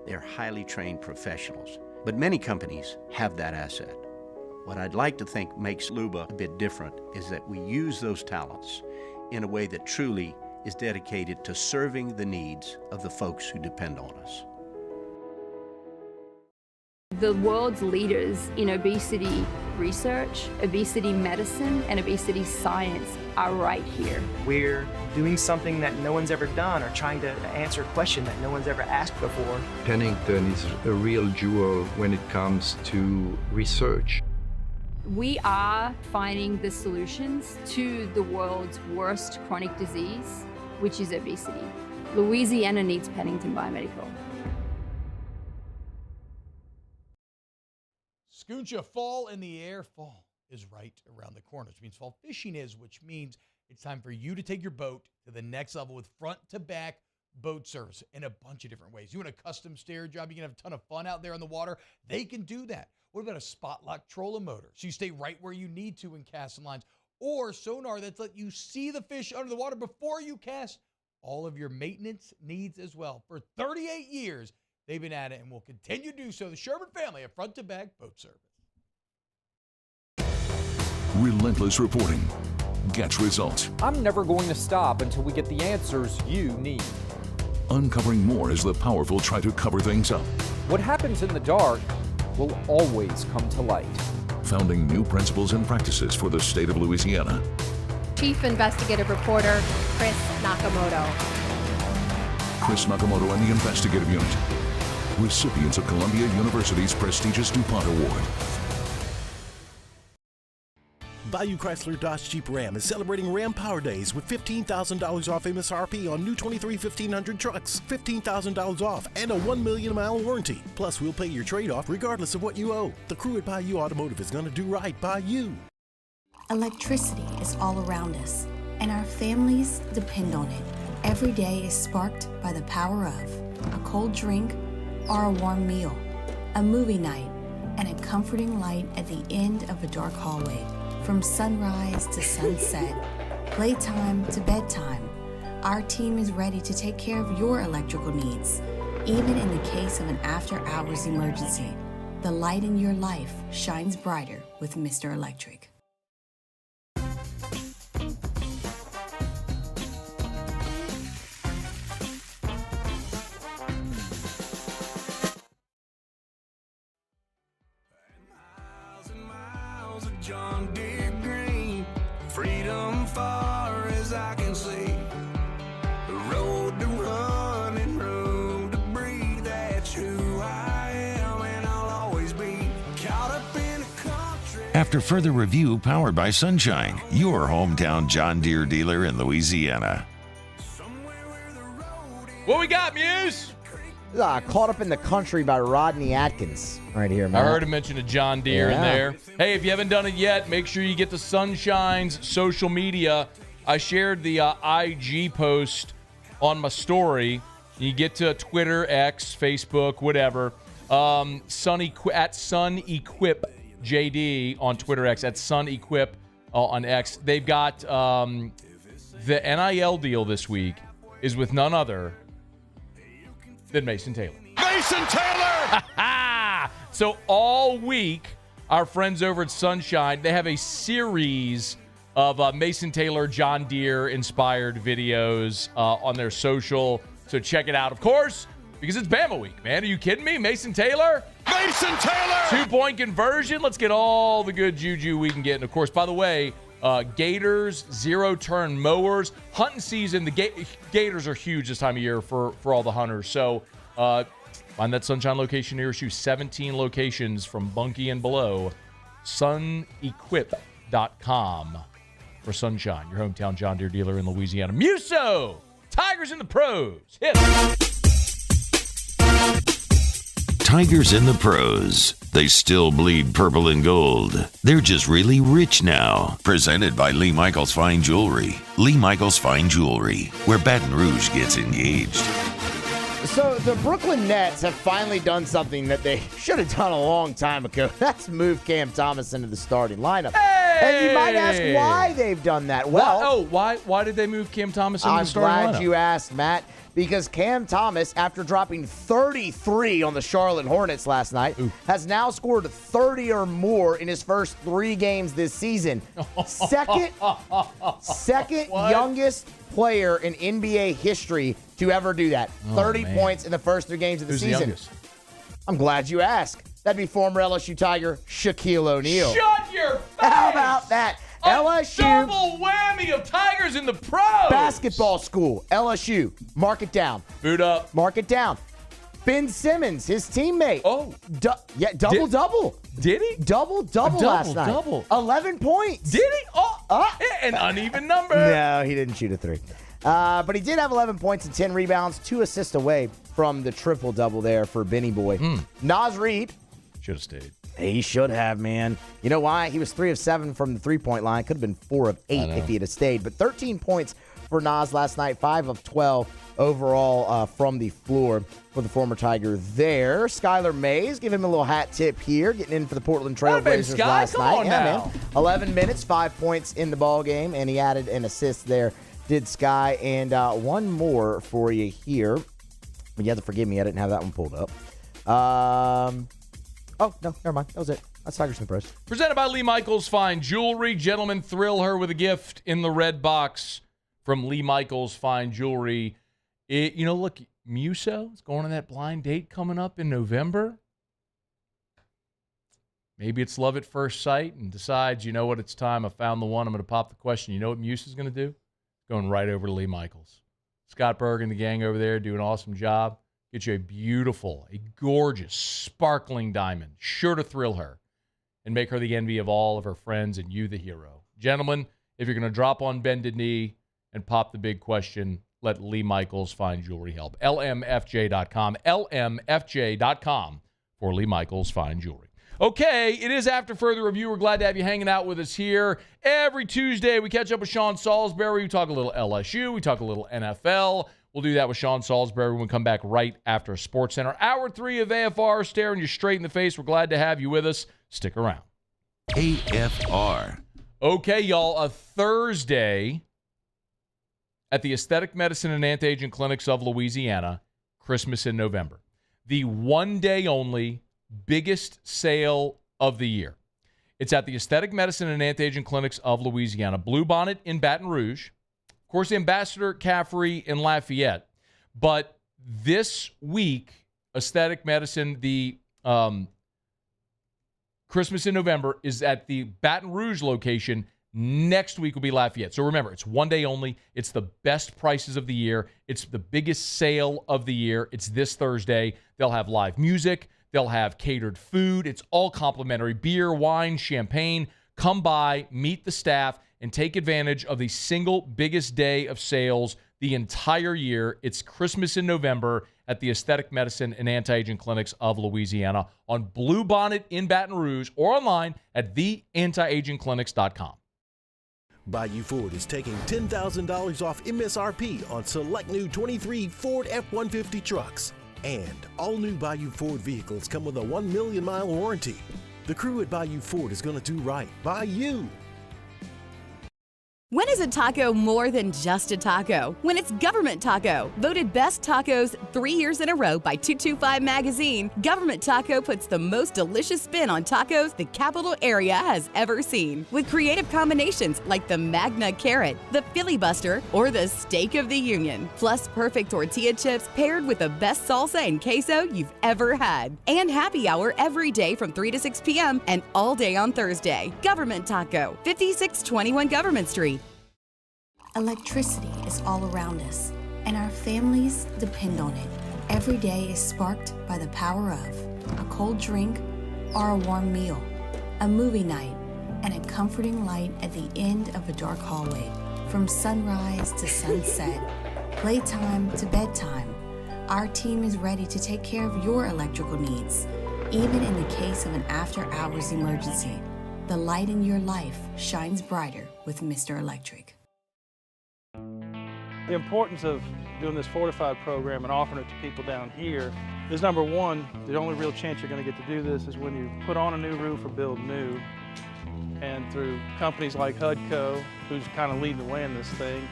They're highly trained professionals, but many companies have that asset. What I'd like to think makes Luba a bit different is that we use those talents in a way that truly is dedicated to serving the needs of the folks who depend on us. The world's leaders in obesity research, obesity medicine, and obesity science are right here. We're doing something that no one's ever done, or trying to answer a question that no one's ever asked before. Pennington is a real jewel when it comes to research. We are finding the solutions to the world's worst chronic disease, which is obesity. Louisiana needs Pennington Biomedical. Scooncha, fall in the air. Fall is right around the corner, which means fall fishing is, which means it's time for you to take your boat to the next level with front-to-back boat service in a bunch of different ways. You want a custom stair job, you can have a ton of fun out there on the water. They can do that. What about a spot lock trolling motor? So you stay right where you need to in casting lines. Or sonar that's let you see the fish under the water before you cast. All of your maintenance needs as well. For 38 years, they've been at it and will continue to do so. The Sherman family of Front to Back Boat Service. Relentless reporting gets results. I'm never going to stop until we get the answers you need. Uncovering more as the powerful try to cover things up. What happens in the dark will always come to light. Founding new principles and practices for the state of Louisiana. Chief Investigative Reporter Chris Nakamoto. Chris Nakamoto and the Investigative Unit. Recipients of Columbia University's prestigious DuPont Award. Bayou Chrysler Dodge Jeep Ram is celebrating Ram Power Days with $15,000 off MSRP on new 23 1500 trucks, $15,000 off, and a 1 million mile warranty. Plus, we'll pay your trade-off regardless of what you owe. The crew at Bayou Automotive is going to do right by you. Electricity is all around us, and our families depend on it. Every day is sparked by the power of a cold drink or a warm meal, a movie night, and a comforting light at the end of a dark hallway. From sunrise to sunset, playtime to bedtime, our team is ready to take care of your electrical needs. Even in the case of an after-hours emergency, the light in your life shines brighter with Mr. Electric. John Deere green, freedom far as I can see. The road to run and room to breathe, that's who I am and I'll always be. Caught up in a country. After further review, powered by Sunshine, your hometown John Deere dealer in Louisiana. What we got, Muse? Caught Up in the Country by Rodney Atkins right here, man. I heard him mention a John Deere in there. Hey, if you haven't done it yet, make sure you get the Sunshine's social media. I shared the IG post on my story. You get to Twitter, X, Facebook, whatever. at SunEquipJD on Twitter X, at SunEquip on X. They've got the NIL deal this week is with none other than Mason Taylor. Mason Taylor! So all week, our friends over at Sunshine, they have a series of Mason Taylor, John Deere inspired videos on their social. So check it out, of course, because it's Bama week, man. Are you kidding me? Mason Taylor? Mason Taylor! 2-point conversion. Let's get all the good juju we can get. And, of course, by the way, Gators, zero-turn mowers. Hunting season, the Gators are huge this time of year for all the hunters. So find that Sunshine location nearest you. 17 locations from Bunkie and below. SunEquip.com for Sunshine, your hometown John Deere dealer in Louisiana. Muso! Tigers in the pros. Hit it. Tigers in the pros. They still bleed purple and gold. They're just really rich now. Presented by Lee Michaels Fine Jewelry. Lee Michaels Fine Jewelry, where Baton Rouge gets engaged. So the Brooklyn Nets have finally done something that they should have done a long time ago. That's move Cam Thomas into the starting lineup. Hey! And you might ask why they've done that. Well, why did they move Cam Thomas into the starting lineup? I'm glad you asked, Matt. Because Cam Thomas, after dropping 33 on the Charlotte Hornets last night, has now scored 30 or more in his first 3 games this season. Second youngest player in NBA history to ever do that. 30 points in the first 3 games of the Who's season. The youngest? I'm glad you asked. That'd be former LSU Tiger Shaquille O'Neal. Shut your face! How about that? LSU. Double whammy of Tigers in the pros. Basketball school. LSU. Mark it down. Boot up. Mark it down. Ben Simmons, his teammate. Oh. Double-double. Did he? Double-double last night. Double. 11 points. Did he? An uneven number. No, he didn't shoot a 3. But he did have 11 points and 10 rebounds, 2 assists away from the triple-double there for Benny Boy. Naz Reid. Should have stayed. He should have, man. You know why? He was 3 of 7 from the three-point line. Could have been 4 of 8 if he had stayed. But 13 points for Nas last night, 5 of 12 overall from the floor for the former Tiger there. Skylar Mays, give him a little hat tip here, getting in for the Portland Trailblazers last night. Man. 11 minutes, 5 points in the ball game, and he added an assist there, did Sky. And one more for you here. You have to forgive me, I didn't have that one pulled up. Oh, no, never mind. That was it. That's Tiger Snoop Rose. Presented by Lee Michaels Fine Jewelry. Gentlemen, thrill her with a gift in the red box from Lee Michaels Fine Jewelry. Look, Muso is going on that blind date coming up in November. Maybe it's love at first sight and decides, you know what, it's time. I found the one. I'm going to pop the question. You know what Muso's going to do? Going right over to Lee Michaels. Scott Berg and the gang over there do an awesome job. Get you a gorgeous, sparkling diamond. Sure to thrill her and make her the envy of all of her friends and you the hero. Gentlemen, if you're going to drop on bended knee and pop the big question, let Lee Michaels Fine Jewelry help. LMFJ.com. LMFJ.com for Lee Michaels Fine Jewelry. Okay, it is After Further Review. We're glad to have you hanging out with us here. Every Tuesday, we catch up with Sean Salisbury. We talk a little LSU. We talk a little NFL. We'll do that with Sean Salisbury when we come back right after SportsCenter. Hour 3 of AFR, staring you straight in the face. We're glad to have you with us. Stick around. AFR. Okay, y'all, a Thursday at the Aesthetic Medicine and Anti-Aging Clinics of Louisiana, Christmas in November. The one-day only biggest sale of the year. It's at the Aesthetic Medicine and Anti-Aging Clinics of Louisiana. Bluebonnet in Baton Rouge. Of course, Ambassador Caffrey in Lafayette. But this week, Aesthetic Medicine, the Christmas in November, is at the Baton Rouge location. Next week will be Lafayette. So remember, it's one day only. It's the best prices of the year. It's the biggest sale of the year. It's this Thursday. They'll have live music. They'll have catered food. It's all complimentary. Beer, wine, champagne. Come by, meet the staff, and take advantage of the single biggest day of sales the entire year. It's Christmas in November at the Aesthetic Medicine and Anti-Aging Clinics of Louisiana on Bluebonnet in Baton Rouge or online at theantiagingclinics.com. Bayou Ford is taking $10,000 off MSRP on select new 23 Ford F-150 trucks. And all new Bayou Ford vehicles come with a 1 million mile warranty. The crew at Bayou Ford is going to do right by you. When is a taco more than just a taco? When it's Government Taco. Voted best tacos 3 years in a row by 225 Magazine, Government Taco puts the most delicious spin on tacos the capital area has ever seen. With creative combinations like the Magna Carrot, the Filibuster, or the Steak of the Union. Plus perfect tortilla chips paired with the best salsa and queso you've ever had. And happy hour every day from 3 to 6 p.m. and all day on Thursday. Government Taco, 5621 Government Street. Electricity is all around us, and our families depend on it. Every day is sparked by the power of a cold drink or a warm meal, a movie night, and a comforting light at the end of a dark hallway. From sunrise to sunset, playtime to bedtime, our team is ready to take care of your electrical needs. Even in the case of an after-hours emergency, the light in your life shines brighter with Mr. Electric. The importance of doing this Fortified program and offering it to people down here is, number one, the only real chance you're going to get to do this is when you put on a new roof or build new. And through companies like HUDCO, who's kind of leading the way in this thing,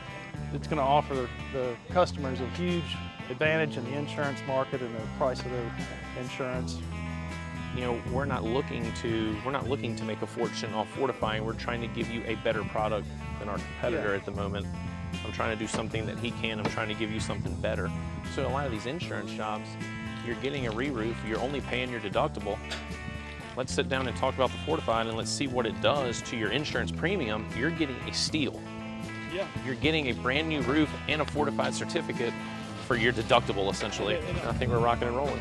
it's going to offer the customers a huge advantage in the insurance market and the price of their insurance. You know, we're not looking to make a fortune off fortifying. We're trying to give you a better product than our competitor at the moment. I'm trying to do something that he can. I'm trying to give you something better. So a lot of these insurance jobs, you're getting a re-roof, you're only paying your deductible. Let's sit down and talk about the Fortified and let's see what it does to your insurance premium. You're getting a steal. Yeah. You're getting a brand new roof and a Fortified certificate for your deductible, essentially. And I think we're rocking and rolling.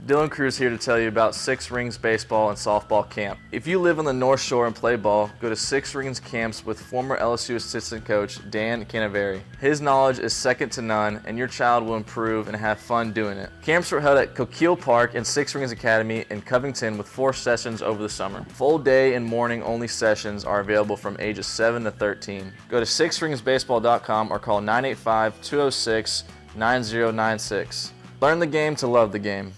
Dylan Cruz here to tell you about Six Rings Baseball and Softball Camp. If you live on the North Shore and play ball, go to Six Rings Camps with former LSU assistant coach Dan Canaveri. His knowledge is second to none, and your child will improve and have fun doing it. Camps were held at Coquille Park and Six Rings Academy in Covington with 4 sessions over the summer. Full day and morning only sessions are available from ages 7 to 13. Go to sixringsbaseball.com or call 985-206-9096. Learn the game to love the game.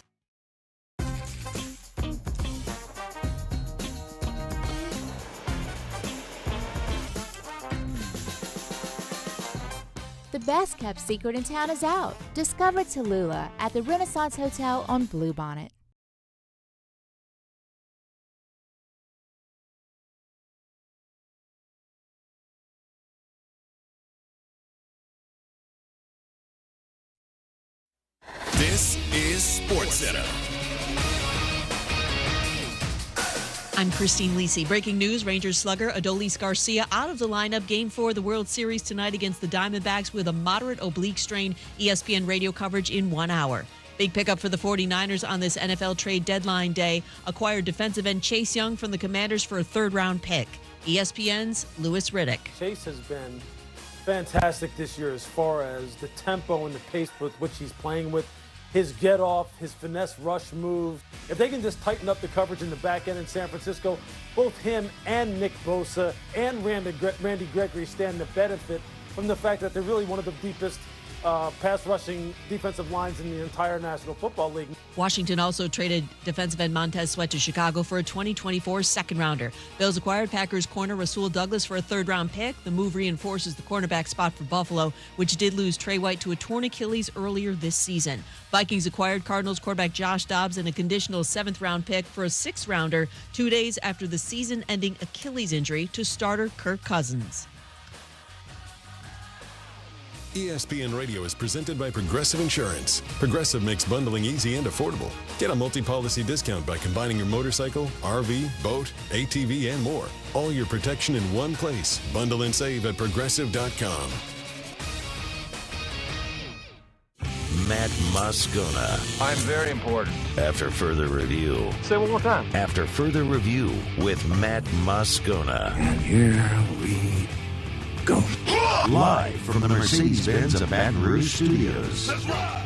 The best kept secret in town is out. Discover Tallulah at the Renaissance Hotel on Bluebonnet. This is SportsCenter. I'm Christine Lisi. Breaking news, Rangers slugger Adolis Garcia out of the lineup. Game 4 of the World Series tonight against the Diamondbacks with a moderate oblique strain. ESPN radio coverage in 1 hour. Big pickup for the 49ers on this NFL trade deadline day. Acquired defensive end Chase Young from the Commanders for a third-round pick. ESPN's Louis Riddick. Chase has been fantastic this year as far as the tempo and the pace with which he's playing with. His get-off, his finesse rush move. If they can just tighten up the coverage in the back end in San Francisco, both him and Nick Bosa and Randy Gregory stand to benefit from the fact that they're really one of the deepest pass-rushing defensive lines in the entire National Football League. Washington also traded defensive end Montez Sweat to Chicago for a 2024 second-rounder. Bills acquired Packers corner Rasul Douglas for a third-round pick. The move reinforces the cornerback spot for Buffalo, which did lose Trey White to a torn Achilles earlier this season. Vikings acquired Cardinals quarterback Josh Dobbs and a conditional 7th-round pick for a 6th-rounder 2 days after the season-ending Achilles injury to starter Kirk Cousins. ESPN Radio is presented by Progressive Insurance. Progressive makes bundling easy and affordable. Get a multi-policy discount by combining your motorcycle, RV, boat, ATV, and more. All your protection in one place. Bundle and save at Progressive.com. Matt Moscona. I'm very important. After further review. Say it one more time. After further review with Matt Moscona. And here we go. Live from the Mercedes-Benz of Baton Rouge Studios. Let's ride.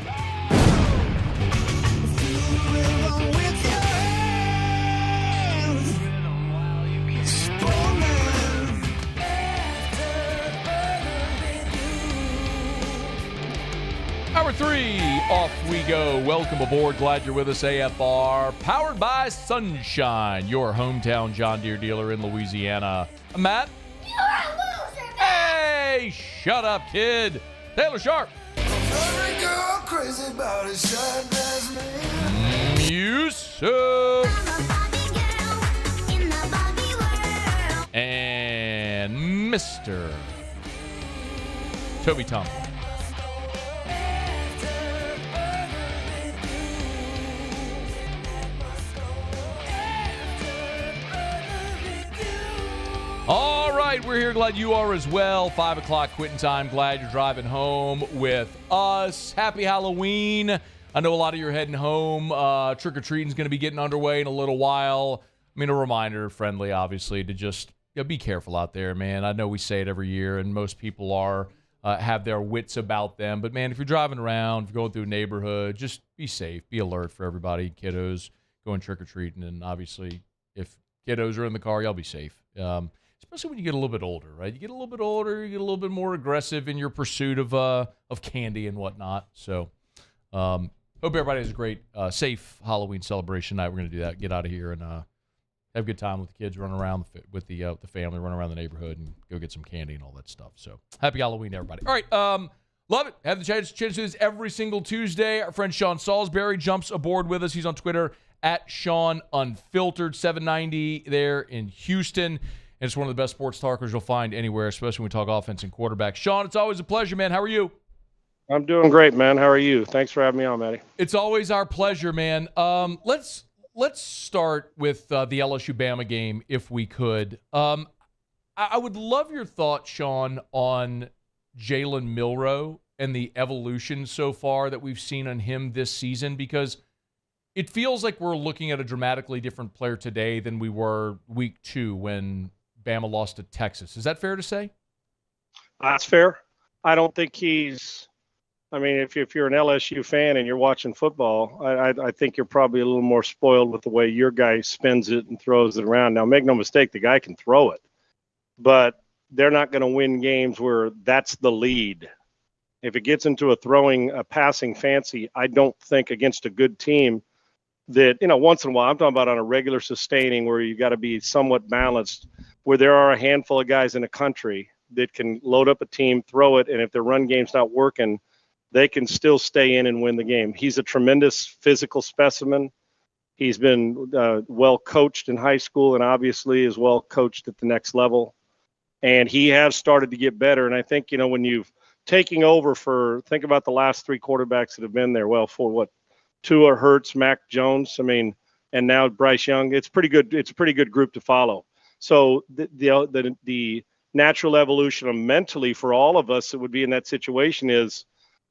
Hour 3, off we go. Welcome aboard. Glad you're with us, AFR. Powered by Sunshine, your hometown John Deere dealer in Louisiana. Matt? You're a loser, man. Hey, shut up, kid. Taylor Sharp. Every girl crazy about his shine dress man. Yusuf. And Mr. Toby Thompson. All right, we're here. Glad you are as well. 5 o'clock quitting time. Glad you're driving home with us. Happy Halloween. I know a lot of you are heading home. Trick-or-treating is going to be getting underway in a little while. I mean, a reminder, friendly, obviously, to just be careful out there, man. I know we say it every year, and most people are have their wits about them. But, man, if you're driving around, if you're going through a neighborhood, just be safe. Be alert for everybody, kiddos going trick-or-treating. And, obviously, if kiddos are in the car, y'all be safe. Especially when you get a little bit older, right? You get a little bit older, you get a little bit more aggressive in your pursuit of candy and whatnot. So, hope everybody has a great, safe Halloween celebration night. We're going to do that. Get out of here and have a good time with the kids, run around with the family, run around the neighborhood, and go get some candy and all that stuff. So, happy Halloween to everybody. All right, love it. Have the chance to do this every single Tuesday. Our friend Sean Salisbury jumps aboard with us. He's on Twitter at Sean Unfiltered 790 there in Houston. And it's one of the best sports talkers you'll find anywhere, especially when we talk offense and quarterback. Sean, it's always a pleasure, man. How are you? I'm doing great, man. How are you? Thanks for having me on, Matty. It's always our pleasure, man. Let's start with the LSU Bama game, if we could. I would love your thoughts, Sean, on Jalen Milroe and the evolution so far that we've seen on him this season, because It feels like we're looking at a dramatically different player today than we were week 2 when Bama lost to Texas. Is that fair to say? That's fair. I don't think he's – I mean, if you're an LSU fan and you're watching football, I think you're probably a little more spoiled with the way your guy spins it and throws it around. Now, make no mistake, the guy can throw it. But they're not going to win games where that's the lead. If it gets into a passing fancy, I don't think against a good team that, once in a while, I'm talking about on a regular sustaining where you got to be somewhat balanced, where there are a handful of guys in the country that can load up a team, throw it, and if their run game's not working, they can still stay in and win the game. He's a tremendous physical specimen. He's been well coached in high school and obviously is well coached at the next level. And he has started to get better. And I think, when you've taking over think about the last 3 quarterbacks that have been there. Well, for what? Tua, Hurts, Mac Jones. I mean, and now Bryce Young. It's pretty good. It's a pretty good group to follow. So the natural evolution of mentally for all of us that would be in that situation is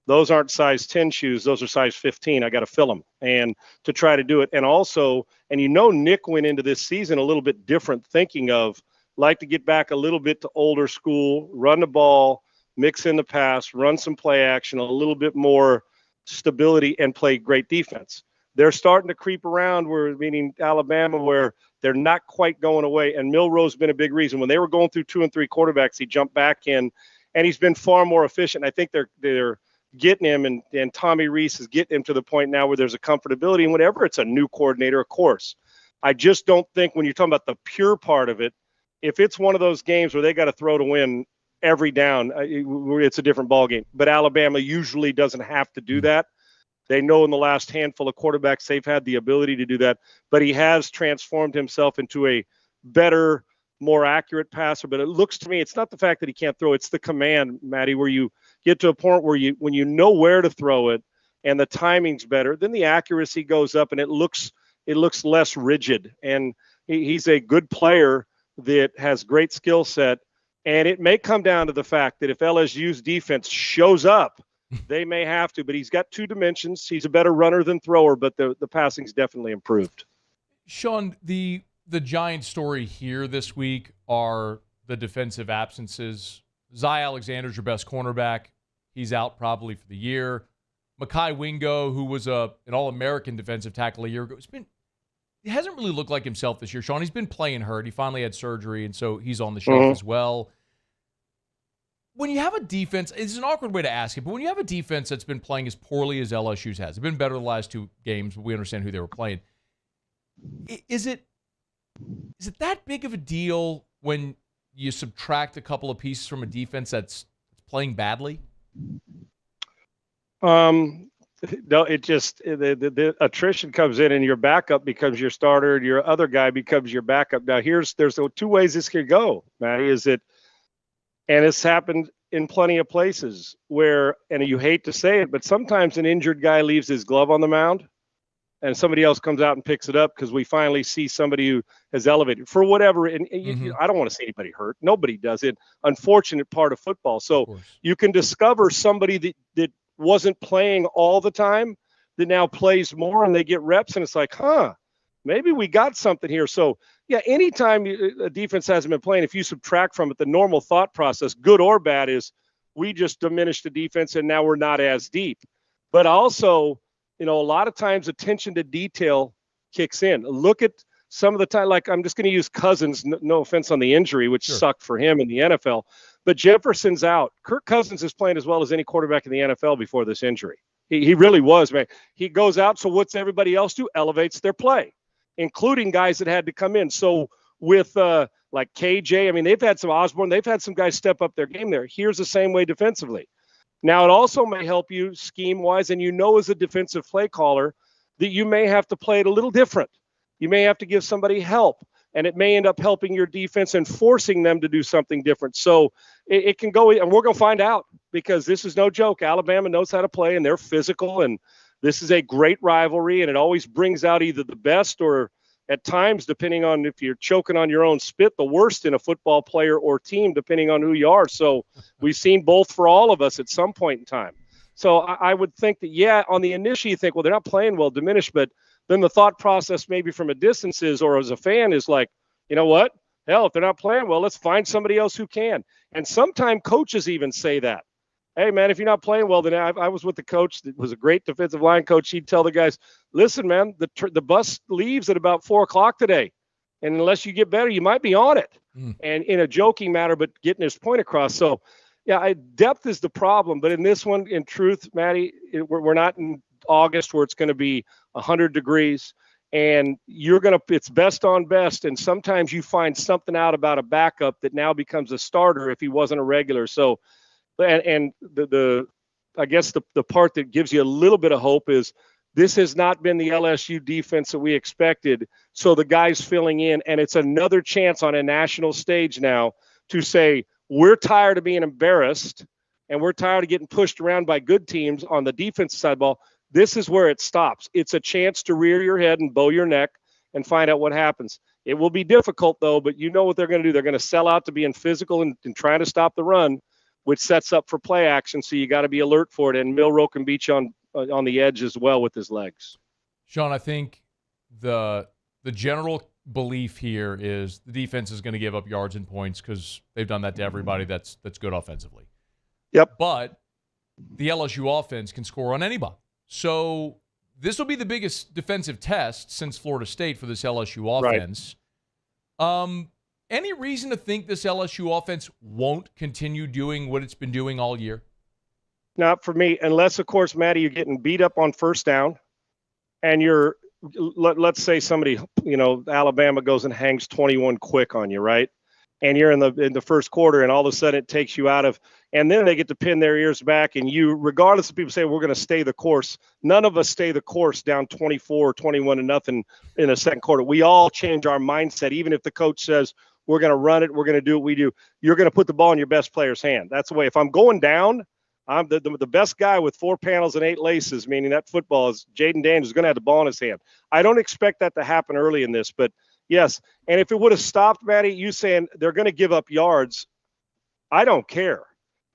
those aren't size 10 shoes. Those are size 15. I got to fill them and to try to do it. And also, Nick went into this season a little bit different thinking of like to get back a little bit to older school, run the ball, mix in the pass, run some play action, a little bit more stability, and play great defense. They're starting to creep around, meaning Alabama, where they're not quite going away. And Milroe's been a big reason. When they were going through 2 and 3 quarterbacks, he jumped back in, and he's been far more efficient. I think they're getting him, and Tommy Rees is getting him to the point now where there's a comfortability. And whenever it's a new coordinator, of course, I just don't think when you're talking about the pure part of it, if it's one of those games where they got to throw to win every down, it's a different ballgame. But Alabama usually doesn't have to do that. They know in the last handful of quarterbacks they've had the ability to do that. But he has transformed himself into a better, more accurate passer. But it looks to me, it's not the fact that he can't throw. It's the command, Matty, where you get to a point where when you know where to throw it and the timing's better, then the accuracy goes up and it looks less rigid. And he's a good player that has great skill set. And it may come down to the fact that if LSU's defense shows up, they may have to. But he's got 2 dimensions. He's a better runner than thrower, but the passing's definitely improved. Sean, the giant story here this week are the defensive absences. Zy Alexander's your best cornerback. He's out probably for the year. Mekhi Wingo, who was an All-American defensive tackle a year ago, he hasn't really looked like himself this year, Sean. He's been playing hurt. He finally had surgery, and so he's on the shelf as well. When you have a defense, it's an awkward way to ask it, but when you have a defense that's been playing as poorly as LSU's has, they've been better the last 2 games, but we understand who they were playing. Is it that big of a deal when you subtract a couple of pieces from a defense that's playing badly? No, it just the attrition comes in, and your backup becomes your starter, and your other guy becomes your backup. Now, there's 2 ways this could go, Matty. And it's happened in plenty of places where, and you hate to say it, but sometimes an injured guy leaves his glove on the mound, and somebody else comes out and picks it up because we finally see somebody who has elevated for whatever. And I don't want to see anybody hurt. Nobody does it. Unfortunate part of football. So you can discover somebody that wasn't playing all the time that now plays more, and they get reps, and it's like, maybe we got something here. So yeah, anytime a defense hasn't been playing, if you subtract from it, the normal thought process, good or bad, is we just diminished the defense and now we're not as deep. But also, a lot of times attention to detail kicks in. Look at some of the time, like I'm just going to use Cousins, no offense on the injury, which sucked for him in the NFL, but Jefferson's out. Kirk Cousins is playing as well as any quarterback in the NFL before this injury. He really was, man. He goes out, so what's everybody else do? Elevates their play, including guys that had to come in. So with like KJ, I mean, they've had some Osborne, they've had some guys step up their game there. Here's the same way defensively. Now, it also may help you scheme-wise, and as a defensive play caller that you may have to play it a little different. You may have to give somebody help, and it may end up helping your defense and forcing them to do something different. So it can go, and we're going to find out because this is no joke. Alabama knows how to play, and they're physical, and this is a great rivalry, and it always brings out either the best or at times, depending on if you're choking on your own spit, the worst in a football player or team, depending on who you are. So we've seen both for all of us at some point in time. So I would think that, on the initial you think, well, they're not playing well, diminished, but then the thought process maybe from a distance is, or as a fan is like, you know what? Hell, if they're not playing well, let's find somebody else who can. And sometimes coaches even say that. Hey, man, if you're not playing well, then I was with the coach that was a great defensive line coach. He'd tell the guys, listen, man, the bus leaves at about 4 o'clock today. And unless you get better, you might be on it. And in a joking matter, but getting his point across. So, yeah, depth is the problem. But in this one, in truth, Maddie, we're not in August where it's going to be 100 degrees. And it's best on best. And sometimes you find something out about a backup that now becomes a starter if he wasn't a regular. So, and I guess the part that gives you a little bit of hope is this has not been the LSU defense that we expected. So the guys filling in, and it's another chance on a national stage now to say, we're tired of being embarrassed and we're tired of getting pushed around by good teams on the defensive side of the ball. This is where it stops. It's a chance to rear your head and bow your neck and find out what happens. It will be difficult, though, but you know what they're going to do. They're going to sell out to being physical and trying to stop the run, which sets up for play action. So you got to be alert for it. And Milroe can beat you on the edge as well with his legs. Sean, I think the general belief here is the defense is going to give up yards and points because they've done that to everybody that's good offensively. Yep. But the LSU offense can score on anybody. So this will be the biggest defensive test since Florida State for this LSU offense. Right. Any reason to think this LSU offense won't continue doing what it's been doing all year? Not for me, unless, of course, Maddie, you're getting beat up on first down and let's say somebody, Alabama goes and hangs 21 quick on you, right? And you're in the first quarter and all of a sudden it takes you out of, and then they get to pin their ears back and you, regardless of people say we're going to stay the course, none of us stay the course down 24 or 21 to nothing in the second quarter. We all change our mindset. Even if the coach says we're going to run it, we're going to do what we do, you're going to put the ball in your best player's hand. That's the way. If I'm going down, I'm the best guy with 4 panels and 8 laces, meaning that football is Jaden Daniels is going to have the ball in his hand. I don't expect that to happen early in this, but yes. And if it would have stopped, Maddie, you saying they're going to give up yards, I don't care.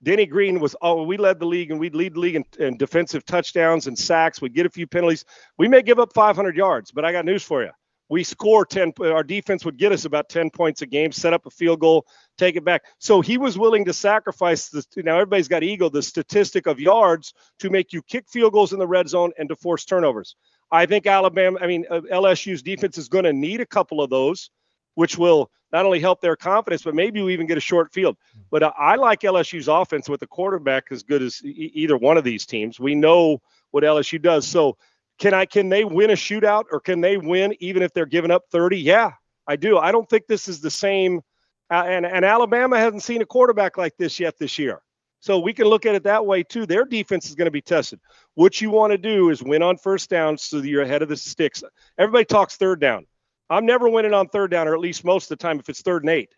Denny Green we led the league and we'd lead the league in defensive touchdowns and sacks. We'd get a few penalties. We may give up 500 yards, but I got news for you. We score 10. Our defense would get us about 10 points a game, set up a field goal, take it back. So he was willing to sacrifice now everybody's got ego, the statistic of yards to make you kick field goals in the red zone and to force turnovers. I think LSU's defense is going to need a couple of those, which will not only help their confidence, but maybe we even get a short field. But I like LSU's offense with the quarterback as good as either one of these teams. We know what LSU does. So can they win a shootout, or can they win even if they're giving up 30? Yeah, I do. I don't think this is the same. And Alabama hasn't seen a quarterback like this yet this year. So we can look at it that way too. Their defense is going to be tested. What you want to do is win on first down so that you're ahead of the sticks. Everybody talks third down. I'm never winning on third down, or at least most of the time if it's 3rd and 8.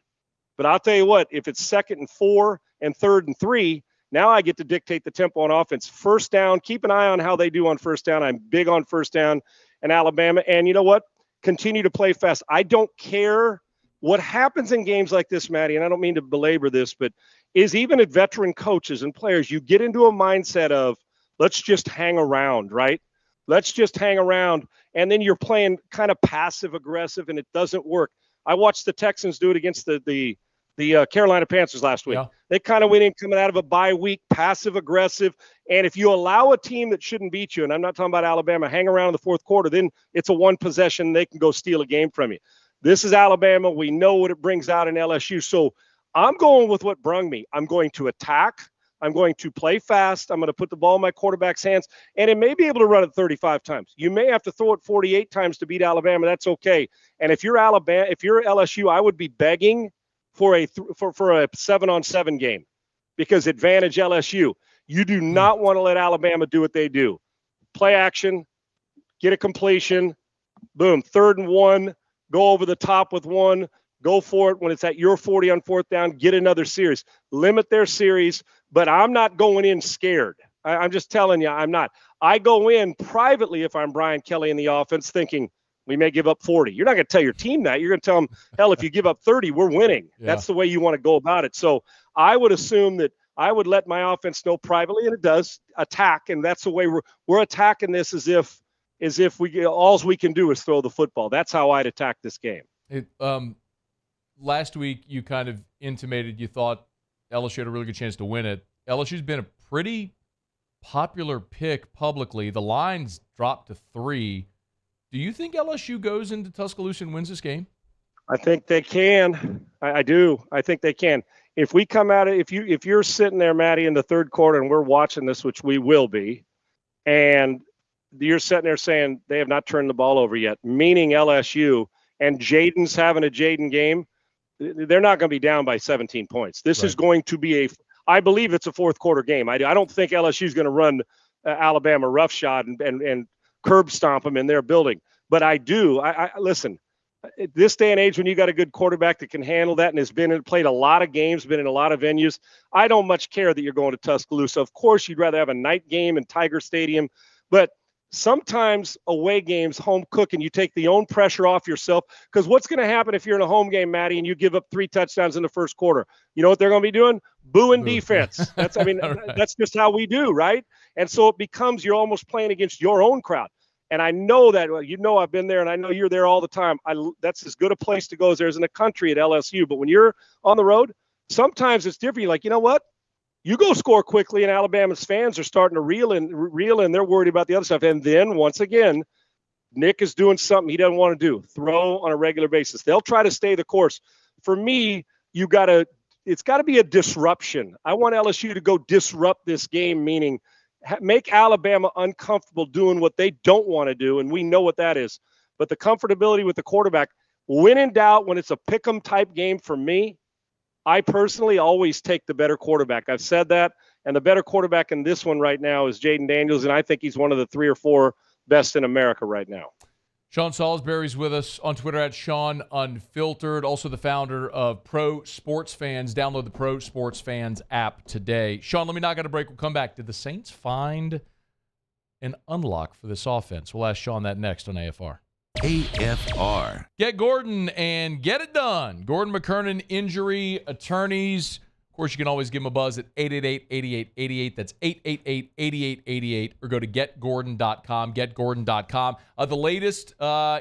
But I'll tell you what, if it's 2nd and 4 and 3rd and 3, now I get to dictate the tempo on offense. First down, keep an eye on how they do on first down. I'm big on first down in Alabama. And you know what? Continue to play fast. I don't care what happens in games like this, Maddie, and I don't mean to belabor this, but is even at veteran coaches and players, you get into a mindset of let's just hang around, right? Let's just hang around. And then you're playing kind of passive aggressive and it doesn't work. I watched the Texans do it against the Carolina Panthers last week. Yeah. They kind of went in coming out of a bye week, passive aggressive. And if you allow a team that shouldn't beat you, and I'm not talking about Alabama, hang around in the fourth quarter, then it's a one possession. They can go steal a game from you. This is Alabama. We know what it brings out in LSU. So I'm going with what brung me. I'm going to attack. I'm going to play fast. I'm going to put the ball in my quarterback's hands, and it may be able to run it 35 times. You may have to throw it 48 times to beat Alabama. That's okay. And if you're LSU, I would be begging for a 7-on-7 game, because advantage LSU. You do not want to let Alabama do what they do. Play action, get a completion, boom, 3rd and 1, go over the top with 1, go for it when it's at your 40 on 4th down, get another series. Limit their series, but I'm not going in scared. I'm just telling you, I'm not. I go in privately if I'm Brian Kelly in the offense thinking we may give up 40. You're not going to tell your team that. You're going to tell them, hell, if you give up 30, we're winning. Yeah. That's the way you want to go about it. So I would assume that I would let my offense know privately, and it does, attack, and that's the way we're attacking this as if as if all we can do is throw the football. That's how I'd attack this game. Last week, you kind of intimated you thought LSU had a really good chance to win it. LSU's been a pretty popular pick publicly. The line's dropped to 3. Do you think LSU goes into Tuscaloosa and wins this game? I think they can. I do. I think they can. If we come out, if you're sitting there, Matty, in the third quarter, and we're watching this, which we will be, and you're sitting there saying they have not turned the ball over yet, meaning LSU, and Jaden's having a Jaden game, they're not going to be down by 17 points. This is going to be I believe it's a fourth quarter game. I don't think LSU is going to run Alabama roughshod and curb stomp them in their building. But I do. I listen, this day and age when you got a good quarterback that can handle that and has played a lot of games, been in a lot of venues, I don't much care that you're going to Tuscaloosa. Of course, you'd rather have a night game in Tiger Stadium. But sometimes away games, home cooking, you take the own pressure off yourself. Because what's going to happen if you're in a home game, Matty, and you give up 3 touchdowns in the first quarter? You know what they're going to be doing? Booing defense. That's right. That's just how we do, right? And so it becomes you're almost playing against your own crowd. And I know that, I've been there, and I know you're there all the time. That's as good a place to go as there's in the country at LSU. But when you're on the road, sometimes it's different. You're like, you know what? You go score quickly, and Alabama's fans are starting to reel in. They're worried about the other stuff. And then, once again, Nick is doing something he doesn't want to do, throw on a regular basis. They'll try to stay the course. For me, it's got to be a disruption. I want LSU to go disrupt this game, meaning make Alabama uncomfortable doing what they don't want to do, and we know what that is. But the comfortability with the quarterback, when in doubt, when it's a pick-em type game for me, I personally always take the better quarterback. I've said that, and the better quarterback in this one right now is Jaden Daniels, and I think he's one of the 3 or 4 best in America right now. Sean Salisbury's with us on Twitter at Sean Unfiltered, also the founder of Pro Sports Fans. Download the Pro Sports Fans app today. Sean, let me knock out a break. We'll come back. Did the Saints find an unlock for this offense? We'll ask Sean that next on AFR. AFR. Get Gordon and get it done. Gordon McKernan Injury Attorneys. Of course, you can always give him a buzz at 888-8888. That's 888-8888. Or go to getgordon.com, getgordon.com. The latest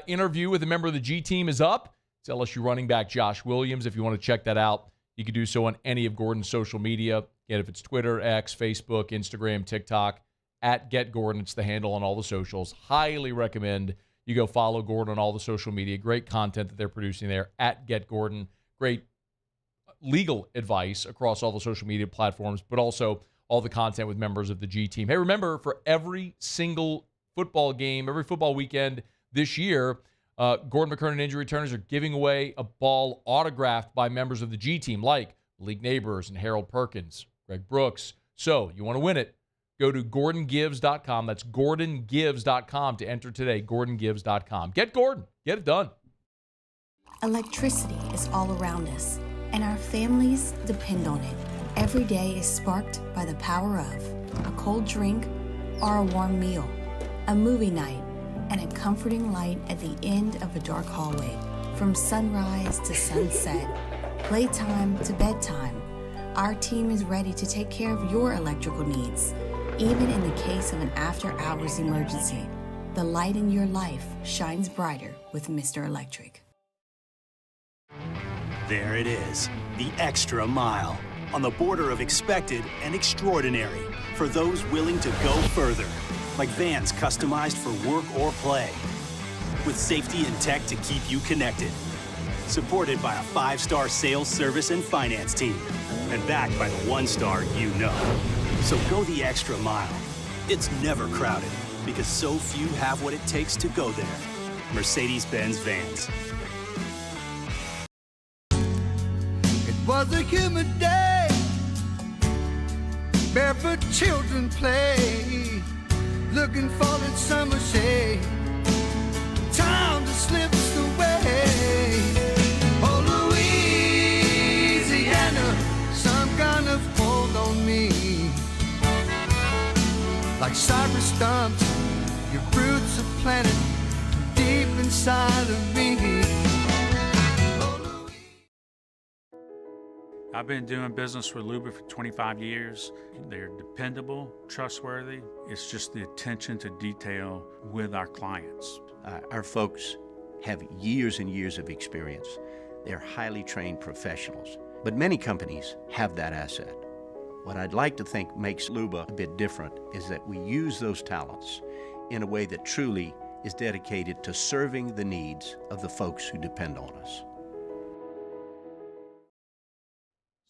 interview with a member of the G team is up. It's LSU running back Josh Williams. If you want to check that out, you can do so on any of Gordon's social media. Again, if it's Twitter, X, Facebook, Instagram, TikTok, at getgordon. It's the handle on all the socials. Highly recommend you go follow Gordon on all the social media. Great content that they're producing there at getgordon. Great legal advice across all the social media platforms, but also all the content with members of the G team. Hey, remember, for every single football game, every football weekend this year, Gordon McKernan Injury Returners are giving away a ball autographed by members of the G team, like League Neighbors and Harold Perkins, Greg Brooks. So you want to win it, go to GordonGives.com. That's GordonGives.com to enter today. GordonGives.com. Get Gordon. Get it done. Electricity is all around us, and our families depend on it. Every day is sparked by the power of a cold drink or a warm meal, a movie night, and a comforting light at the end of a dark hallway. From sunrise to sunset, playtime to bedtime, our team is ready to take care of your electrical needs. Even in the case of an after-hours emergency, the light in your life shines brighter with Mr. Electric. There it is, the extra mile, on the border of expected and extraordinary for those willing to go further, like vans customized for work or play, with safety and tech to keep you connected. Supported by a 5-star sales, service, and finance team, and backed by the 1-star you know. So go the extra mile. It's never crowded, because so few have what it takes to go there. Mercedes-Benz Vans. It was a humid day, barefoot children play, looking for that summer shade. Time just slips away. Oh, Louisiana, some kind of hold on me. Like cypress stumps, your roots are planted deep inside of me. I've been doing business with Luba for 25 years. They're dependable, trustworthy. It's just the attention to detail with our clients. Our folks have years and years of experience. They're highly trained professionals, but many companies have that asset. What I'd like to think makes Luba a bit different is that we use those talents in a way that truly is dedicated to serving the needs of the folks who depend on us.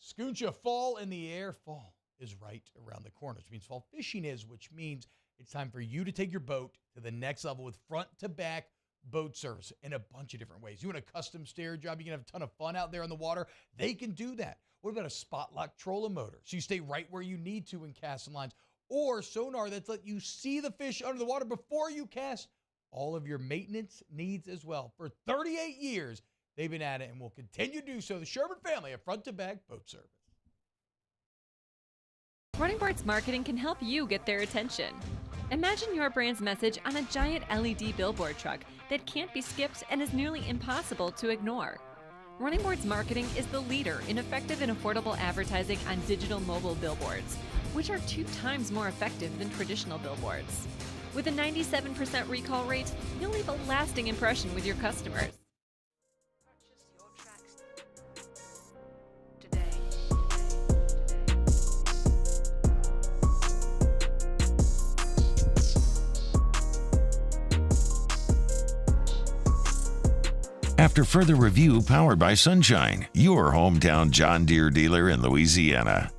Scooncha, fall in the air. Fall is right around the corner, which means fall fishing is, which means it's time for you to take your boat to the next level with front-to-back boat service in a bunch of different ways. You want a custom stair job, you can have a ton of fun out there on the water. They can do that. What about a spot lock trolling motor? So you stay right where you need to in casting lines. Or sonar that's let you see the fish under the water before you cast. All of your maintenance needs as well. For 38 years, they've been at it and will continue to do so. The Sherman family of front-to-back boat service. Running Boards Marketing can help you get their attention. Imagine your brand's message on a giant LED billboard truck that can't be skipped and is nearly impossible to ignore. Running Boards Marketing is the leader in effective and affordable advertising on digital mobile billboards, which are 2 times more effective than traditional billboards. With a 97% recall rate, you'll leave a lasting impression with your customers. After further review, powered by Sunshine, your hometown John Deere dealer in Louisiana.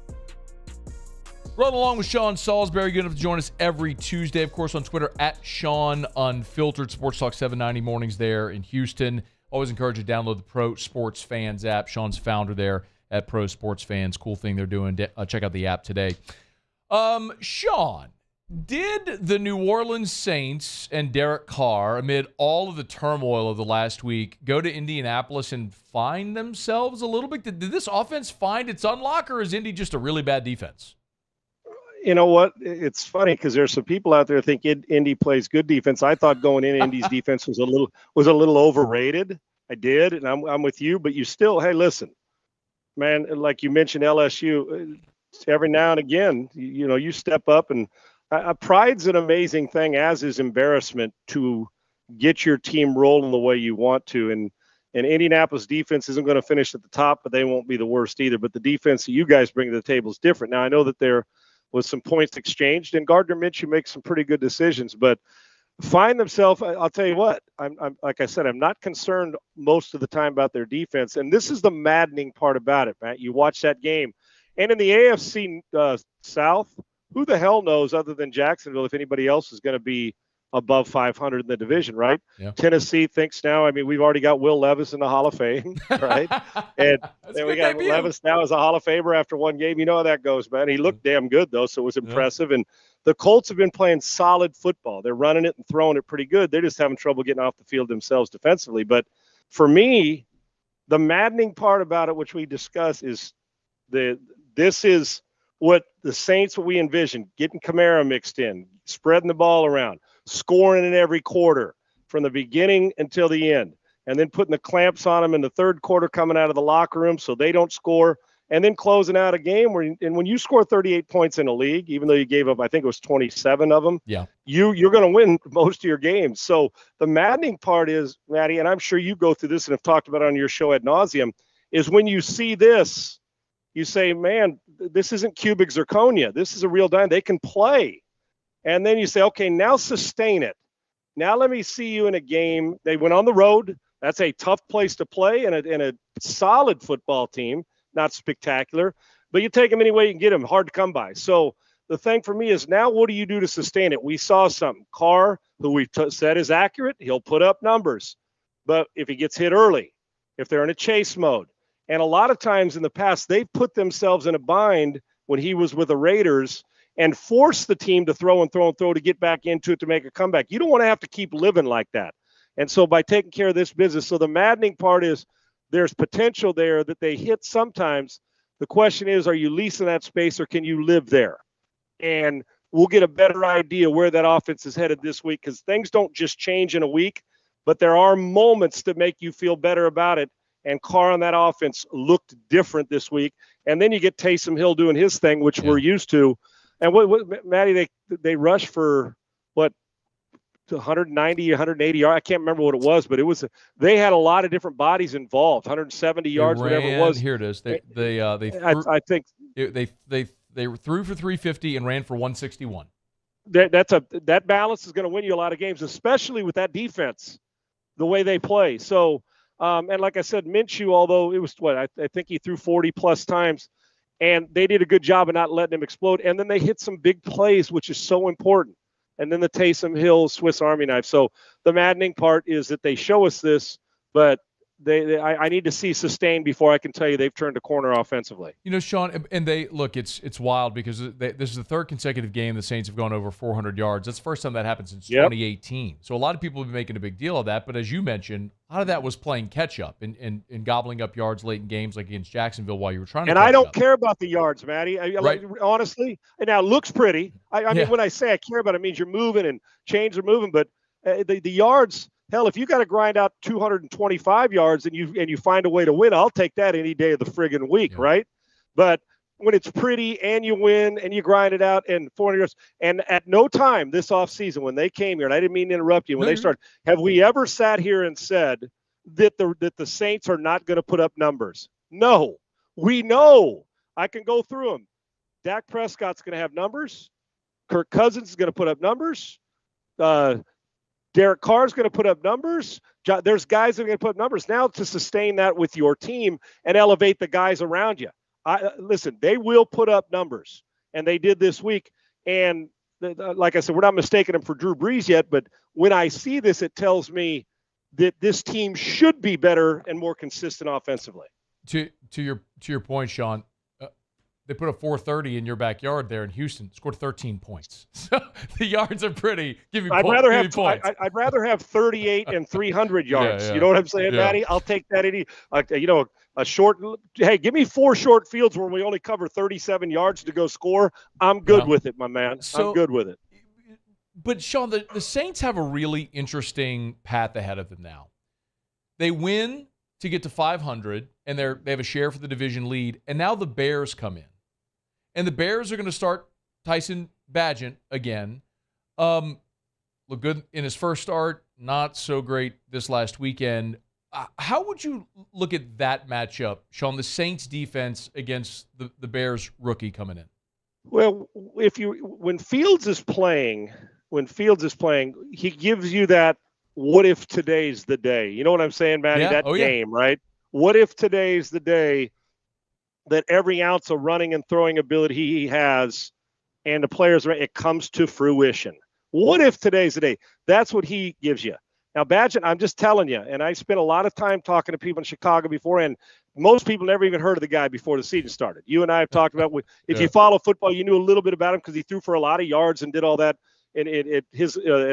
Run along with Sean Salisbury. Good enough to join us every Tuesday, of course, on Twitter at Sean Unfiltered. Sports Talk 790 mornings there in Houston. Always encourage you to download the Pro Sports Fans app. Sean's founder there at Pro Sports Fans. Cool thing they're doing. Check out the app today. Sean, did the New Orleans Saints and Derek Carr, amid all of the turmoil of the last week, go to Indianapolis and find themselves a little bit? Did this offense find its unlock, or is Indy just a really bad defense? You know what? It's funny because there's some people out there who think Indy plays good defense. I thought going in, Indy's defense was a little overrated. I did, and I'm with you. But you still, hey, listen, man. Like you mentioned, LSU. Every now and again, you step up, and pride's an amazing thing, as is embarrassment, to get your team rolling the way you want to. And Indianapolis defense isn't going to finish at the top, but they won't be the worst either. But the defense that you guys bring to the table is different. Now, I know that there was some points exchanged, and Gardner Minshew makes some pretty good decisions, but find themselves, I'll tell you what, I'm like I said, I'm not concerned most of the time about their defense. And this is the maddening part about it, Matt. You watch that game, and in the AFC South, who the hell knows other than Jacksonville if anybody else is going to be above 500 in the division, right? Yeah. Tennessee thinks now, we've already got Will Levis in the Hall of Fame, right? And then we got Levis now as a Hall of Famer after one game. You know how that goes, man. He looked damn good, though, so it was impressive. And the Colts have been playing solid football. They're running it and throwing it pretty good. They're just having trouble getting off the field themselves defensively. But for me, the maddening part about it, which we discuss, is this is what the Saints, what we envisioned, getting Kamara mixed in, spreading the ball around, scoring in every quarter from the beginning until the end, and then putting the clamps on them in the third quarter coming out of the locker room so they don't score, and then closing out a game when you score 38 points in a league, even though you gave up, I think it was 27 of them, you're going to win most of your games. So the maddening part is, Maddie, and I'm sure you go through this and have talked about it on your show ad nauseum, is when you see this, you say, man, this isn't cubic zirconia. This is a real dime. They can play. And then you say, okay, now sustain it. Now let me see you in a game. They went on the road. That's a tough place to play, and a solid football team, not spectacular. But you take them any way you can get them, hard to come by. So the thing for me is now what do you do to sustain it? We saw something. Carr, who we said is accurate, he'll put up numbers. But if he gets hit early, if they're in a chase mode, and a lot of times in the past, they've put themselves in a bind when he was with the Raiders and forced the team to throw to get back into it to make a comeback. You don't want to have to keep living like that. And so by taking care of this business, so the maddening part is there's potential there that they hit sometimes. The question is, are you leasing that space or can you live there? And we'll get a better idea where that offense is headed this week, because things don't just change in a week, but there are moments that make you feel better about it. and Carr on that offense looked different this week. And then you get Taysom Hill doing his thing, which we're used to. And what Maddie, they rushed for what, 190, 180 yards. I can't remember what it was, but they had a lot of different bodies involved. 170 yards, whatever it was. Here it is. They threw for 350 and ran for 161. That balance is going to win you a lot of games, especially with that defense, the way they play. So, and like I said, Minshew, although it was I think he threw 40 plus times, and they did a good job of not letting him explode. And then they hit some big plays, which is so important. And then the Taysom Hill Swiss Army knife. So the maddening part is that they show us this, but I need to see sustained before I can tell you they've turned a corner offensively. You know, Sean, and it's wild because this is the third consecutive game the Saints have gone over 400 yards. That's the first time that happened since 2018. So a lot of people have been making a big deal of that. But as you mentioned, a lot of that was playing catch up and gobbling up yards late in games like against Jacksonville while you were trying to. And I don't care about the yards, Matty. Right. Honestly, and now it looks pretty. I mean, when I say I care about it, it means you're moving and chains are moving. But the yards. Hell, if you got to grind out 225 yards and you find a way to win, I'll take that any day of the friggin' week, right? But when it's pretty and you win and you grind it out and 400 yards, and at no time this offseason when they came here, and I didn't mean to interrupt you, when they started, have we ever sat here and said that the Saints are not going to put up numbers? No. We know. I can go through them. Dak Prescott's going to have numbers. Kirk Cousins is going to put up numbers. Derek Carr's going to put up numbers. There's guys that are going to put up numbers. Now to sustain that with your team and elevate the guys around you. Listen, they will put up numbers, and they did this week. And like I said, we're not mistaking them for Drew Brees yet, but when I see this, it tells me that this team should be better and more consistent offensively. To your point, Sean, they put a 430 in your backyard there in Houston, scored 13 points. So the yards are pretty. I'd rather have 38 and 300 yards. Yeah. You know what I'm saying, Matty? I'll take that any. A short. Hey, give me 4 short fields where we only cover 37 yards to go score. I'm good with it, my man. I'm good with it. But Sean, the Saints have a really interesting path ahead of them now. They win to get to 500, and they have a share for the division lead, and now the Bears come in. And the Bears are going to start Tyson Bagent again. Look good in his first start, not so great this last weekend. How would you look at that matchup, Sean, the Saints defense against the Bears rookie coming in? Well, when Fields is playing, he gives you that what if today's the day. You know what I'm saying, Matty? Game, right? What if today's the day that every ounce of running and throwing ability he has and the players, it comes to fruition? What if today's the day? That's what he gives you. Now, Bagent, I'm just telling you, and I spent a lot of time talking to people in Chicago before, and most people never even heard of the guy before the season started. You and I have talked about, if you follow football, you knew a little bit about him because he threw for a lot of yards and did all that. And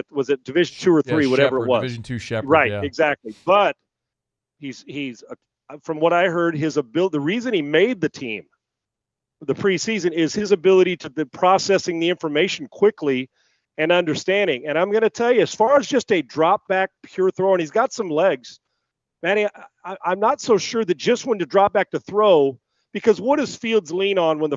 was it Division 2 or 3, whatever Shepherd, it was. Division 2 Shepherd, right? Exactly. But he's from what I heard, his ability. The reason he made the team, the preseason, is his ability to processing the information quickly and understanding. And I'm going to tell you, as far as just a drop back pure throw, and he's got some legs, Manny, I'm not so sure that just when to drop back to throw. Because what does Fields lean on when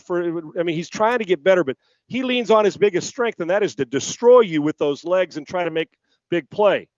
he's trying to get better, but he leans on his biggest strength, and that is to destroy you with those legs and try to make big play.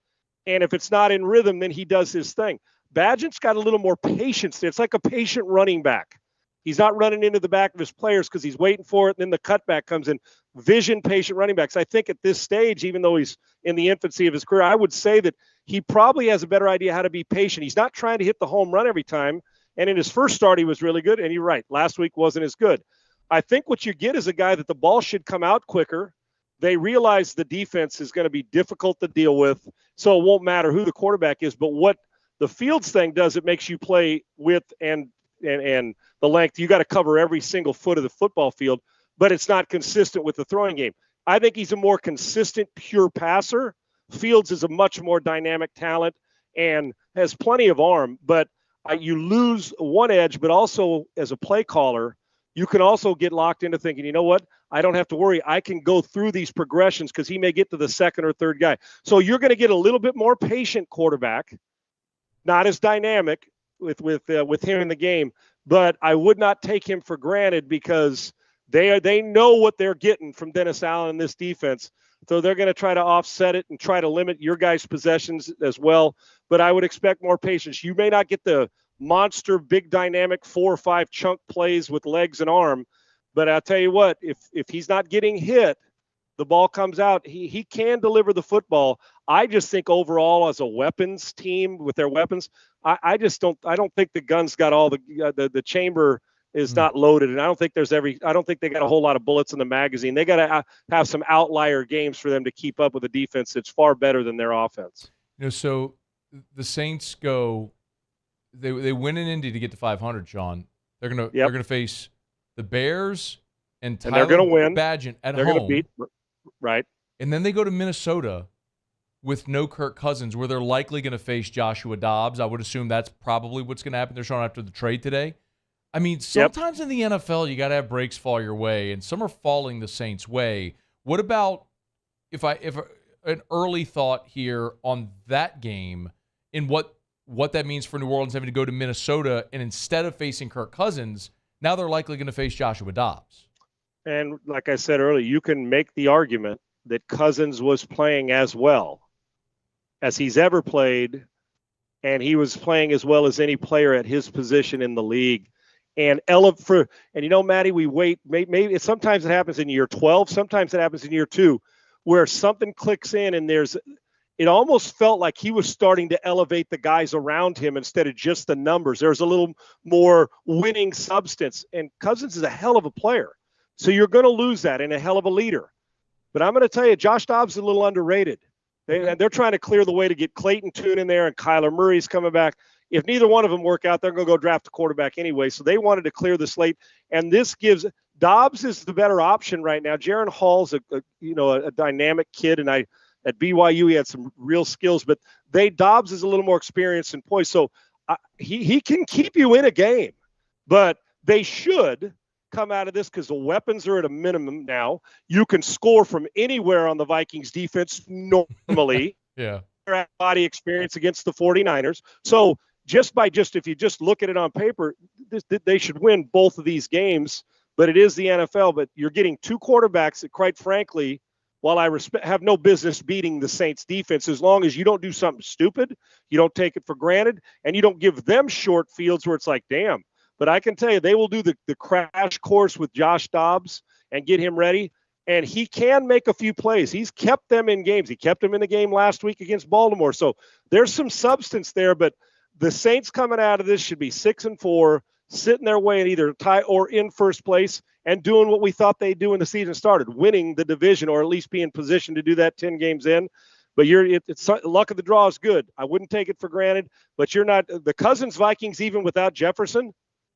And if it's not in rhythm, then he does his thing. Bagent's got a little more patience there. It's like a patient running back. He's not running into the back of his players because he's waiting for it, and then the cutback comes in. Vision, patient running backs. I think at this stage, even though he's in the infancy of his career, I would say that he probably has a better idea how to be patient. He's not trying to hit the home run every time. And in his first start, he was really good. And you're right, last week wasn't as good. I think what you get is a guy that the ball should come out quicker. They realize the defense is going to be difficult to deal with, so it won't matter who the quarterback is. But what the Fields thing does, it makes you play width and the length. You got to cover every single foot of the football field, but it's not consistent with the throwing game. I think he's a more consistent, pure passer. Fields is a much more dynamic talent and has plenty of arm, but you lose one edge, but also as a play caller, you can also get locked into thinking, you know what? I don't have to worry. I can go through these progressions because he may get to the second or third guy. So you're going to get a little bit more patient quarterback, not as dynamic, with him in the game. But I would not take him for granted because they know what they're getting from Dennis Allen in this defense. So they're going to try to offset it and try to limit your guys' possessions as well. But I would expect more patience. You may not get the monster, big, dynamic 4 or 5 chunk plays with legs and arm. But I'll tell you what, if he's not getting hit, the ball comes out, he can deliver the football. I just think overall as a weapons team with their weapons, I don't think the gun's got all the chamber is not loaded, and I don't think they got a whole lot of bullets in the magazine. They got to have some outlier games for them to keep up with a defense that's far better than their offense. So the Saints they win in Indy to get to 500. Sean, they're gonna face the Bears and they're gonna win. Badgett at they're home. Gonna beat, right? And then they go to Minnesota with no Kirk Cousins, where they're likely going to face Joshua Dobbs. I would assume that's probably what's going to happen. They're showing after the trade today. I mean, sometimes in the NFL, you got to have breaks fall your way, and some are falling the Saints' way. What about if an early thought here on that game in what that means for New Orleans having to go to Minnesota, and instead of facing Kirk Cousins, now they're likely going to face Joshua Dobbs. And like I said earlier, you can make the argument that Cousins was playing as well as he's ever played, and he was playing as well as any player at his position in the league. And Matty, we wait. Maybe sometimes it happens in year 12. Sometimes it happens in year 2, where something clicks in, and it almost felt like he was starting to elevate the guys around him instead of just the numbers. There's a little more winning substance, and Cousins is a hell of a player. So you're going to lose that, and a hell of a leader. But I'm going to tell you, Josh Dobbs is a little underrated. They're trying to clear the way to get Clayton Tune in there, and Kyler Murray's coming back. If neither one of them work out, they're going to go draft a quarterback anyway. So they wanted to clear the slate, and this gives Dobbs is the better option right now. Jaron Hall's a dynamic kid, and at BYU he had some real skills, but Dobbs is a little more experienced and poised, so he can keep you in a game. But they should come out of this because the weapons are at a minimum now. You can score from anywhere on the Vikings defense normally. Yeah. Body experience against the 49ers. So if you just look at it on paper, they should win both of these games, but it is the NFL. But you're getting 2 quarterbacks that, quite frankly, while I have no business beating the Saints defense, as long as you don't do something stupid, you don't take it for granted, and you don't give them short fields where it's like, damn. But I can tell you, they will do the crash course with Josh Dobbs and get him ready. And he can make a few plays. He's kept them in games. He kept them in the game last week against Baltimore. So there's some substance there. But the Saints coming out of this should be 6-4, sitting their way in either tie or in first place, and doing what we thought they'd do when the season started, winning the division, or at least be in position to do that 10 games in. But it's luck of the draw is good. I wouldn't take it for granted. But you're not the Cousins Vikings, even without Jefferson.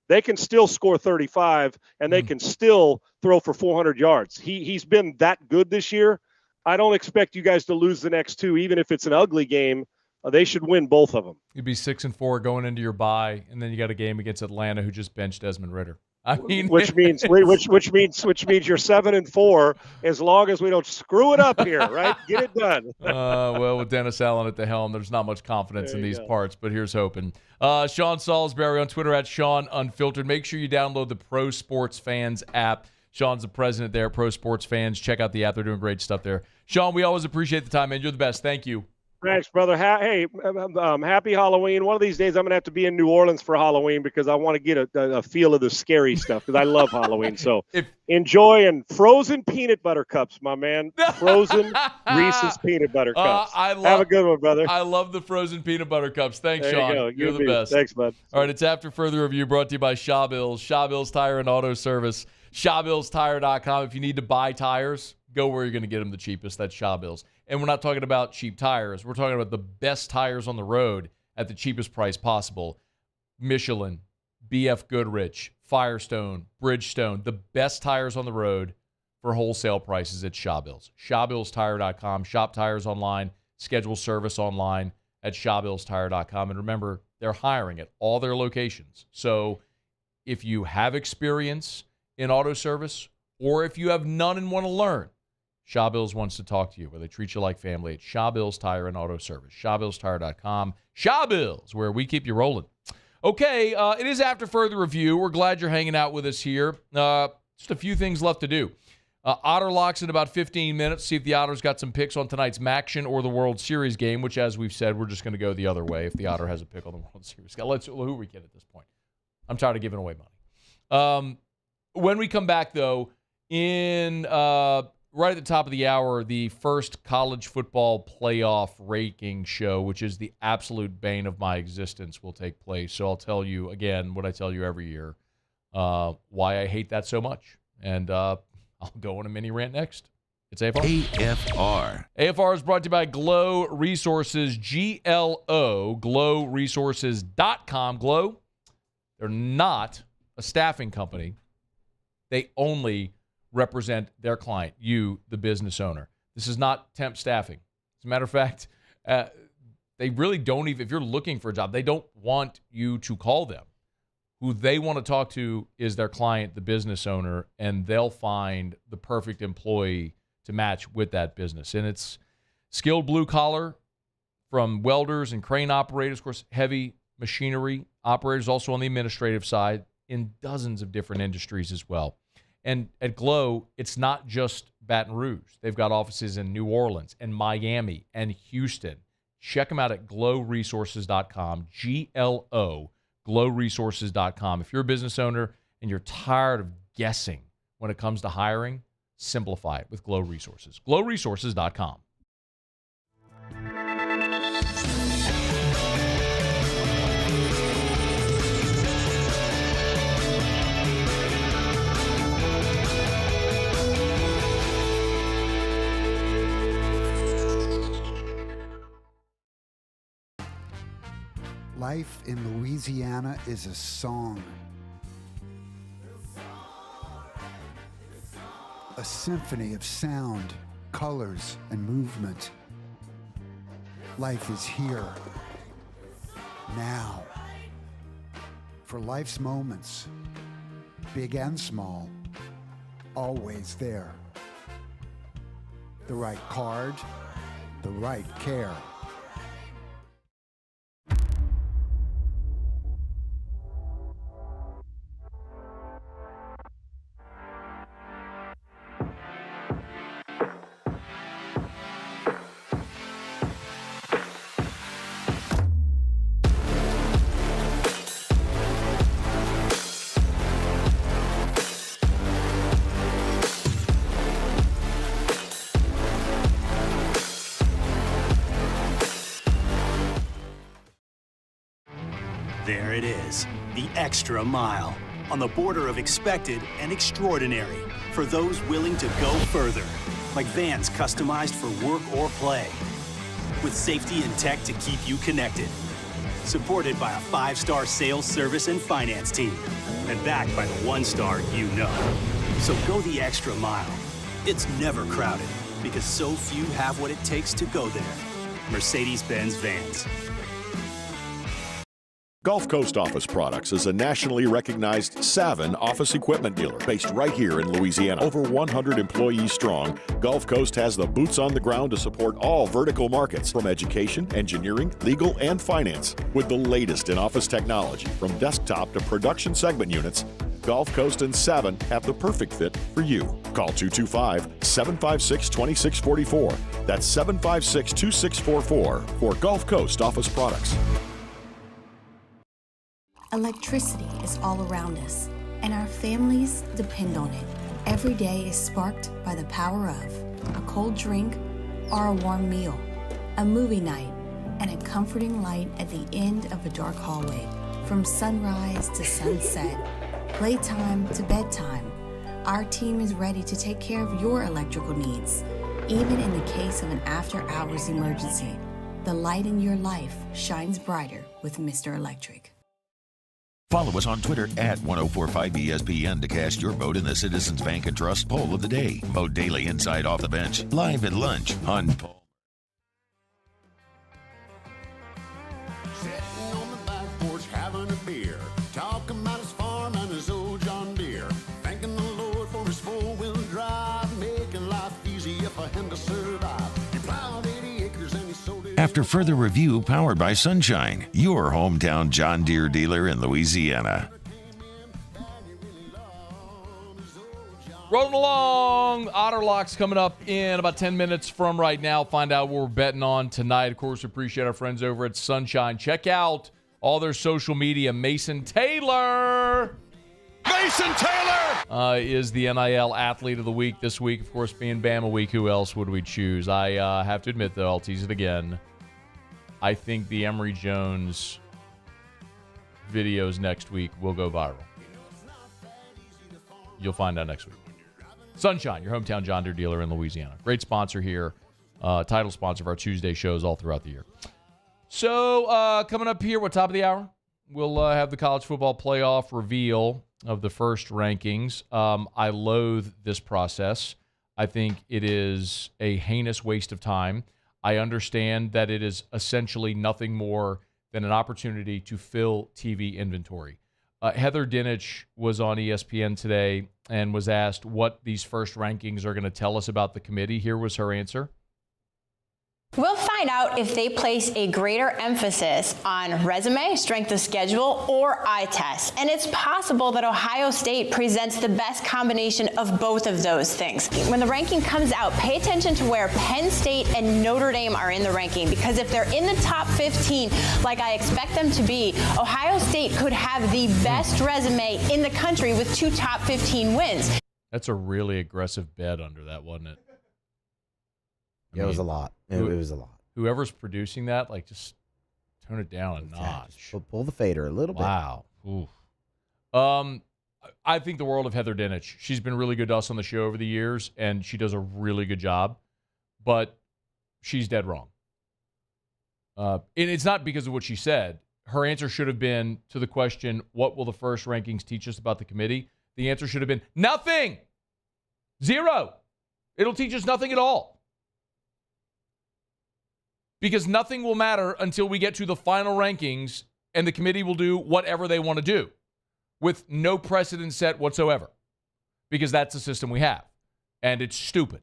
They can still score 35, and they can still throw for 400 yards. He's been that good this year. I don't expect you guys to lose the next 2, even if it's an ugly game. They should win both of them. You'd be 6-4 going into your bye, and then you got a game against Atlanta, who just benched Desmond Ritter. I mean, which means you're 7-4 as long as we don't screw it up here, right? Get it done. Well, with Dennis Allen at the helm, there's not much confidence in these parts, but here's hoping. Sean Salisbury on Twitter @SeanUnfiltered. Make sure you download the Pro Sports Fans app. Sean's the president there at Pro Sports Fans. Check out the app. They're doing great stuff there. Sean, we always appreciate the time, man. You're the best. Thank you. Thanks, brother. Happy Halloween. One of these days I'm going to have to be in New Orleans for Halloween because I want to get a feel of the scary stuff because I love Halloween. So enjoy, and frozen peanut butter cups, my man. Frozen Reese's peanut butter cups. Have a good one, brother. I love the frozen peanut butter cups. Thanks, there Sean. You go. You're the best. Thanks, bud. All right, it's After Further Review brought to you by Shaw Bills. Shaw Bills Tire and Auto Service. ShawBillsTire.com. If you need to buy tires, go where you're going to get them the cheapest. That's Shaw Bills. And we're not talking about cheap tires. We're talking about the best tires on the road at the cheapest price possible. Michelin, BF Goodrich, Firestone, Bridgestone, the best tires on the road for wholesale prices at Shaw Bills. ShawBillsTire.com. Shop tires online. Schedule service online at ShawBillsTire.com. And remember, they're hiring at all their locations. So if you have experience in auto service, or if you have none and want to learn, Shaw Bills wants to talk to you, where they treat you like family at Shaw Bills Tire and Auto Service. ShawBillsTire.com. Shaw Bills, where we keep you rolling. Okay, it is after further review. We're glad you're hanging out with us here. Just a few things left to do. Otter locks in about 15 minutes. See if the Otters got some picks on tonight's Maction or the World Series game, which, as we've said, we're just going to go the other way if the Otter has a pick on the World Series. Who are we kidding at this point? I'm tired of giving away money. When we come back, though, in right at the top of the hour, the first college football playoff ranking show, which is the absolute bane of my existence, will take place. So I'll tell you, again, what I tell you every year, why I hate that so much. And I'll go on a mini rant next. It's AFR. AFR. AFR is brought to you by Glow Resources, GLO, glowresources.com. Glow, they're not a staffing company. They only represent their client, you, the business owner. This is not temp staffing. As a matter of fact, they really don't even, if you're looking for a job, they don't want you to call them. Who they want to talk to is their client, the business owner, and they'll find the perfect employee to match with that business. And it's skilled blue collar from welders and crane operators, of course, heavy machinery operators, also on the administrative side in dozens of different industries as well. And at Glow, it's not just Baton Rouge. They've got offices in New Orleans and Miami and Houston. Check them out at glowresources.com, GLO, glowresources.com. If you're a business owner and you're tired of guessing when it comes to hiring, simplify it with Glow Resources. glowresources.com. Life in Louisiana is a song. A symphony of sound, colors, and movement. Life is here, now. For life's moments, big and small, always there. The right card, the right care. There it is, the extra mile, on the border of expected and extraordinary for those willing to go further, like vans customized for work or play, with safety and tech to keep you connected. Supported by a 5-star sales, service, and finance team, and backed by the 1-star you know. So go the extra mile. It's never crowded, because so few have what it takes to go there. Mercedes-Benz Vans. Gulf Coast Office Products is a nationally recognized Savin office equipment dealer based right here in Louisiana. Over 100 employees strong, Gulf Coast has the boots on the ground to support all vertical markets from education, engineering, legal, and finance. With the latest in office technology from desktop to production segment units, Gulf Coast and Savin have the perfect fit for you. Call 225-756-2644. That's 756-2644 for Gulf Coast Office Products. Electricity is all around us, and our families depend on it. Every day is sparked by the power of a cold drink or a warm meal, a movie night, and a comforting light at the end of a dark hallway. From sunrise to sunset, playtime to bedtime, our team is ready to take care of your electrical needs. Even in the case of an after-hours emergency, the light in your life shines brighter with Mr. Electric. Follow us on Twitter at 1045ESPN to cast your vote in the Citizens Bank and Trust poll of the day. Vote daily inside Off the Bench, live at lunch on Poll. Sitting on the back porch having a beer, talking about his farm and his old John Deere, thanking the Lord for his four-wheel drive, making life easier for him to survive. He plowed 80 acres and he sold it. After further review, powered by Sunshine, your hometown John Deere dealer in Louisiana. Rolling along. Otterlock's coming up in about 10 minutes from right now. Find out what we're betting on tonight. Of course, we appreciate our friends over at Sunshine. Check out all their social media. Mason Taylor is the NIL Athlete of the Week this week. Of course, being Bama Week, who else would we choose? I have to admit, though, I'll tease it again. I think the Emory Jones videos next week will go viral. You'll find out next week. Sunshine, your hometown John Deere dealer in Louisiana. Great sponsor here. Title sponsor of our Tuesday shows all throughout the year. So, coming up here, top of the hour? We'll have the college football playoff reveal of the first rankings. I loathe this process. I think it is a heinous waste of time. I understand that it is essentially nothing more than an opportunity to fill TV inventory. Heather Dinich was on ESPN today and was asked what these first rankings are going to tell us about the committee. Here was her answer. We'll find out if they place a greater emphasis on resume, strength of schedule, or eye test. And it's possible that Ohio State presents the best combination of both of those things. When the ranking comes out, pay attention to where Penn State and Notre Dame are in the ranking, because if they're in the top 15, like I expect them to be, Ohio State could have the best resume in the country with 2 top 15 wins. That's a really aggressive bet under that, wasn't it? Yeah, it was a lot. It was a lot. Whoever's producing that, just tone it down a notch. Pull the fader a little bit. Wow. Oof. I think the world of Heather Dinich. She's been really good to us on the show over the years, and she does a really good job. But she's dead wrong. And it's not because of what she said. Her answer should have been to the question, what will the first rankings teach us about the committee? The answer should have been nothing. 0. It'll teach us nothing at all. Because nothing will matter until we get to the final rankings, and the committee will do whatever they want to do with no precedent set whatsoever, because that's the system we have, and it's stupid.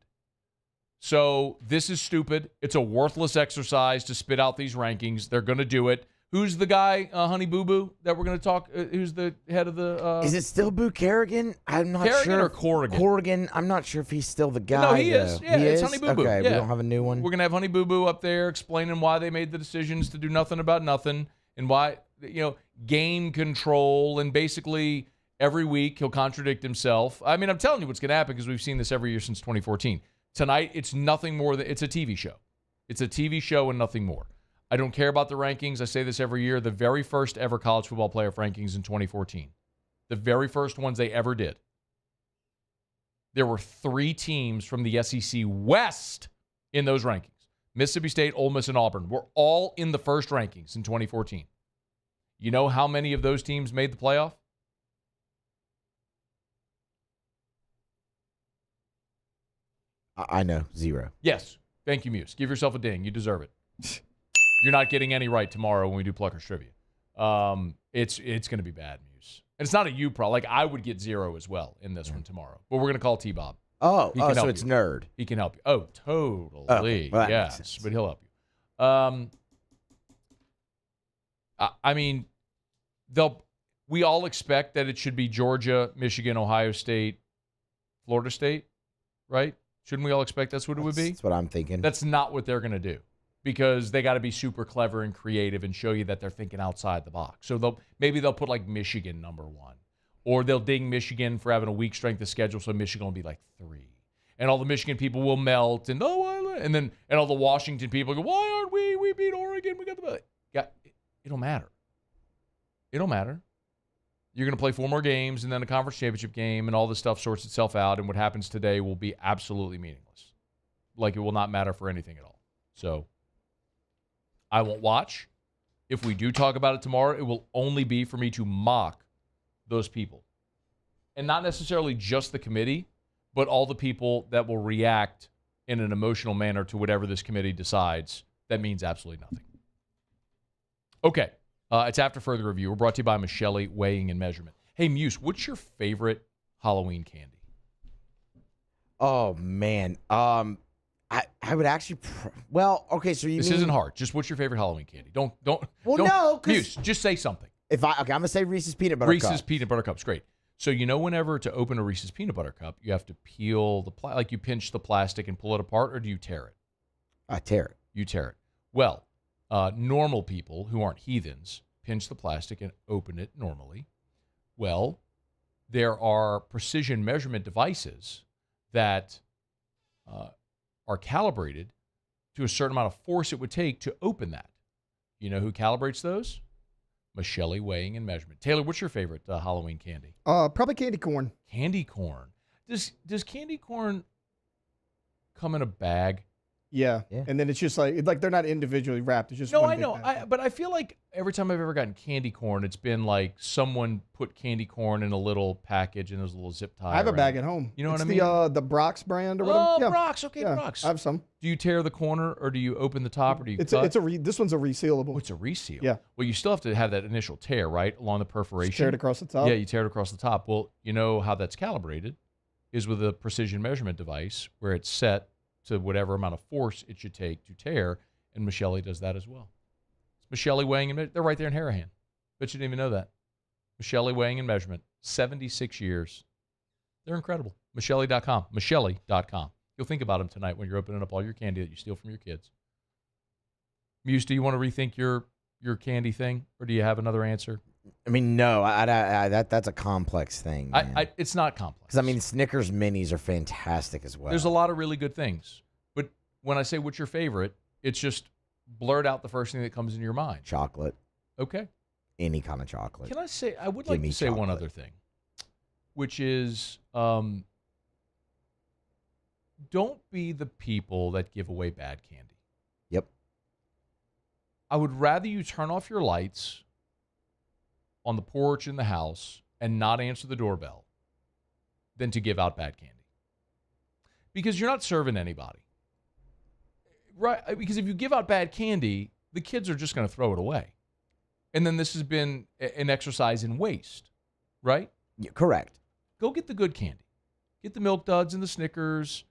So this is stupid. It's a worthless exercise to spit out these rankings. They're going to do it. Who's the guy, Honey Boo Boo, that we're going to talk? Who's the head of the? Is it still Boo Kerrigan? I'm not Kerrigan sure. or Corrigan? Corrigan. I'm not sure if he's still the guy. No, he though. is. Yeah, he it's is? Honey Boo Boo. Okay, yeah. we don't have a new one. We're going to have Honey Boo Boo up there explaining why they made the decisions to do nothing about nothing, and why, game control, and basically every week he'll contradict himself. I mean, I'm telling you what's going to happen, because we've seen this every year since 2014. Tonight, it's nothing more than it's a TV show. It's a TV show and nothing more. I don't care about the rankings. I say this every year. The very first ever college football playoff rankings in 2014. The very first ones they ever did. There were 3 teams from the SEC West in those rankings. Mississippi State, Ole Miss, and Auburn were all in the first rankings in 2014. You know how many of those teams made the playoff? I know, 0. Yes. Thank you, Muse. Give yourself a ding. You deserve it. You're not getting any right tomorrow when we do Pluckers Trivia. It's going to be bad, Muse. And it's not a you problem. I would get 0 as well in this one tomorrow. But we're going to call T-Bob. So it's you. nerd. He can help you. Oh, totally. Okay. Well, yes, but he'll help you. I mean, we all expect that it should be Georgia, Michigan, Ohio State, Florida State, right? Shouldn't we all expect that's what it would be? That's what I'm thinking. That's not what they're going to do, because they got to be super clever and creative and show you that they're thinking outside the box. So maybe they'll put Michigan number 1, or they'll ding Michigan for having a weak strength of schedule, so Michigan will be 3, and all the Michigan people will melt, and and all the Washington people go, why aren't we? We beat Oregon. We got the it'll matter. It'll matter. You're going to play 4 more games and then a conference championship game, and all this stuff sorts itself out, and what happens today will be absolutely meaningless. It will not matter for anything at all. So I won't watch. If we do talk about it tomorrow, it will only be for me to mock those people. And not necessarily just the committee, but all the people that will react in an emotional manner to whatever this committee decides. That means absolutely nothing. Okay. It's After Further Review. We're brought to you by Michelle Weighing and Measurement. Hey, Muse, what's your favorite Halloween candy? Oh, man. I I would actually. Well, okay, so This isn't hard. Just what's your favorite Halloween candy? Don't. Well, don't, no, 'cause- Muse, just say something. I'm gonna say Reese's peanut butter cup. Reese's peanut butter cups, great. So whenever to open a Reese's peanut butter cup, you have to peel like you pinch the plastic and pull it apart, or do you tear it? I tear it. You tear it. Well, normal people who aren't heathens pinch the plastic and open it normally. Well, there are precision measurement devices that are calibrated to a certain amount of force it would take to open that. You know who calibrates those? Michelli Weighing and Measurement. Taylor, what's your favorite Halloween candy? Probably candy corn. Candy corn. Does candy corn come in a bag? Yeah. And then it's just like they're not individually wrapped. It's just No, one I big know. bag. But I feel like every time I've ever gotten candy corn, it's been like someone put candy corn in a little package and there's a little zip tie. I have a around bag it. at home. You know It's what I mean? The Brock's brand or whatever. Oh, Yeah. Brock's. Okay, Yeah, Brock's. I have some. Do you tear the corner or do you open the top or do you This cut? one's a resealable. Oh, it's a reseal. Yeah. Well, you still have to have that initial tear, right, along the perforation. Just tear it across the top. Yeah, you tear it across the top. Well, you know how that's calibrated is with a precision measurement device where it's set to whatever amount of force it should take to tear, and Michelli does that as well. It's Michelli Weighing and Measurement. They're right there in Harahan. Bet you didn't even know that. Michelli Weighing and Measurement, 76 years. They're incredible. Michelli.com. Michelli.com. You'll think about them tonight when you're opening up all your candy that you steal from your kids. Muse, do you want to rethink your candy thing, or do you have another answer? I mean, no, that's a complex thing. It's not complex. Because, I mean, Snickers minis are fantastic as well. There's a lot of really good things. But when I say what's your favorite, it's just blurt out the first thing that comes into your mind. Chocolate. Okay. Any kind of chocolate. Can I say, I would Give like me to say one chocolate. other thing, which is don't be the people that give away bad candy. Yep. I would rather you turn off your lights on the porch in the house and not answer the doorbell than to give out bad candy. Because you're not serving anybody. Right? Because if you give out bad candy, the kids are just going to throw it away. And then this has been an exercise in waste, right? Yeah, correct. Go get the good candy. Get the Milk Duds and the Snickers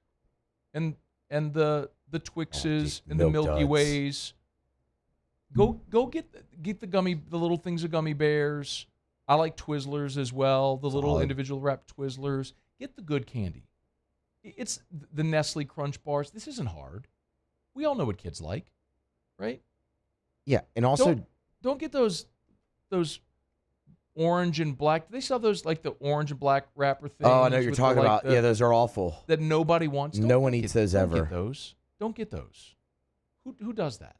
and the Twixes and the Milk Milky Duds. Ways. Go get the little things of gummy bears. I like Twizzlers as well, the little Solid. individual wrapped Twizzlers. Get the good candy. It's the Nestle Crunch bars. This isn't hard. We all know what kids like, right? Yeah, and also don't get those orange and black. Do they sell those like the orange and black wrapper things? Oh, I know what you're with talking about. Yeah, those are awful. That nobody wants. No one eats those don't ever. Get those. Don't get those. Who does that?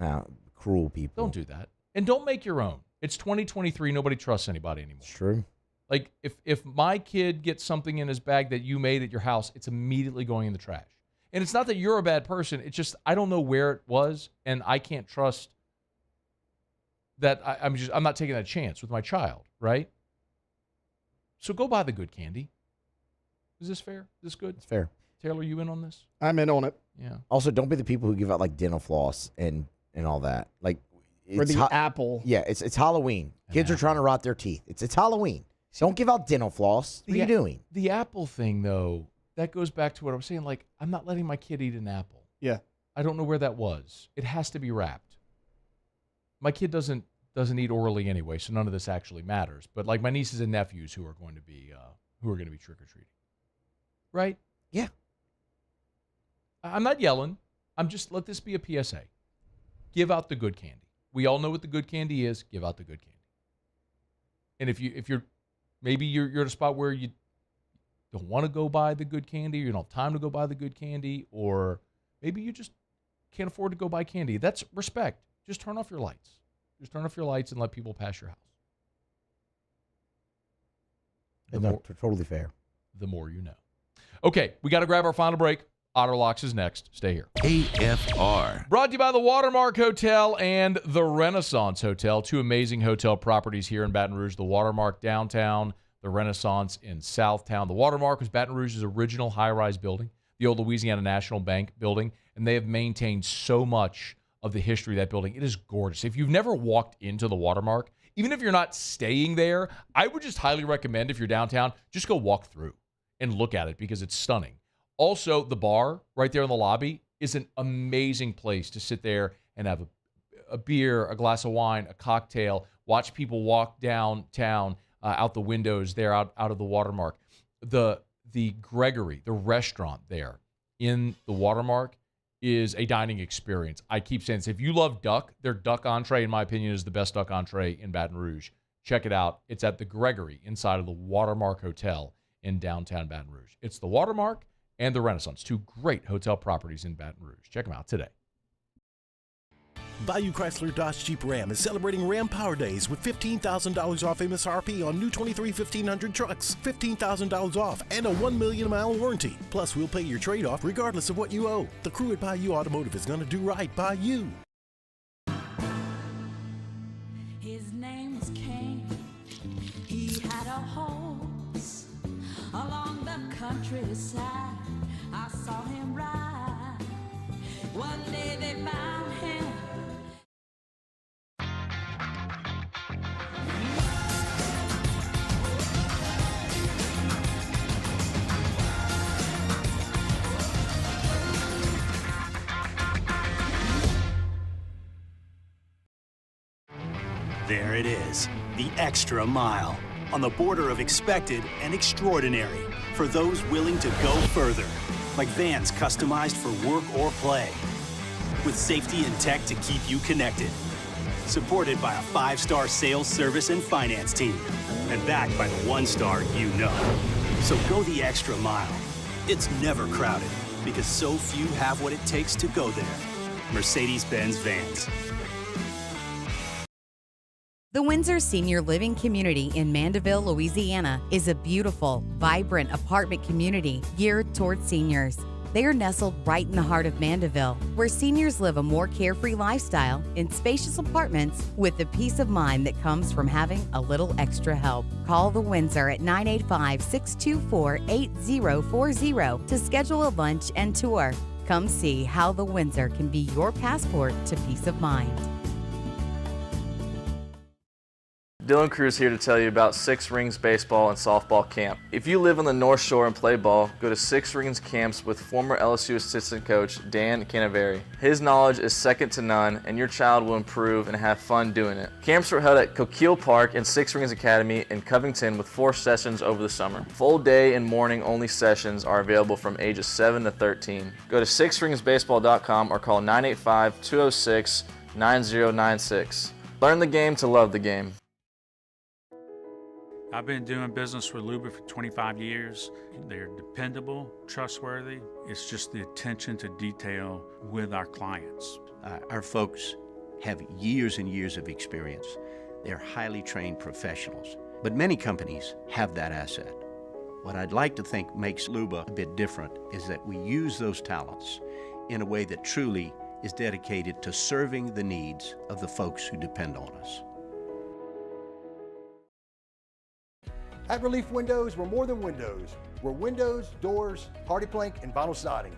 Cruel people. Don't do that. And don't make your own. It's 2023. Nobody trusts anybody anymore. It's true. Like if my kid gets something in his bag that you made at your house, it's immediately going in the trash. And it's not that you're a bad person. It's just I don't know where it was, and I can't trust that. I'm not taking that chance with my child, right? So go buy the good candy. Is this fair? Is this good? It's fair. Taylor, you in on this? I'm in on it. Yeah. Also, don't be the people who give out like dental floss and all that. Like Or the apple. Yeah, it's Halloween. Kids are trying to rot their teeth. It's Halloween. Don't give out dental floss. What are you doing? The apple thing, though, that goes back to what I was saying. Like, I'm not letting my kid eat an apple. Yeah. I don't know where that was. It has to be wrapped. My kid doesn't eat orally anyway, so none of this actually matters. But like my nieces and nephews who are going to be trick or treating, right? Yeah. I'm not yelling. I'm just let this be a PSA. Give out the good candy. We all know what the good candy is. Give out the good candy. And if you're maybe you're at a spot where you don't want to go buy the good candy, or you don't have time to go buy the good candy, or maybe you just can't afford to go buy candy. That's respect. Just turn off your lights. Just turn off your lights and let people pass your house. Totally fair. The more you know. Okay, we got to grab our final break. Otter Locks is next. Stay here. AFR. Brought to you by the Watermark Hotel and the Renaissance Hotel. Two amazing hotel properties here in Baton Rouge. The Watermark downtown, the Renaissance in Southtown. The Watermark was Baton Rouge's original high-rise building, the old Louisiana National Bank building, and they have maintained so much of the history of that building. It is gorgeous. If you've never walked into the Watermark, even if you're not staying there, I would just highly recommend, if you're downtown, just go walk through and look at it because it's stunning. Also, the bar right there in the lobby, is an amazing place to sit there and have a beer, a glass of wine, a cocktail, watch people walk downtown out the windows there out of the Watermark. The Gregory, the restaurant there in the Watermark, is a dining experience. I keep saying this. If you love duck, their duck entree, in my opinion, is the best duck entree in Baton Rouge. Check it out. It's at the Gregory inside of the Watermark Hotel in downtown Baton Rouge. It's the Watermark and the Renaissance, two great hotel properties in Baton Rouge. Check them out today. Bayou Chrysler Dodge Jeep Ram is celebrating Ram Power Days with $15,000 off MSRP on new 23 1500 trucks, $15,000 off, and a 1 million mile warranty. Plus, we'll pay your trade-off regardless of what you owe. The crew at Bayou Automotive is going to do right by you. His name was Cain. He had a horse along the countryside. I saw him ride. One day they found him. There it is, the extra mile, on the border of expected and extraordinary, for those willing to go further, like vans customized for work or play, with safety and tech to keep you connected, supported by a 5-star sales, service, and finance team, and backed by the 1-star you know. So go the extra mile. It's never crowded, because so few have what it takes to go there. Mercedes-Benz Vans. The Windsor Senior Living Community in Mandeville, Louisiana is a beautiful, vibrant apartment community geared towards seniors. They are nestled right in the heart of Mandeville, where seniors live a more carefree lifestyle in spacious apartments with the peace of mind that comes from having a little extra help. Call the Windsor at 985-624-8040 to schedule a lunch and tour. Come see how the Windsor can be your passport to peace of mind. Dylan Cruz here to tell you about Six Rings Baseball and Softball Camp. If you live on the North Shore and play ball, go to Six Rings Camps with former LSU assistant coach Dan Canaveri. His knowledge is second to none, and your child will improve and have fun doing it. Camps were held at Coquille Park and Six Rings Academy in Covington with 4 sessions over the summer. Full day and morning only sessions are available from ages 7 to 13. Go to sixringsbaseball.com or call 985-206-9096. Learn the game to love the game. I've been doing business with Luba for 25 years. They're dependable, trustworthy. It's just the attention to detail with our clients. Our folks have years and years of experience. They're highly trained professionals, but many companies have that asset. What I'd like to think makes Luba a bit different is that we use those talents in a way that truly is dedicated to serving the needs of the folks who depend on us. At Relief Windows, we're more than windows. We're windows, doors, hardy plank, and vinyl siding.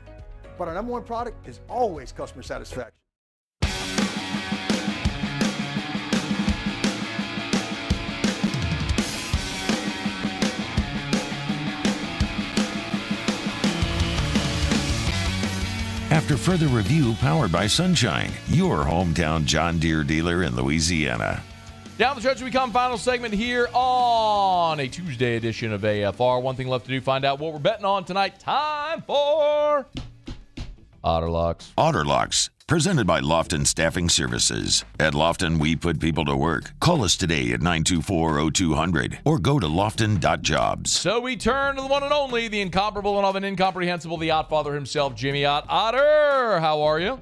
But our number one product is always customer satisfaction. After further review, powered by Sunshine, your hometown John Deere dealer in Louisiana. Down the stretch we come, final segment here on a Tuesday edition of AFR. One thing left to do, find out what we're betting on tonight. Time for Otterlocks. Otterlocks, presented by Lofton Staffing Services. At Lofton, we put people to work. Call us today at 924-0200 or go to lofton.jobs. So we turn to the one and only, the incomparable and often incomprehensible, the Ottfather himself, Jimmy Ott. Otter, how are you?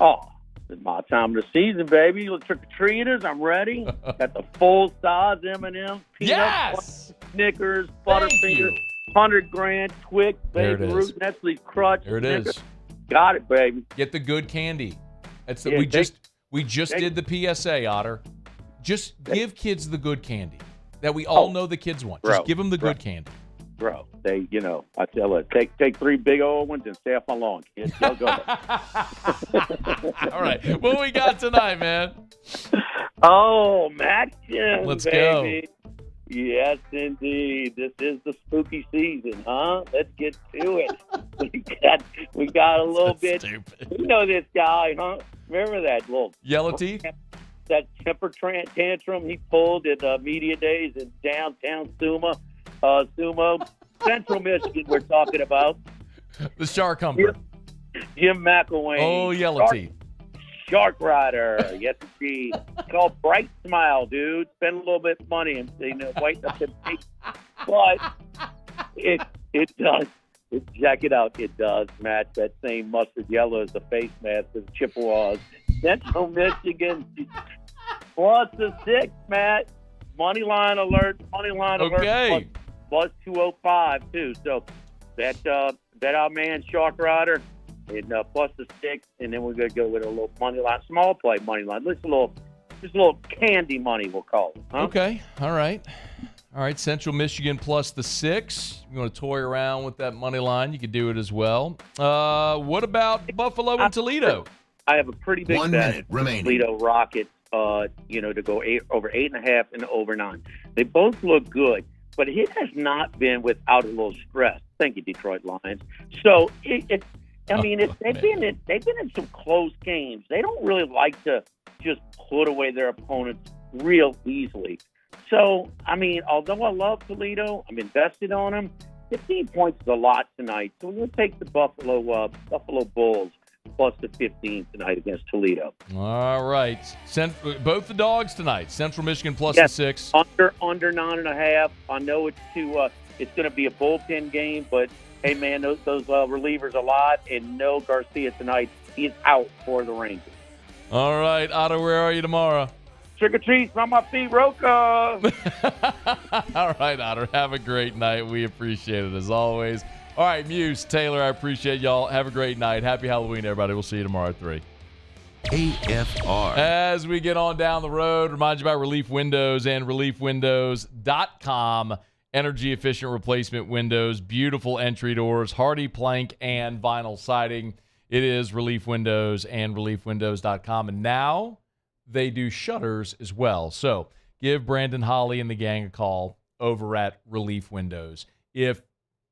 Oh, it's my time of the season, baby. Trick-or-treaters, I'm ready. Got the full-size M&M, peanuts, Snickers, Butterfinger, 100 grand, Twix, Baby Ruth, Nestle Crunch. There it is. Got it, baby. Get the good candy. That's Yeah, we just did the PSA, Otter. Just give kids the good candy that we all know the kids want. Just give them the good candy. Bro, I tell you, take 3 big old ones and stay off my lawn, kids. Y'all go. All right. What we got tonight, man? Oh, Matt Jones, Let's baby. go. Yes, indeed. This is the spooky season, huh? Let's get to it. we got a little bit. Stupid. You know this guy, huh? Remember that little Yellow teeth? That temper tantrum he pulled at media days in downtown Sumo, Central Michigan. We're talking about The Shark Humper. Jim McElwain. Oh, Yellow Teeth. Shark Rider. Yes, indeed. It's called Bright Smile, dude. Spend a little bit of money and whiten up the face. But it does. Check it out. It does match that same mustard yellow as the face mask of the Chippewas. Central Michigan plus the 6, Matt. Money line alert. Okay. Plus 205 too. So bet our man Shark Rider and plus the 6, and then we're gonna go with a little money line, small play money line. Just a little candy money, we'll call it. Huh? Okay. All right. Central Michigan plus the 6. You want to toy around with that money line? You could do it as well. What about Buffalo and Toledo? I have a pretty big 1 bet. minute remaining. Toledo Rockets, to go over 8.5 and over 9. They both look good, but it has not been without a little stress. Thank you, Detroit Lions. So they've been in some close games. They don't really like to just put away their opponents real easily. So, although I love Toledo, I'm invested on them. 15 points is a lot tonight. So we're going to take the Buffalo Bulls plus the 15 tonight against Toledo. All right. Both the dogs tonight. Central Michigan plus the 6. Under 9.5. I know it's it's going to be a bullpen game, but hey, man, those relievers a lot, and no Garcia tonight. He's out for the Rangers. All right, Otto, where are you tomorrow? Trick or treats on my feet, Roca. All right, Otter. Have a great night. We appreciate it as always. All right, Muse, Taylor, I appreciate y'all. Have a great night. Happy Halloween, everybody. We'll see you tomorrow at 3. AFR. As we get on down the road, remind you about Relief Windows and reliefwindows.com. Energy efficient replacement windows, beautiful entry doors, hardy plank and vinyl siding. It is Relief Windows and reliefwindows.com. And now they do shutters as well. So give Brandon Holly and the gang a call over at Relief Windows. If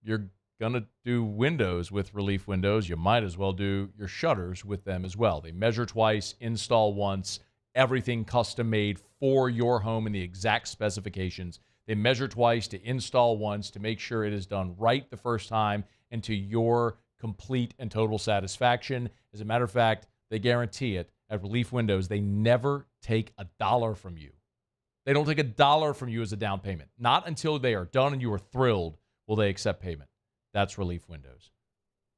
you're going to do windows with Relief Windows, you might as well do your shutters with them as well. They measure twice, install once, everything custom made for your home in the exact specifications. They measure twice to install once to make sure it is done right the first time and to your complete and total satisfaction. As a matter of fact, they guarantee it at Relief Windows. They never take $1 from you. They don't take $1 from you as a down payment. Not until they are done and you are thrilled will they accept payment. That's Relief Windows.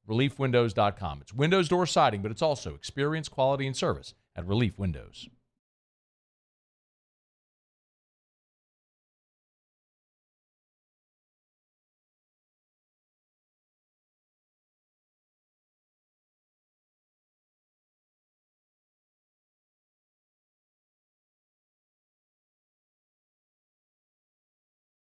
Reliefwindows.com. It's windows, door, siding, but it's also experience, quality, and service at Relief Windows.